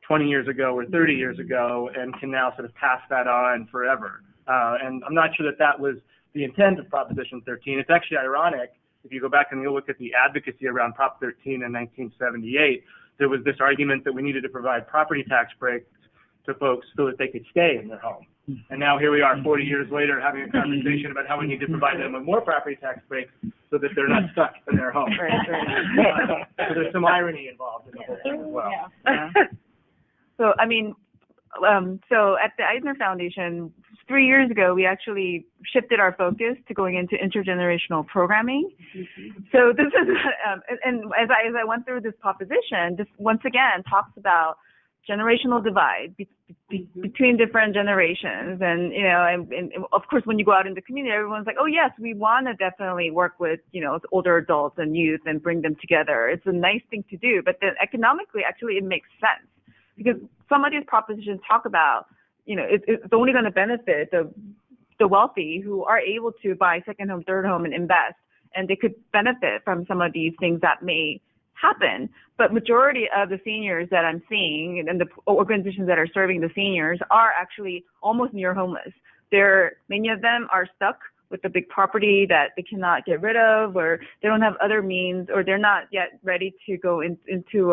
20 years ago or 30 years ago and can now sort of pass that on forever. And I'm not sure that was the intent of Proposition 13. It's actually ironic. If you go back and you look at the advocacy around Prop 13 in 1978, there was this argument that we needed to provide property tax breaks to folks so that they could stay in their home. And now here we are 40 years later having a conversation about how we need to provide them with more property tax breaks so that they're not stuck in their home. So there's some irony involved in the whole thing as well. Yeah. So, so at the Eisner Foundation, 3 years ago, we actually shifted our focus to going into intergenerational programming. So this is, and as I went through this proposition, this once again talks about generational divide between different generations. And, and of course, when you go out in the community, everyone's like, oh, yes, we want to definitely work with, older adults and youth and bring them together. It's a nice thing to do. But then economically, actually, it makes sense. Because some of these propositions talk about, it's only going to benefit the wealthy who are able to buy second home, third home, and invest, and they could benefit from some of these things that may happen. But majority of the seniors that I'm seeing and the organizations that are serving the seniors are actually almost near homeless. Many of them are stuck with a big property that they cannot get rid of, or they don't have other means, or they're not yet ready to go into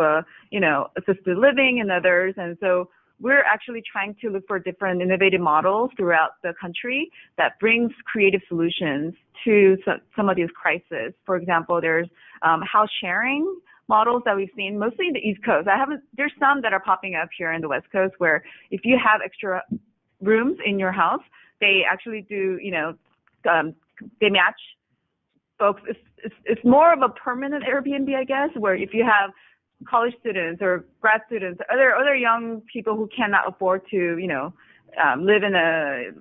assisted living and others. And so we're actually trying to look for different innovative models throughout the country that brings creative solutions to some of these crises. For example, there's house sharing models that we've seen mostly in the East Coast. There's some that are popping up here in the West Coast where if you have extra rooms in your house, they actually do, they match folks. It's more of a permanent Airbnb, I guess, where if you have college students or grad students, other young people who cannot afford to, live in a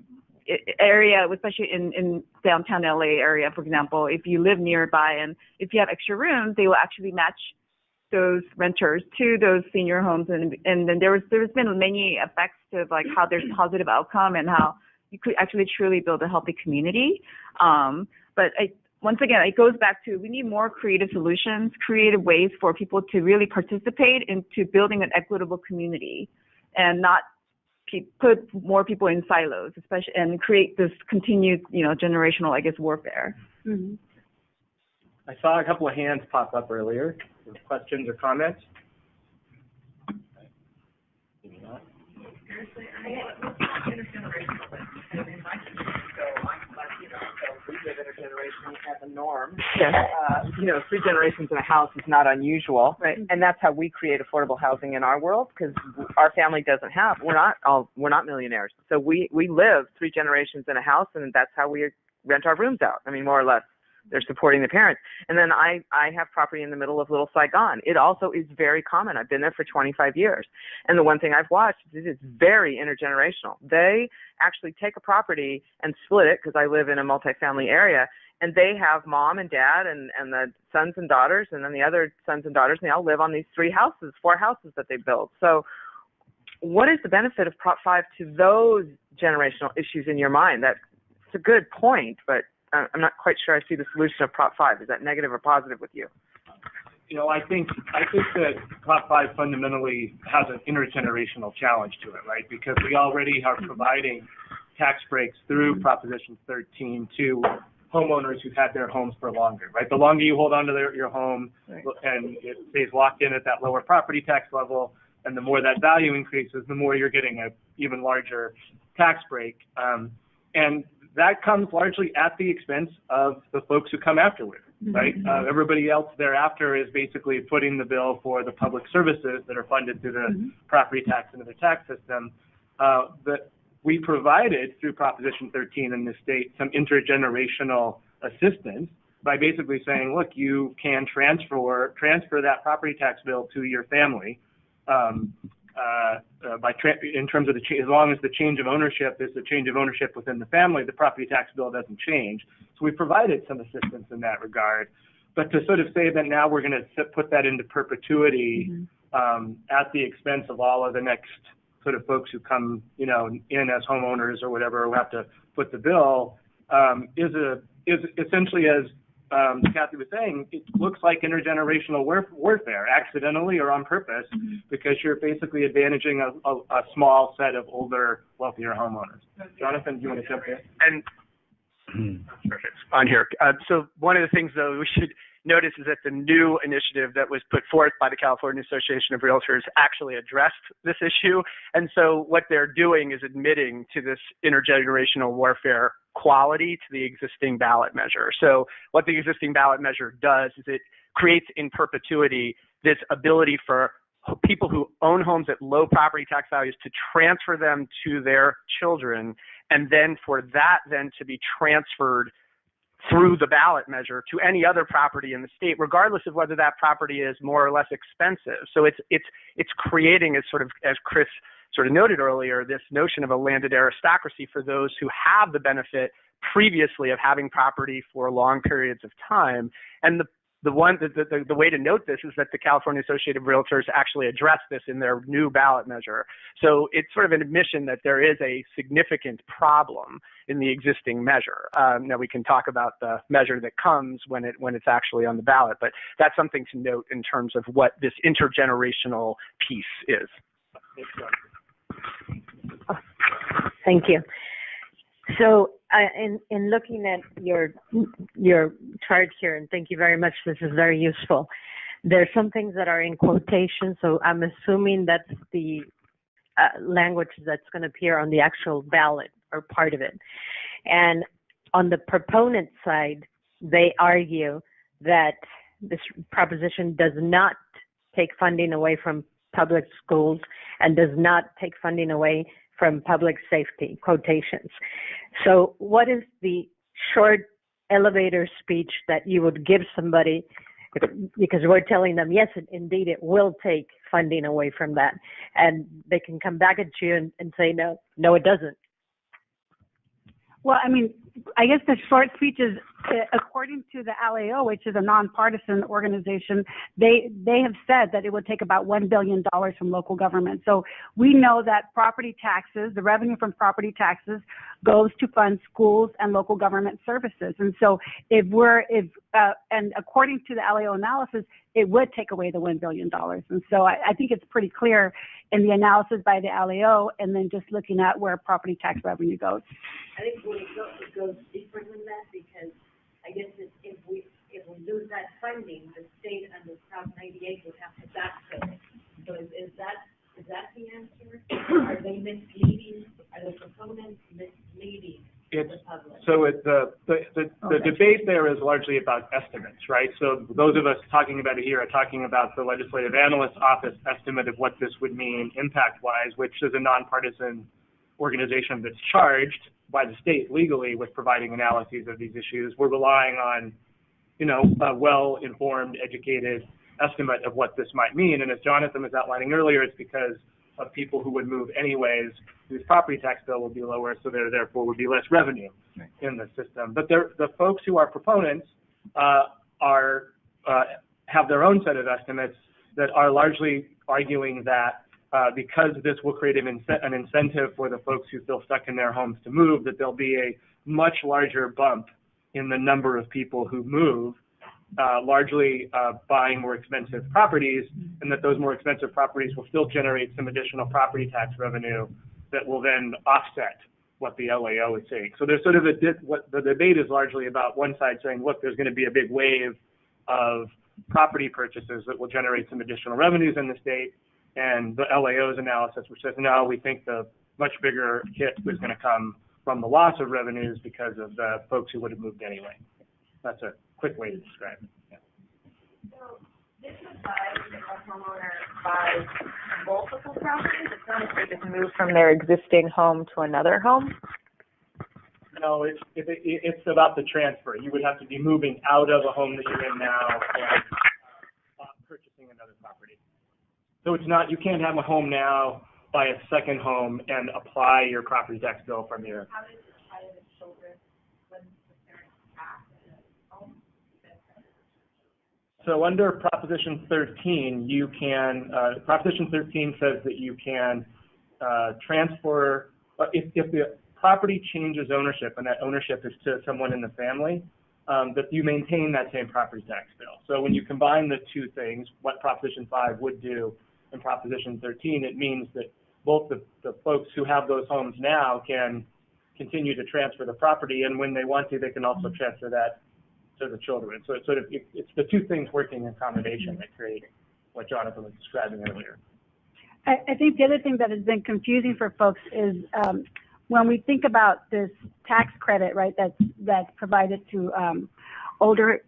area, especially in downtown LA area, for example, if you live nearby and if you have extra rooms, they will actually match those renters to those senior homes. And then there's been many effects to like how there's positive outcome and how you could actually truly build a healthy community. But once again, it goes back to we need more creative solutions, creative ways for people to really participate into building an equitable community and not put more people in silos, especially, and create this continued, generational, warfare. Mm-hmm. I saw a couple of hands pop up earlier. Questions or comments? Maybe not. of intergenerational as a norm. Yes. 3 generations in a house is not unusual. Right. And that's how we create affordable housing in our world, because our family doesn't have, we're not millionaires. So we live 3 generations in a house, and that's how we rent our rooms out. I mean, more or less. They're supporting the parents. And then I have property in the middle of Little Saigon. It also is very common. I've been there for 25 years. And the one thing I've watched is it's very intergenerational. They actually take a property and split it, because I live in a multifamily area, and they have mom and dad and the sons and daughters, and then the other sons and daughters, and they all live on these 4 houses that they built. So what is the benefit of Prop 5 to those generational issues in your mind? That's a good point, but I'm not quite sure I see the solution of Prop 5. Is that negative or positive with you? I think that Prop 5 fundamentally has an intergenerational challenge to it, right? Because we already are providing tax breaks through Proposition 13 to homeowners who've had their homes for longer, right? The longer you hold on to your home, right, and it stays locked in at that lower property tax level, and the more that value increases, the more you're getting an even larger tax break. And that comes largely at the expense of the folks who come afterward, right? Everybody else thereafter is basically footing the bill for the public services that are funded through the property tax and other tax system. But we provided through Proposition 13 in the state some intergenerational assistance by basically saying, look, you can transfer that property tax bill to your family. In terms of as long as the change of ownership is the change of ownership within the family, the property tax bill doesn't change. So we provided some assistance in that regard. But to sort of say that now we're going to put that into perpetuity at the expense of all of the next sort of folks who come, in as homeowners or whatever, who have to foot the bill, is essentially, as Kathy was saying, it looks like intergenerational warfare, accidentally or on purpose, because you're basically advantaging a small set of older, wealthier homeowners. Jonathan, do you want to jump in? And perfect. On here. So one of the things, though, we should notice is that the new initiative that was put forth by the California Association of Realtors actually addressed this issue. And so what they're doing is admitting to this intergenerational warfare quality to the existing ballot measure. So what the existing ballot measure does is it creates in perpetuity this ability for people who own homes at low property tax values to transfer them to their children, and then for that then to be transferred through the ballot measure to any other property in the state, regardless of whether that property is more or less expensive. So it's creating, as Chris sort of noted earlier, this notion of a landed aristocracy for those who have the benefit previously of having property for long periods of time. And the way to note this is that the California Association of Realtors actually addressed this in their new ballot measure. So it's sort of an admission that there is a significant problem in the existing measure. Now we can talk about the measure that comes when it's actually on the ballot, but that's something to note in terms of what this intergenerational piece is. Thank you. So in looking at your chart here, and thank you very much, this is very useful. There's some things that are in quotation, so I'm assuming that's the language that's going to appear on the actual ballot or part of it. And on the proponent side, they argue that this proposition does not take funding away from public schools and does not take funding away from public safety, quotations. So what is the short elevator speech that you would give somebody, because we're telling them, yes, indeed, it will take funding away from that. And they can come back at you and say, no, it doesn't. Well, I mean, I guess the short speech is, according to the LAO, which is a nonpartisan organization, they have said that it would take about $1 billion from local government. So we know that property taxes, the revenue from property taxes, goes to fund schools and local government services. And so and according to the LAO analysis, it would take away the $1 billion. And so I think it's pretty clear in the analysis by the LAO, and then just looking at where property tax revenue goes. I think it goes deeper than that, because I guess if we lose that funding, the state under Prop 98 would have to backfill it. So is that the answer? Are they misleading? Are the proponents misleading the public? So the debate there is largely about estimates, right? So those of us talking about it here are talking about the Legislative Analyst's Office estimate of what this would mean impact-wise, which is a nonpartisan organization that's charged by the state legally with providing analyses of these issues. We're relying on, a well-informed, educated estimate of what this might mean. And as Jonathan was outlining earlier, it's because of people who would move anyways, whose property tax bill will be lower, so there therefore would be less revenue in the system. But the folks who are proponents have their own set of estimates that are largely arguing that because this will create an incentive for the folks who feel stuck in their homes to move, that there'll be a much larger bump in the number of people who move, largely buying more expensive properties, and that those more expensive properties will still generate some additional property tax revenue that will then offset what the LAO is saying. So there's sort of what the debate is largely about one side saying, look, there's going to be a big wave of property purchases that will generate some additional revenues in the state, and the LAO's analysis, which says, no, we think the much bigger hit is going to come from the loss of revenues because of the folks who would have moved anyway. That's a quick way to describe it. Yeah. So this applies if a homeowner buys multiple properties. It's not if they just move from their existing home to another home. No, it's about the transfer. You would have to be moving out of a home that you're in now and purchasing another property. So it's not, you can't have a home now, buy a second home, and apply your property tax bill from your. How does it apply to the children when the parents pass a home? So under Proposition 13, you can, Proposition 13 says that you can transfer, if the property changes ownership, and that ownership is to someone in the family, that you maintain that same property tax bill. So when you combine the two things, what Proposition 5 would do in Proposition 13, it means that both the folks who have those homes now can continue to transfer the property, and when they want to, they can also transfer that to the children. So it's sort of, it's the two things working in combination that create what Jonathan was describing earlier. I think the other thing that has been confusing for folks is when we think about this tax credit, right, that's provided to older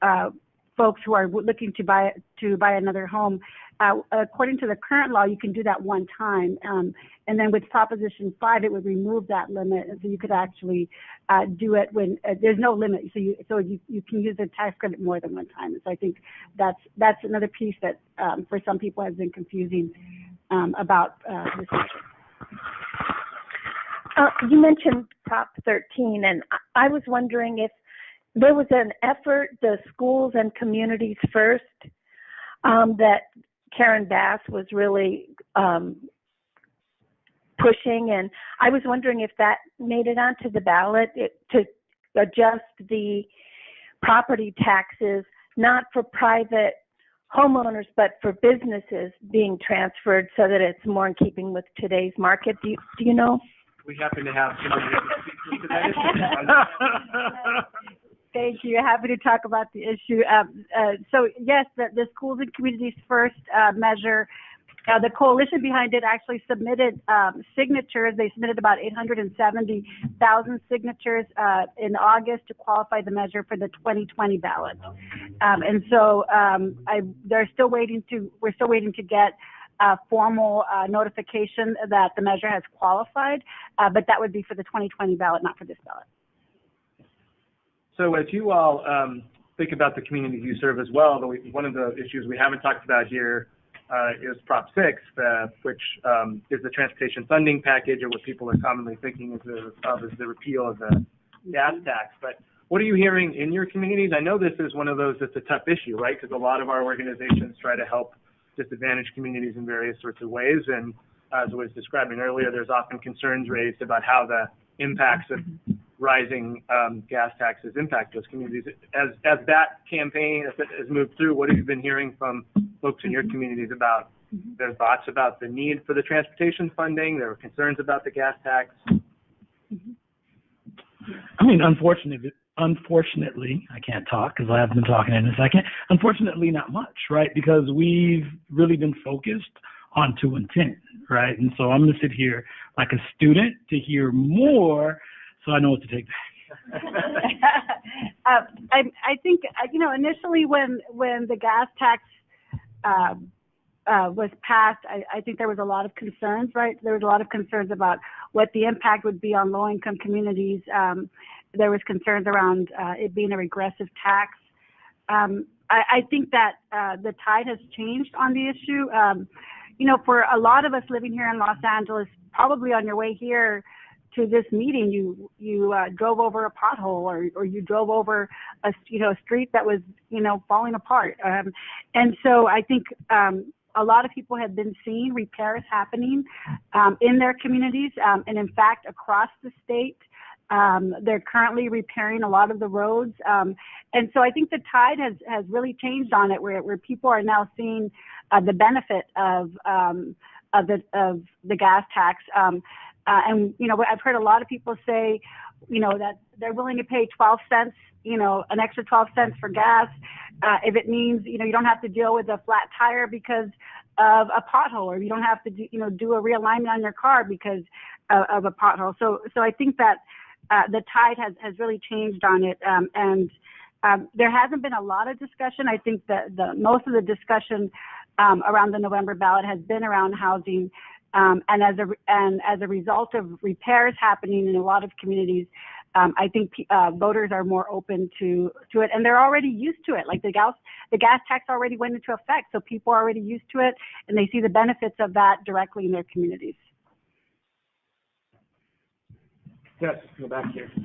folks who are looking to buy another home. According to the current law, you can do that one time, and then with Proposition 5, it would remove that limit, so you could actually do it when there's no limit. So you can use the tax credit more than one time. So I think that's another piece that for some people has been confusing about this issue. You mentioned Prop 13, and I was wondering if there was an effort, the schools and communities first, that Karen Bass was really pushing, and I was wondering if that made it onto the ballot to adjust the property taxes, not for private homeowners, but for businesses being transferred so that it's more in keeping with today's market. Do you know? We happen to have somebody that speaks to that issue. Thank you. Happy to talk about the issue. So yes, the Schools and Communities First measure, the coalition behind it actually submitted signatures. They submitted about 870,000 signatures in August to qualify the measure for the 2020 ballot. And so we're still waiting to get a formal notification that the measure has qualified, but that would be for the 2020 ballot, not for this ballot. So as you all think about the communities you serve as well, one of the issues we haven't talked about here is Prop 6, which is the transportation funding package, or what people are commonly thinking of as the repeal of the gas tax. But what are you hearing in your communities? I know this is one of those that's a tough issue, right? Because a lot of our organizations try to help disadvantaged communities in various sorts of ways. And as I was describing earlier, there's often concerns raised about how the impacts of rising gas taxes impact those communities. As that campaign has moved through, what have you been hearing from folks in your communities about their thoughts about the need for the transportation funding, their concerns about the gas tax? I mean, unfortunately, I can't talk because I haven't been talking in a second. Unfortunately, not much, right? Because we've really been focused on 2 and 10, right? And so I'm going to sit here like a student to hear more so I know what to take back. I think initially when the gas tax was passed, I think there was a lot of concerns, right? There was a lot of concerns about what the impact would be on low-income communities. There was concerns around it being a regressive tax. I think that the tide has changed on the issue. For a lot of us living here in Los Angeles, probably on your way here to this meeting, you drove over a pothole or you drove over a street that was falling apart. And so I think a lot of people have been seeing repairs happening in their communities, and in fact across the state. They're currently repairing a lot of the roads, and so I think the tide has really changed on it, where people are now seeing the benefit of the gas tax. And I've heard a lot of people say, that they're willing to pay 12 cents, an extra 12 cents for gas, if it means you don't have to deal with a flat tire because of a pothole, or you don't have to do a realignment on your car because of a pothole. So I think that the tide has really changed on it, and there hasn't been a lot of discussion. I think that most of the discussion around the November ballot has been around housing, and as a result of repairs happening in a lot of communities, I think voters are more open to it, and they're already used to it. Like the gas tax already went into effect, so people are already used to it, and they see the benefits of that directly in their communities. Yes, in the back here. I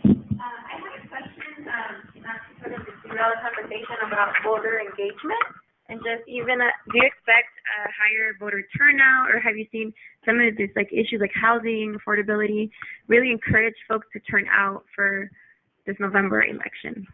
have a question, not to sort of derail the conversation about voter engagement, and just even, do you expect a higher voter turnout, or have you seen some of this issues like housing, affordability, really encourage folks to turn out for this November election?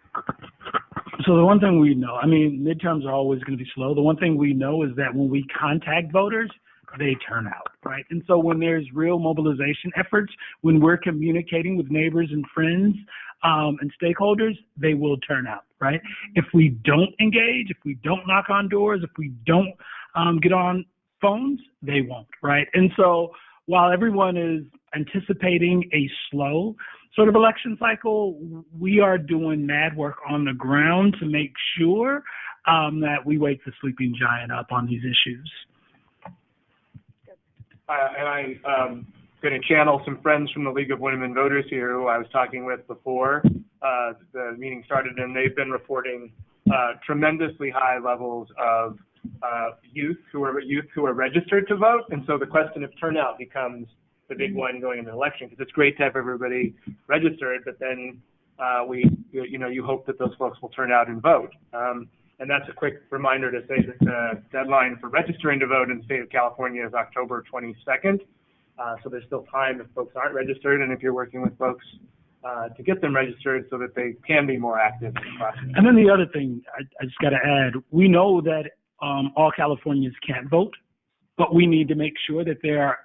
So the one thing we know, midterms are always going to be slow. The one thing we know is that when we contact voters, they turn out, right? And so when there's real mobilization efforts, when we're communicating with neighbors and friends and stakeholders, they will turn out, right? If we don't engage, if we don't knock on doors, if we don't get on phones, they won't, right? And so while everyone is anticipating a slow sort of election cycle, we are doing mad work on the ground to make sure that we wake the sleeping giant up on these issues. And I'm going to channel some friends from the League of Women Voters here who I was talking with before the meeting started, and they've been reporting tremendously high levels of youth who are registered to vote. And so the question of turnout becomes the big one going into the election, because it's great to have everybody registered, but then you hope that those folks will turn out and vote. And that's a quick reminder to say that the deadline for registering to vote in the state of California is October 22nd. So there's still time if folks aren't registered, and if you're working with folks to get them registered so that they can be more active in the process. And then the other thing I just got to add, we know that all Californians can't vote, but we need to make sure that there are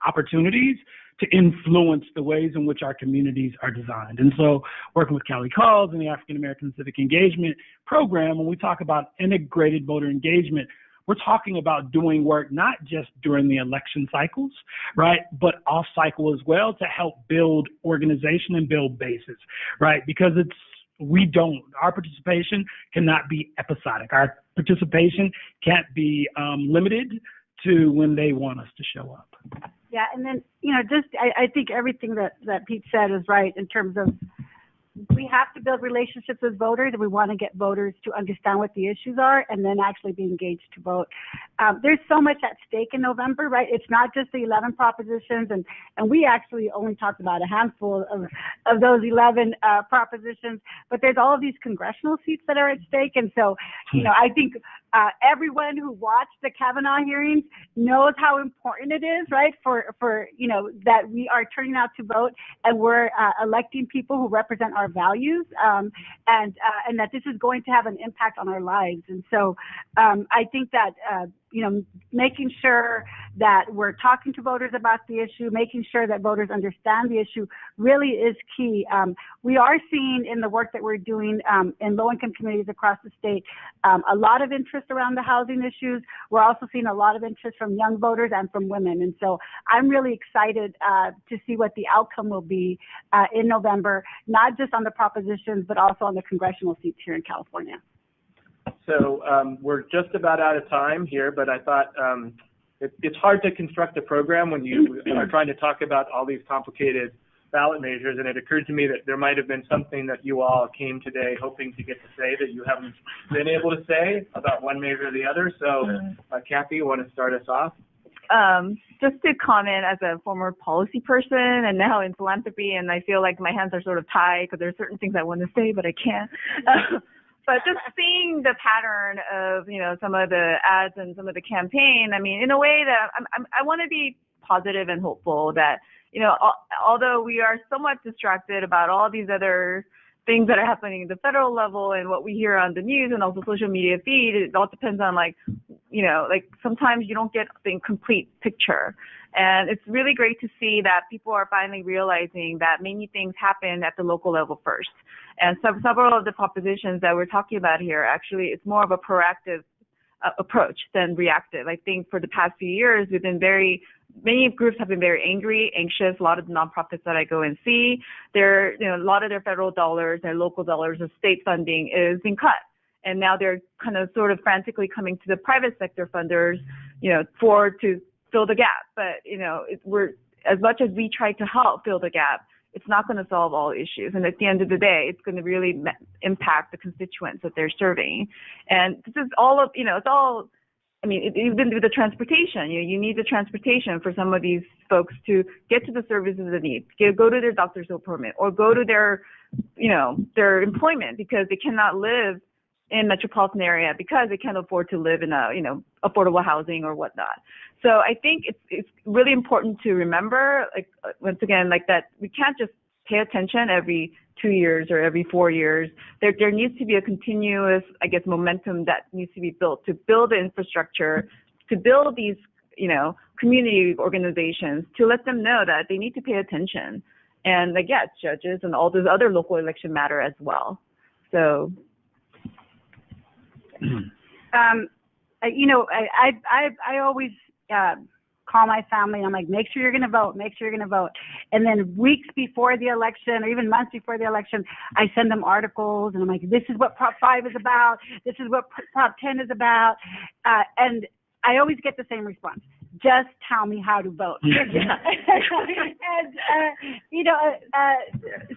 opportunities to influence the ways in which our communities are designed. And so working with Cali Calls and the African American Civic Engagement Program, when we talk about integrated voter engagement, we're talking about doing work not just during the election cycles, right, but off cycle as well, to help build organization and build bases, right? Because our participation cannot be episodic. Our participation can't be limited to when they want us to show up. Yeah, and then, I think everything that Pete said is right in terms of we have to build relationships with voters, and we want to get voters to understand what the issues are and then actually be engaged to vote. There's so much at stake in November, right? It's not just the 11 propositions, and we actually only talked about a handful of those 11 propositions, but there's all of these congressional seats that are at stake. And so, I think everyone who watched the Kavanaugh hearings knows how important it is, right, for that we are turning out to vote, and we're electing people who represent our values, and that this is going to have an impact on our lives. And so I think that making sure that we're talking to voters about the issue, making sure that voters understand the issue really is key. We are seeing in the work that we're doing in low-income communities across the state a lot of interest around the housing issues. We're also seeing a lot of interest from young voters and from women. And so I'm really excited to see what the outcome will be in November, not just on the propositions, but also on the congressional seats here in California. So we're just about out of time here, but I thought it's hard to construct a program when you are trying to talk about all these complicated ballot measures, and it occurred to me that there might have been something that you all came today hoping to get to say that you haven't been able to say about one measure or the other. So Kathy, you want to start us off? Just to comment as a former policy person and now in philanthropy, and I feel like my hands are sort of tied because there are certain things I want to say, but I can't. But just seeing the pattern of, some of the ads and some of the campaign, I mean, in a way that I want to be positive and hopeful that, although we are somewhat distracted about all these other things that are happening at the federal level and what we hear on the news and also social media feed, it all depends on sometimes you don't get the complete picture. And it's really great to see that people are finally realizing that many things happen at the local level first. And several of the propositions that we're talking about here, actually, it's more of a proactive approach than reactive. I think for the past few years, many groups have been very angry, anxious. A lot of the nonprofits that I go and see, a lot of their federal dollars, their local dollars, or state funding is being cut. And now they're kind of sort of frantically coming to the private sector funders, to fill the gap. But, we're, as much as we try to help fill the gap, it's not going to solve all issues. And at the end of the day, it's going to really impact the constituents that they're serving. And this is all of, it's all, even with the transportation, you need the transportation for some of these folks to get to the services they need, go to their doctor's appointment or go to their employment because they cannot live in metropolitan area because they can't afford to live in affordable housing or whatnot. So I think it's really important to remember, once again, that we can't just pay attention every 2 years or every 4 years. There needs to be a continuous, momentum that needs to be built to build the infrastructure, to build these, community organizations, to let them know that they need to pay attention. And judges and all those other local election matter as well. So. I always call my family and I'm like, make sure you're going to vote, make sure you're going to vote. And then weeks before the election or even months before the election, I send them articles and I'm like, this is what Prop 5 is about. This is what Prop 10 is about. And I always get the same response. Just tell me how to vote. And,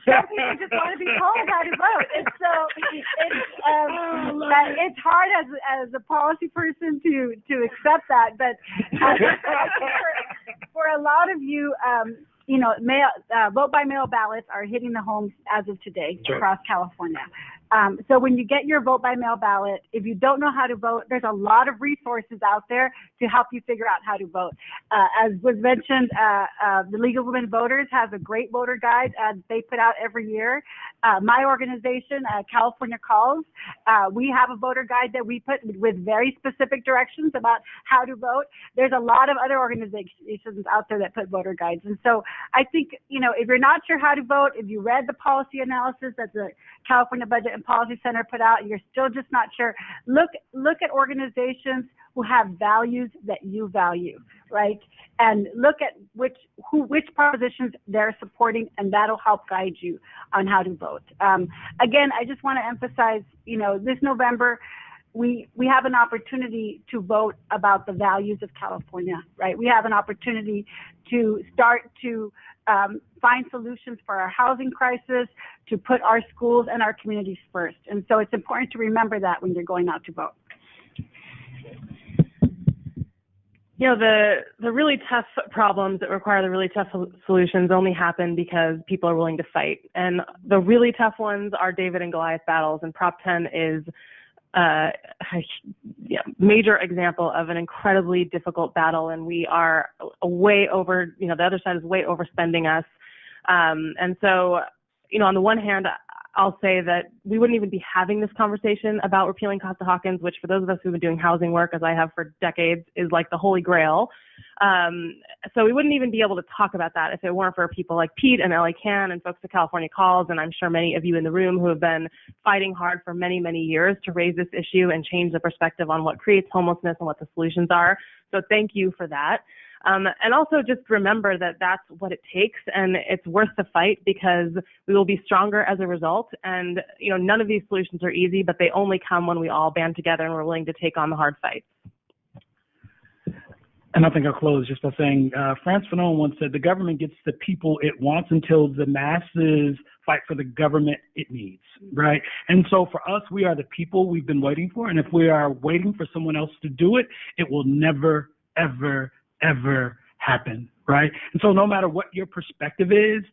some people just want to be told how to vote. And so it's hard as a policy person to accept that. But for a lot of you, vote by mail ballots are hitting the homes as of today across California. So when you get your vote by mail ballot, if you don't know how to vote, there's a lot of resources out there to help you figure out how to vote. As was mentioned, the League of Women Voters has a great voter guide they put out every year. My organization, California Calls, we have a voter guide that we put with very specific directions about how to vote. There's a lot of other organizations out there that put voter guides. And so I think, if you're not sure how to vote, if you read the policy analysis that the California Budget and Policy Center put out, you're still just not sure, look at organizations who have values that you value, right? And look at which propositions they're supporting, and that'll help guide you on how to vote. Again, I just want to emphasize, this November, we have an opportunity to vote about the values of California, right? We have an opportunity to start to find solutions for our housing crisis, to put our schools and our communities first. And so it's important to remember that when you're going out to vote. The really tough problems that require the really tough solutions only happen because people are willing to fight. And the really tough ones are David and Goliath battles, and Prop 10 is a major example of an incredibly difficult battle, and we are way over, the other side is way overspending us. And so, on the one hand, I'll say that we wouldn't even be having this conversation about repealing Costa-Hawkins, which for those of us who've been doing housing work, as I have for decades, is like the holy grail. So we wouldn't even be able to talk about that if it weren't for people like Pete and LA Can and folks at California Calls, and I'm sure many of you in the room who have been fighting hard for many, many years to raise this issue and change the perspective on what creates homelessness and what the solutions are. So thank you for that. And also just remember that that's what it takes, and it's worth the fight because we will be stronger as a result. And, you know, none of these solutions are easy, but they only come when we all band together and we're willing to take on the hard fights. And I think I'll close just by saying, Frantz Fanon once said, the government gets the people it wants until the masses fight for the government it needs, right? And so for us, we are the people we've been waiting for. And if we are waiting for someone else to do it, it will never, ever happen, right? And so no matter what your perspective is,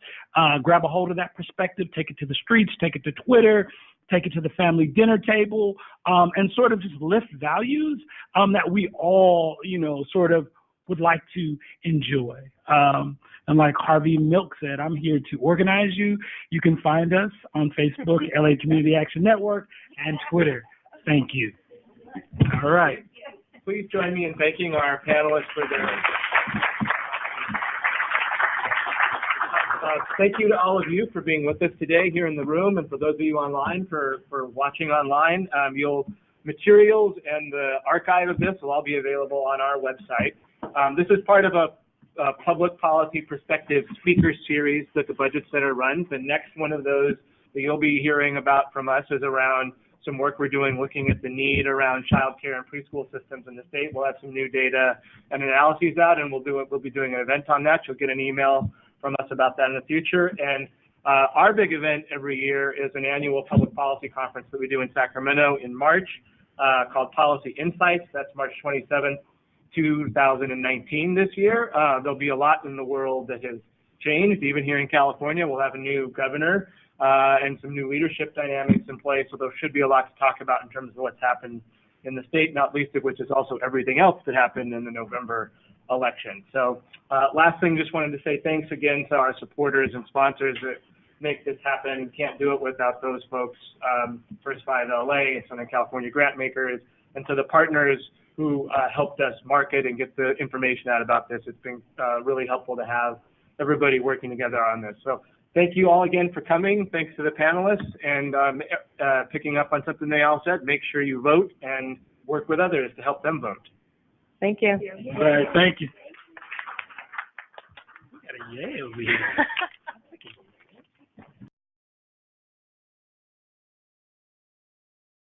grab a hold of that perspective, take it to the streets, take it to Twitter, take it to the family dinner table, and sort of just lift values that we all, you know, sort of would like to enjoy. And like Harvey Milk said, I'm here to organize you. You can find us on Facebook, LA Community Action Network, and Twitter. Thank you. All right. Please join me in thanking our panelists for their thank you to all of you for being with us today here in the room, and for those of you online for watching online. Materials and the archive of this will all be available on our website. This is part of a public policy perspective speaker series that the Budget Center runs. The next one of those that you'll be hearing about from us is around some work we're doing looking at the need around child care and preschool systems in the state. We'll have some new data and analyses out, and we'll be doing an event on that. You'll get an email from us about that in the future. And our big event every year is an annual public policy conference that we do in Sacramento in March called Policy Insights. That's March 27th, 2019 this year. There'll be a lot in the world that has changed. Even here in California, we'll have a new governor and some new leadership dynamics in place. So there should be a lot to talk about in terms of what's happened in the state, not least of which is also everything else that happened in the November election. So last thing, just wanted to say thanks again to our supporters and sponsors that make this happen. We can't do it without those folks, First 5 LA and Southern California grant makers, and to the partners who helped us market and get the information out about this. It's been really helpful to have everybody working together on this. So thank you all again for coming. Thanks to the panelists, and picking up on something they all said, make sure you vote and work with others to help them vote. Thank you. All right, thank you. We got a yay over here.